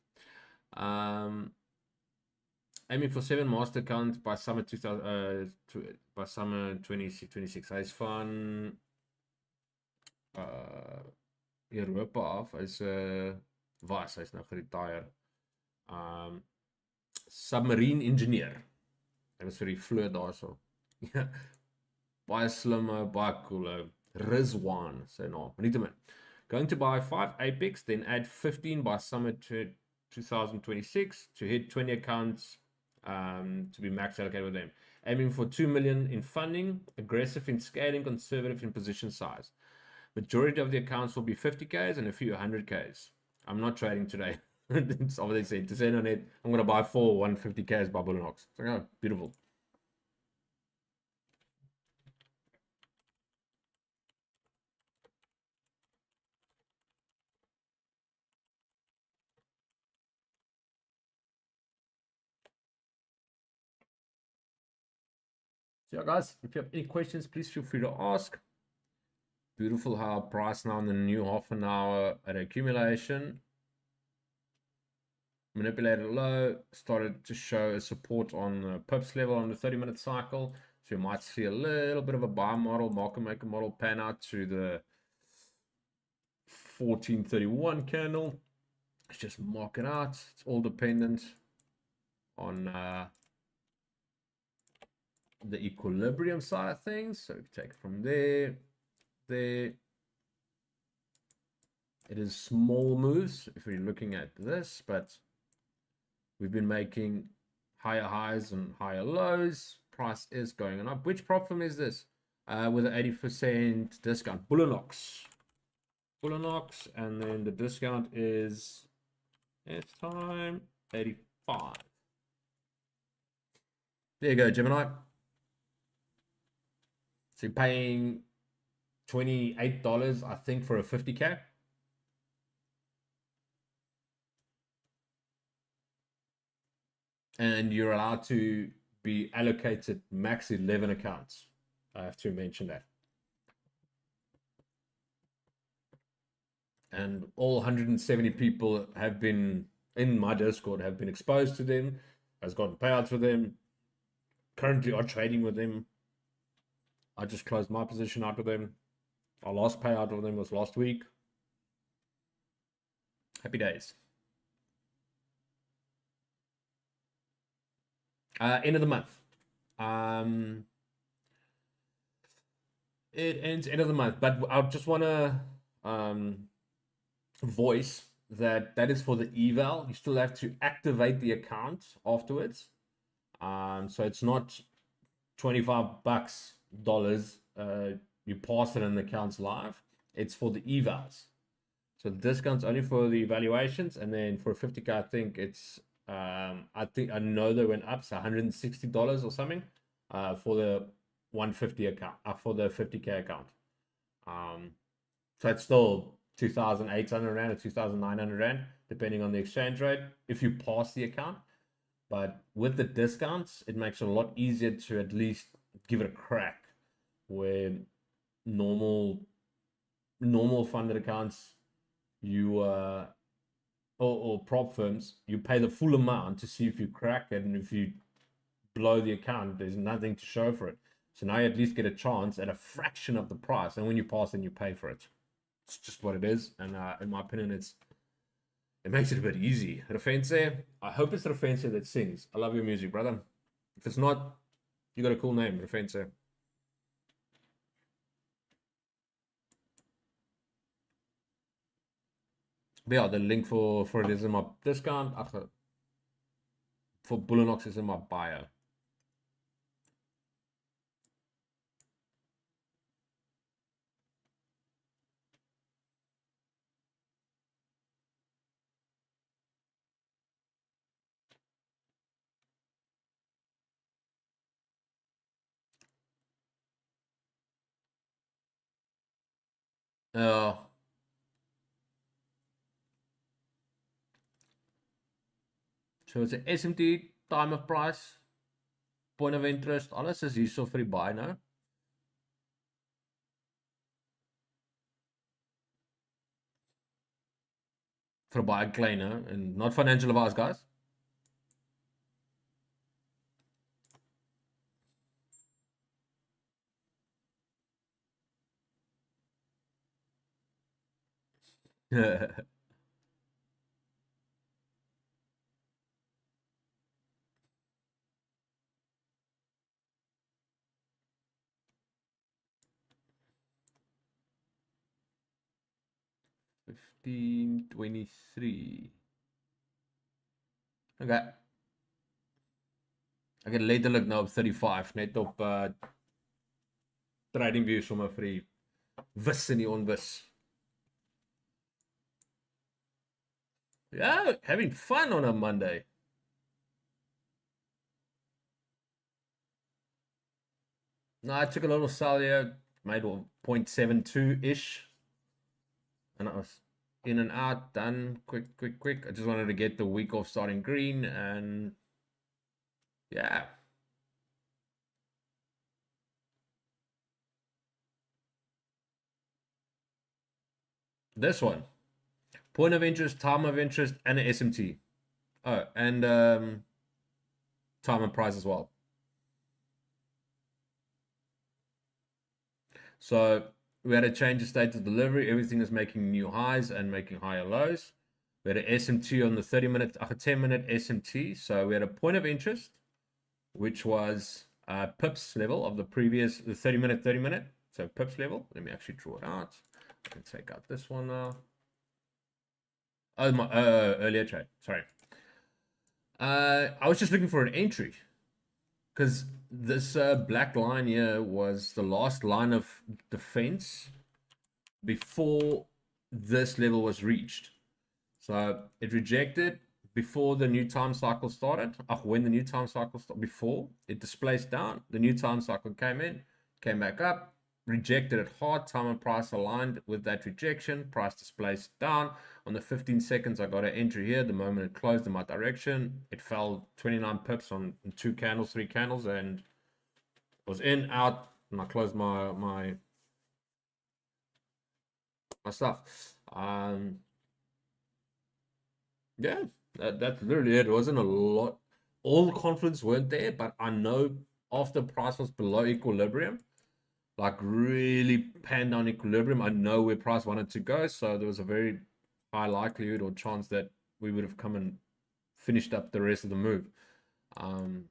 Aiming for 7 master accounts by summer 2026. Hy's van Europa af. Hy's hy's nou geretire. Submarine engineer. Hy was vir die vloot daarso. Ja. Baie slimme, baie cool. Rizwan, sy naam. Nietemin. Going to buy 5 Apex, then add 15 by summer 2026 to hit 20 accounts to be max allocated with them. Aiming for 2 million in funding, aggressive in scaling, conservative in position size. Majority of the accounts will be 50Ks and a few 100Ks. I'm not trading today. It's obviously said to say on it, I'm going to buy 4 150Ks by Bull and Ox. So, oh, beautiful. So yeah, guys, if you have any questions, please feel free to ask. Beautiful how price now in the new half an hour at accumulation. Manipulated low, started to show a support on the pips level on the 30-minute cycle. So you might see a little bit of a buy model, market maker model pan out to the 1431 candle. Let's just mark it out. It's all dependent on the equilibrium side of things. So we take it from there. It is small moves if we're looking at this, but we've been making higher highs and higher lows. Price is going up. Which prop firm is this? With an 80% discount. Bull and Ox, and then the discount is it's time 85. There you go, Gemini. So you're paying $28, I think, for a 50K. And you're allowed to be allocated max 11 accounts. I have to mention that. And all 170 people have been in my Discord, have been exposed to them, has gotten payouts with them, currently are trading with them. I just closed my position out with them. Our last payout of them was last week. Happy days. End of the month. It ends end of the month, but I just want to voice that is for the eval. You still have to activate the account afterwards. So it's not $25 dollars. You pass it and the account's live. It's for the evals. So the discount's only for the evaluations, and then for 50K, I think it's I know they went up, so $160 or something, for the 150 account, for the 50K account. So it's still 2,800 Rand or 2,900 Rand, depending on the exchange rate, if you pass the account. But with the discounts, it makes it a lot easier to at least give it a crack. Where normal funded accounts, you or prop firms, you pay the full amount to see if you crack it, and if you blow the account, there's nothing to show for it. So now you at least get a chance at a fraction of the price, and when you pass, then you pay for it. It's just what it is, and in my opinion, it makes it a bit easy. Refense, I hope it's Refense that sings. I love your music, brother. If it's not, you got a cool name, Refense. But yeah, the link for it is in my discount. For Bullinox is in my bio. Uh, so it's an SMT, time of price, point of interest. Alles is hierso vir die buy nou. Vir baie klein, and not financial advice, guys. $15.23. Okay. Ek het letterlik nou op 35 net op trading view sommer vir die wis en die onwis. Yeah, having fun on a Monday. No, I took a little sell here, made 0.72-ish. And I was in and out, done, quick. I just wanted to get the week off starting green, and yeah. This one. Point of interest, time of interest, and an SMT. Oh, and time and price as well. So we had a change of state of delivery. Everything is making new highs and making higher lows. We had an SMT on the 30-minute, 10-minute SMT. So we had a point of interest, which was pips level of the previous, the 30-minute. So pips level. Let me actually draw it out. I can take out this one now. Oh, my earlier trade. Sorry. I was just looking for an entry, because this black line here was the last line of defense before this level was reached. So it rejected before the new time cycle started. When the new time cycle started, before it displaced down, the new time cycle came in, came back up, rejected it hard. Time and price aligned with that rejection. Price displaced down. On the 15 seconds, I got an entry here. The moment it closed in my direction, it fell 29 pips on 2 candles, 3 candles, and was in, out, and I closed my stuff. Yeah, that's literally it. It wasn't a lot. All the confidence weren't there, but I know after price was below equilibrium, like really panned down equilibrium, I know where price wanted to go. So there was a very high likelihood or chance that we would have come and finished up the rest of the move. And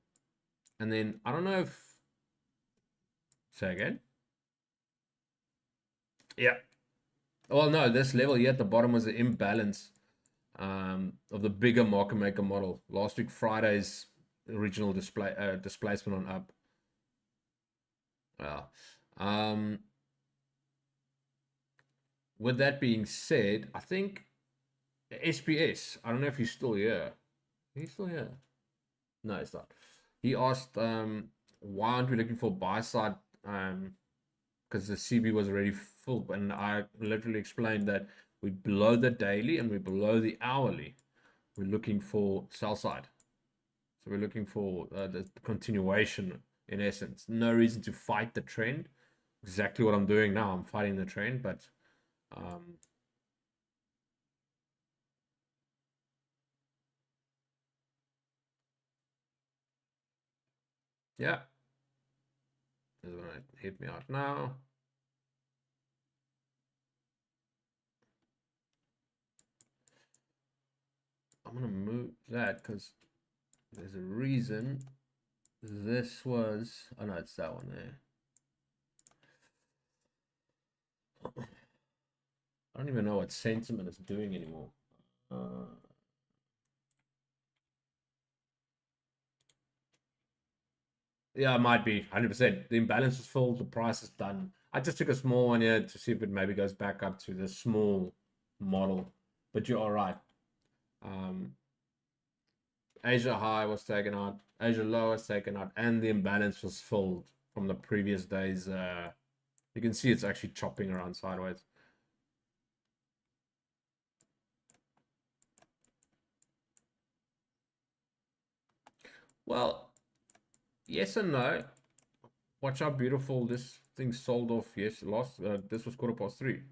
then I don't know if, say again. Yeah. Well, no, this level here at the bottom was the imbalance of the bigger market maker model. Last week Friday's original displacement on up. Well, with that being said, I think SPS. I don't know if he's still here. He's still here. No, it's not. He asked, why aren't we looking for buy side? Because the CB was already full, and I literally explained that we're below the daily and we're below the hourly. We're looking for sell side. So we're looking for the continuation in essence. No reason to fight the trend. Exactly what I'm doing now. I'm fighting the trend, but yeah, it's gonna hit me out now. I'm gonna move that because there's a reason. This was, oh no, it's that one there. I don't even know what sentiment is doing anymore. Yeah, it might be 100%. The imbalance is full. The price is done. I just took a small one here to see if it maybe goes back up to the small model. But you're all right. Asia high was taken out. Asia low was taken out. And the imbalance was filled from the previous days. You can see it's actually chopping around sideways. Well, yes and no. Watch how beautiful this thing sold off. Yes, last. This was 3:15.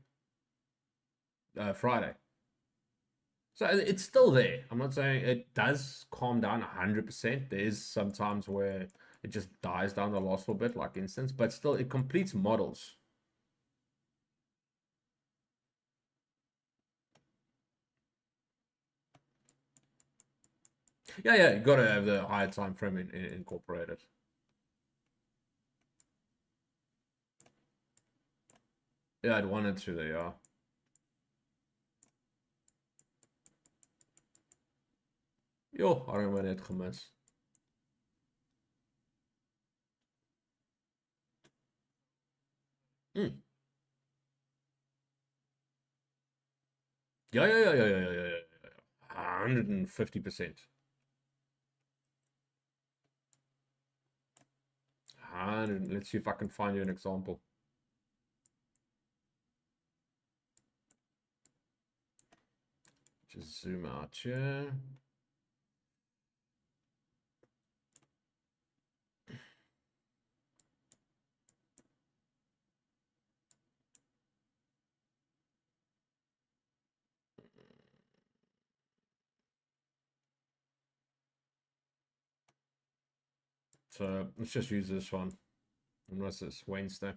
Friday. So it's still there. I'm not saying it does calm down 100%. There is sometimes where it just dies down the loss for a bit, like instance, but still it completes models. Yeah, you got to have the higher time frame incorporated. Yeah, I'd wanted to. There you are. Joh, hadden we net gemist. Ja. 150%. 100. Let's see if I can find you an example. Just zoom out here. So let's just use this one. Unless it's Wednesday.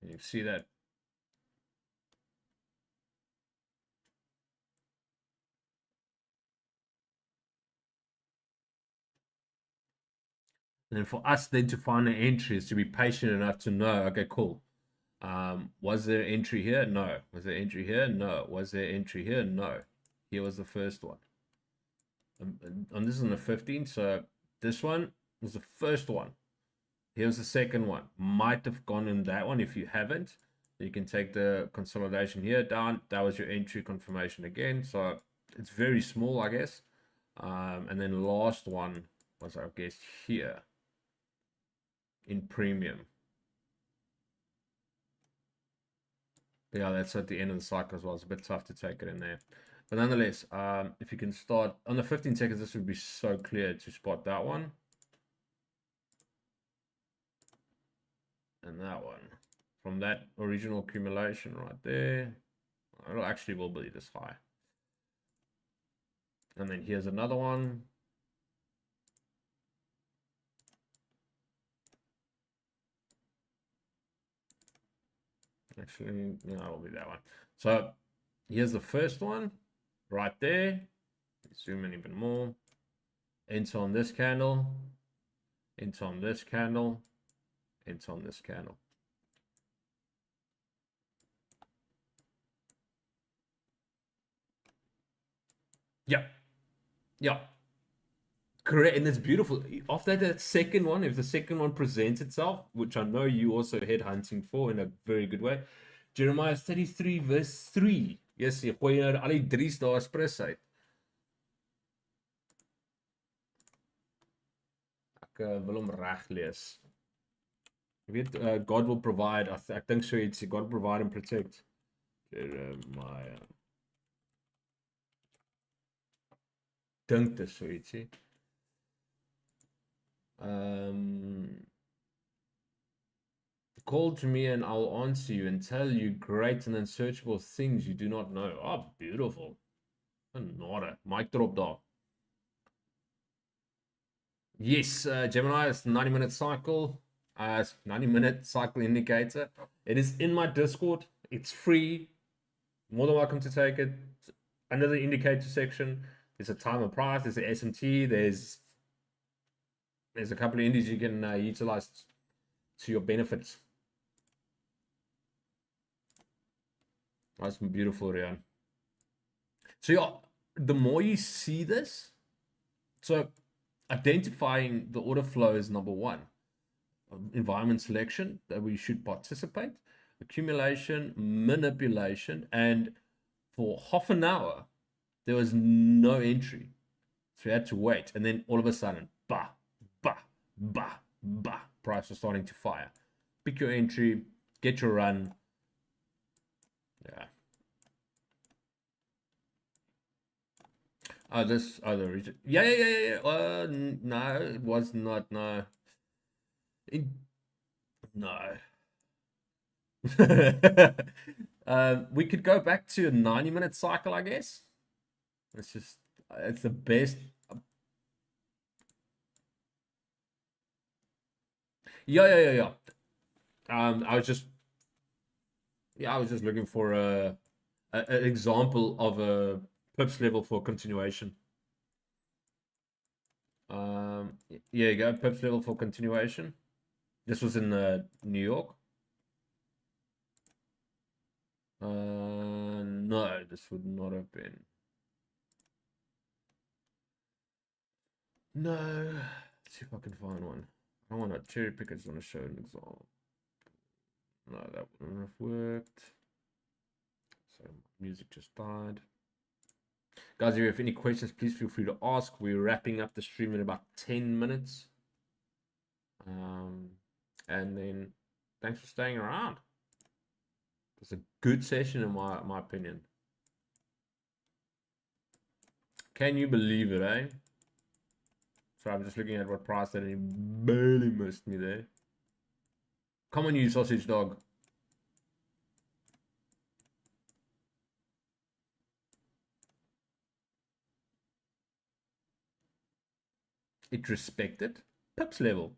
You see that. And then for us then to find the entries, to be patient enough to know, okay, cool. Was there entry here? No. Was there entry here? No. Was there entry here? No. Here was the first one. And this is on the 15th, so this one was the first one. Here's the second one. Might have gone in that one. If you haven't, you can take the consolidation here down. That was your entry confirmation again. So it's very small, I guess. And then last one was, I guess, here in premium. Yeah, that's at the end of the cycle as well. It's a bit tough to take it in there. But nonetheless, if you can start on the 15 seconds, this would be so clear to spot that one. And that one. From that original accumulation right there, it actually will be this high. And then here's another one. Actually, no, it'll be that one. So here's the first one right there. zoom in even more. Enter on this candle, enter on this candle, enter on this candle. Yeah, yeah, correct, and it's beautiful. After that second one, if the second one presents itself, which I know you also headhunting for in a very good way, Jeremiah 33 verse 3. Yes, jy gooi nou al die 3's daar spres uit. Ek wil hom reg lees. Jy weet, God will provide, ek dink so iets, God will provide and protect. Jeremiah. Dink dit so ietsie. Call to me and I'll answer you and tell you great and unsearchable things you do not know. Oh, beautiful. Nada. Mic drop daar. Yes, Gemini is 90-minute cycle. 90-minute cycle indicator. It is in my Discord. It's free. More than welcome to take it. Under the indicator section, there's a time and price. There's the SMT. There's a couple of indies you can utilize to your benefits. That's beautiful, Rian. So yeah, the more you see this, so identifying the order flow is number one. Environment selection, that we should participate, accumulation, manipulation, and for half an hour, there was no entry. So we had to wait, and then all of a sudden, bah, bah, bah, bah, price was starting to fire. Pick your entry, get your run. Yeah. Oh, this other region. Yeah. No, it was not. No. No. We could go back to a 90-minute cycle, I guess. It's the best. Yeah. I was just looking for an example of a pips level for continuation. Yeah, you go, pips level for continuation. This was in New York. No, this would not have been. No, let's see if I can find one. I want to cherry pick. I just want to show an example. No, that wouldn't have worked. So music just died. Guys, if you have any questions, please feel free to ask. We're wrapping up the stream in about 10 minutes. And then thanks for staying around. It's a good session in my opinion. Can you believe it, eh? So I'm just looking at what price that he barely missed me there. Come on, you sausage dog. It respected pips level.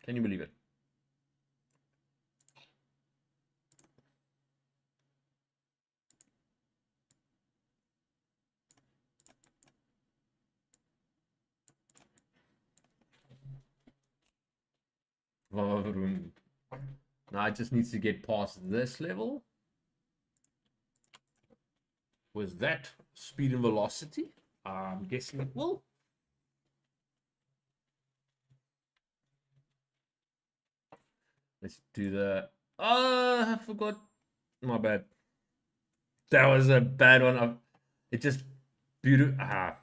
Can you believe it? Now it just needs to get past this level. With that speed and velocity, I'm guessing it will. Let's do the. Oh, I forgot. My bad. That was a bad one. It just beautiful.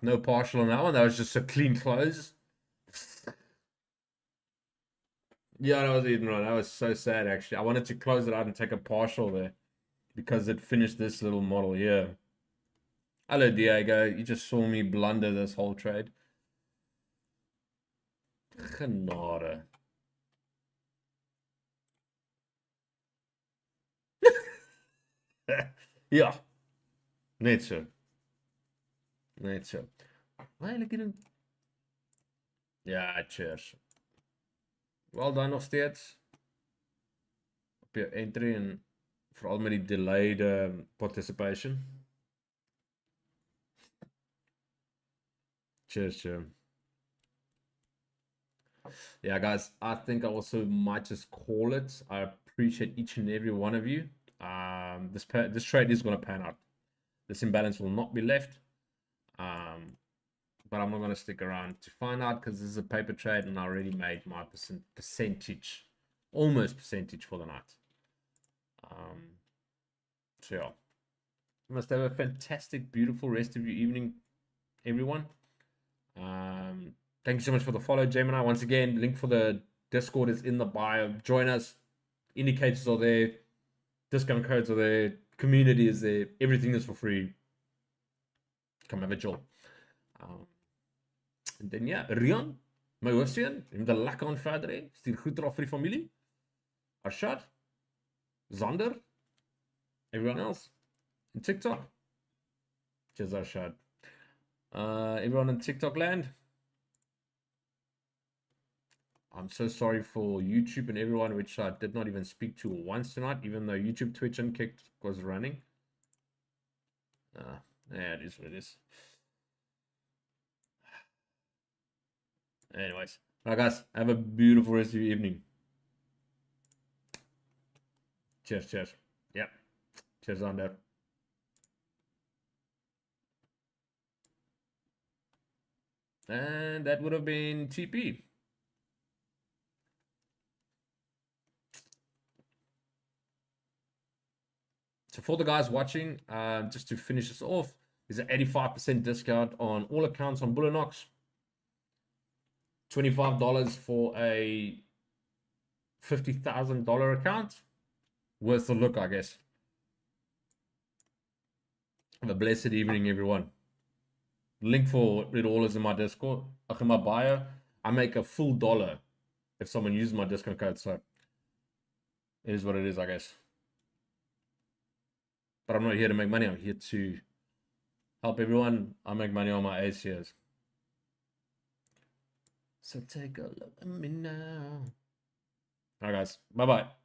No partial on that one. That was just a clean close. Yeah, that was even right. That was so sad, actually. I wanted to close it out and take a partial there because it finished this little model here. Hello, Diego. You just saw me blunder this whole trade. Genade. Ja. Net so. Net so. Eigenlijk in een... Ja, cheers. Wel dan nog steeds. Op je entry en vooral met die delayed participation. Cheers, cheers. Yeah, guys, I think I also might just call it. I appreciate each and every one of you. This trade is going to pan out. This imbalance will not be left. But I'm not going to stick around to find out because this is a paper trade and I already made my percentage, almost percentage for the night. So yeah, you must have a fantastic, beautiful rest of your evening, everyone. Thank you so much for the follow, Gemini. Once again, link for the Discord is in the bio. Join us. Indicators are there. Discount codes are there. Community is there. Everything is for free. Come have a job. En dan ja, Rian, my hoofseun, jy moet 'n lekker aan verder hê. Stuur groete af vir die familie. Arshad, Zander, everyone else in TikTok. Cheers, Arshad. Everyone in TikTok land. I'm so sorry for YouTube and everyone, which I did not even speak to once tonight, even though YouTube, Twitch, and Kick was running. Yeah, it is what it is. Anyways, all right, guys, have a beautiful rest of your evening. Cheers, cheers. Yep. Cheers on that. And that would have been TP. So for the guys watching, just to finish this off, there's an 85% discount on all accounts on Bullinox. $25 for a $50,000 account. Worth a look, I guess. Have a blessed evening, everyone. Link for it all is in my Discord. In my bio. I make a full $1 if someone uses my discount code. So it is what it is, I guess. But I'm not here to make money. I'm here to help everyone. I make money on my ACS. So take a look at me now. All right, guys. Bye-bye.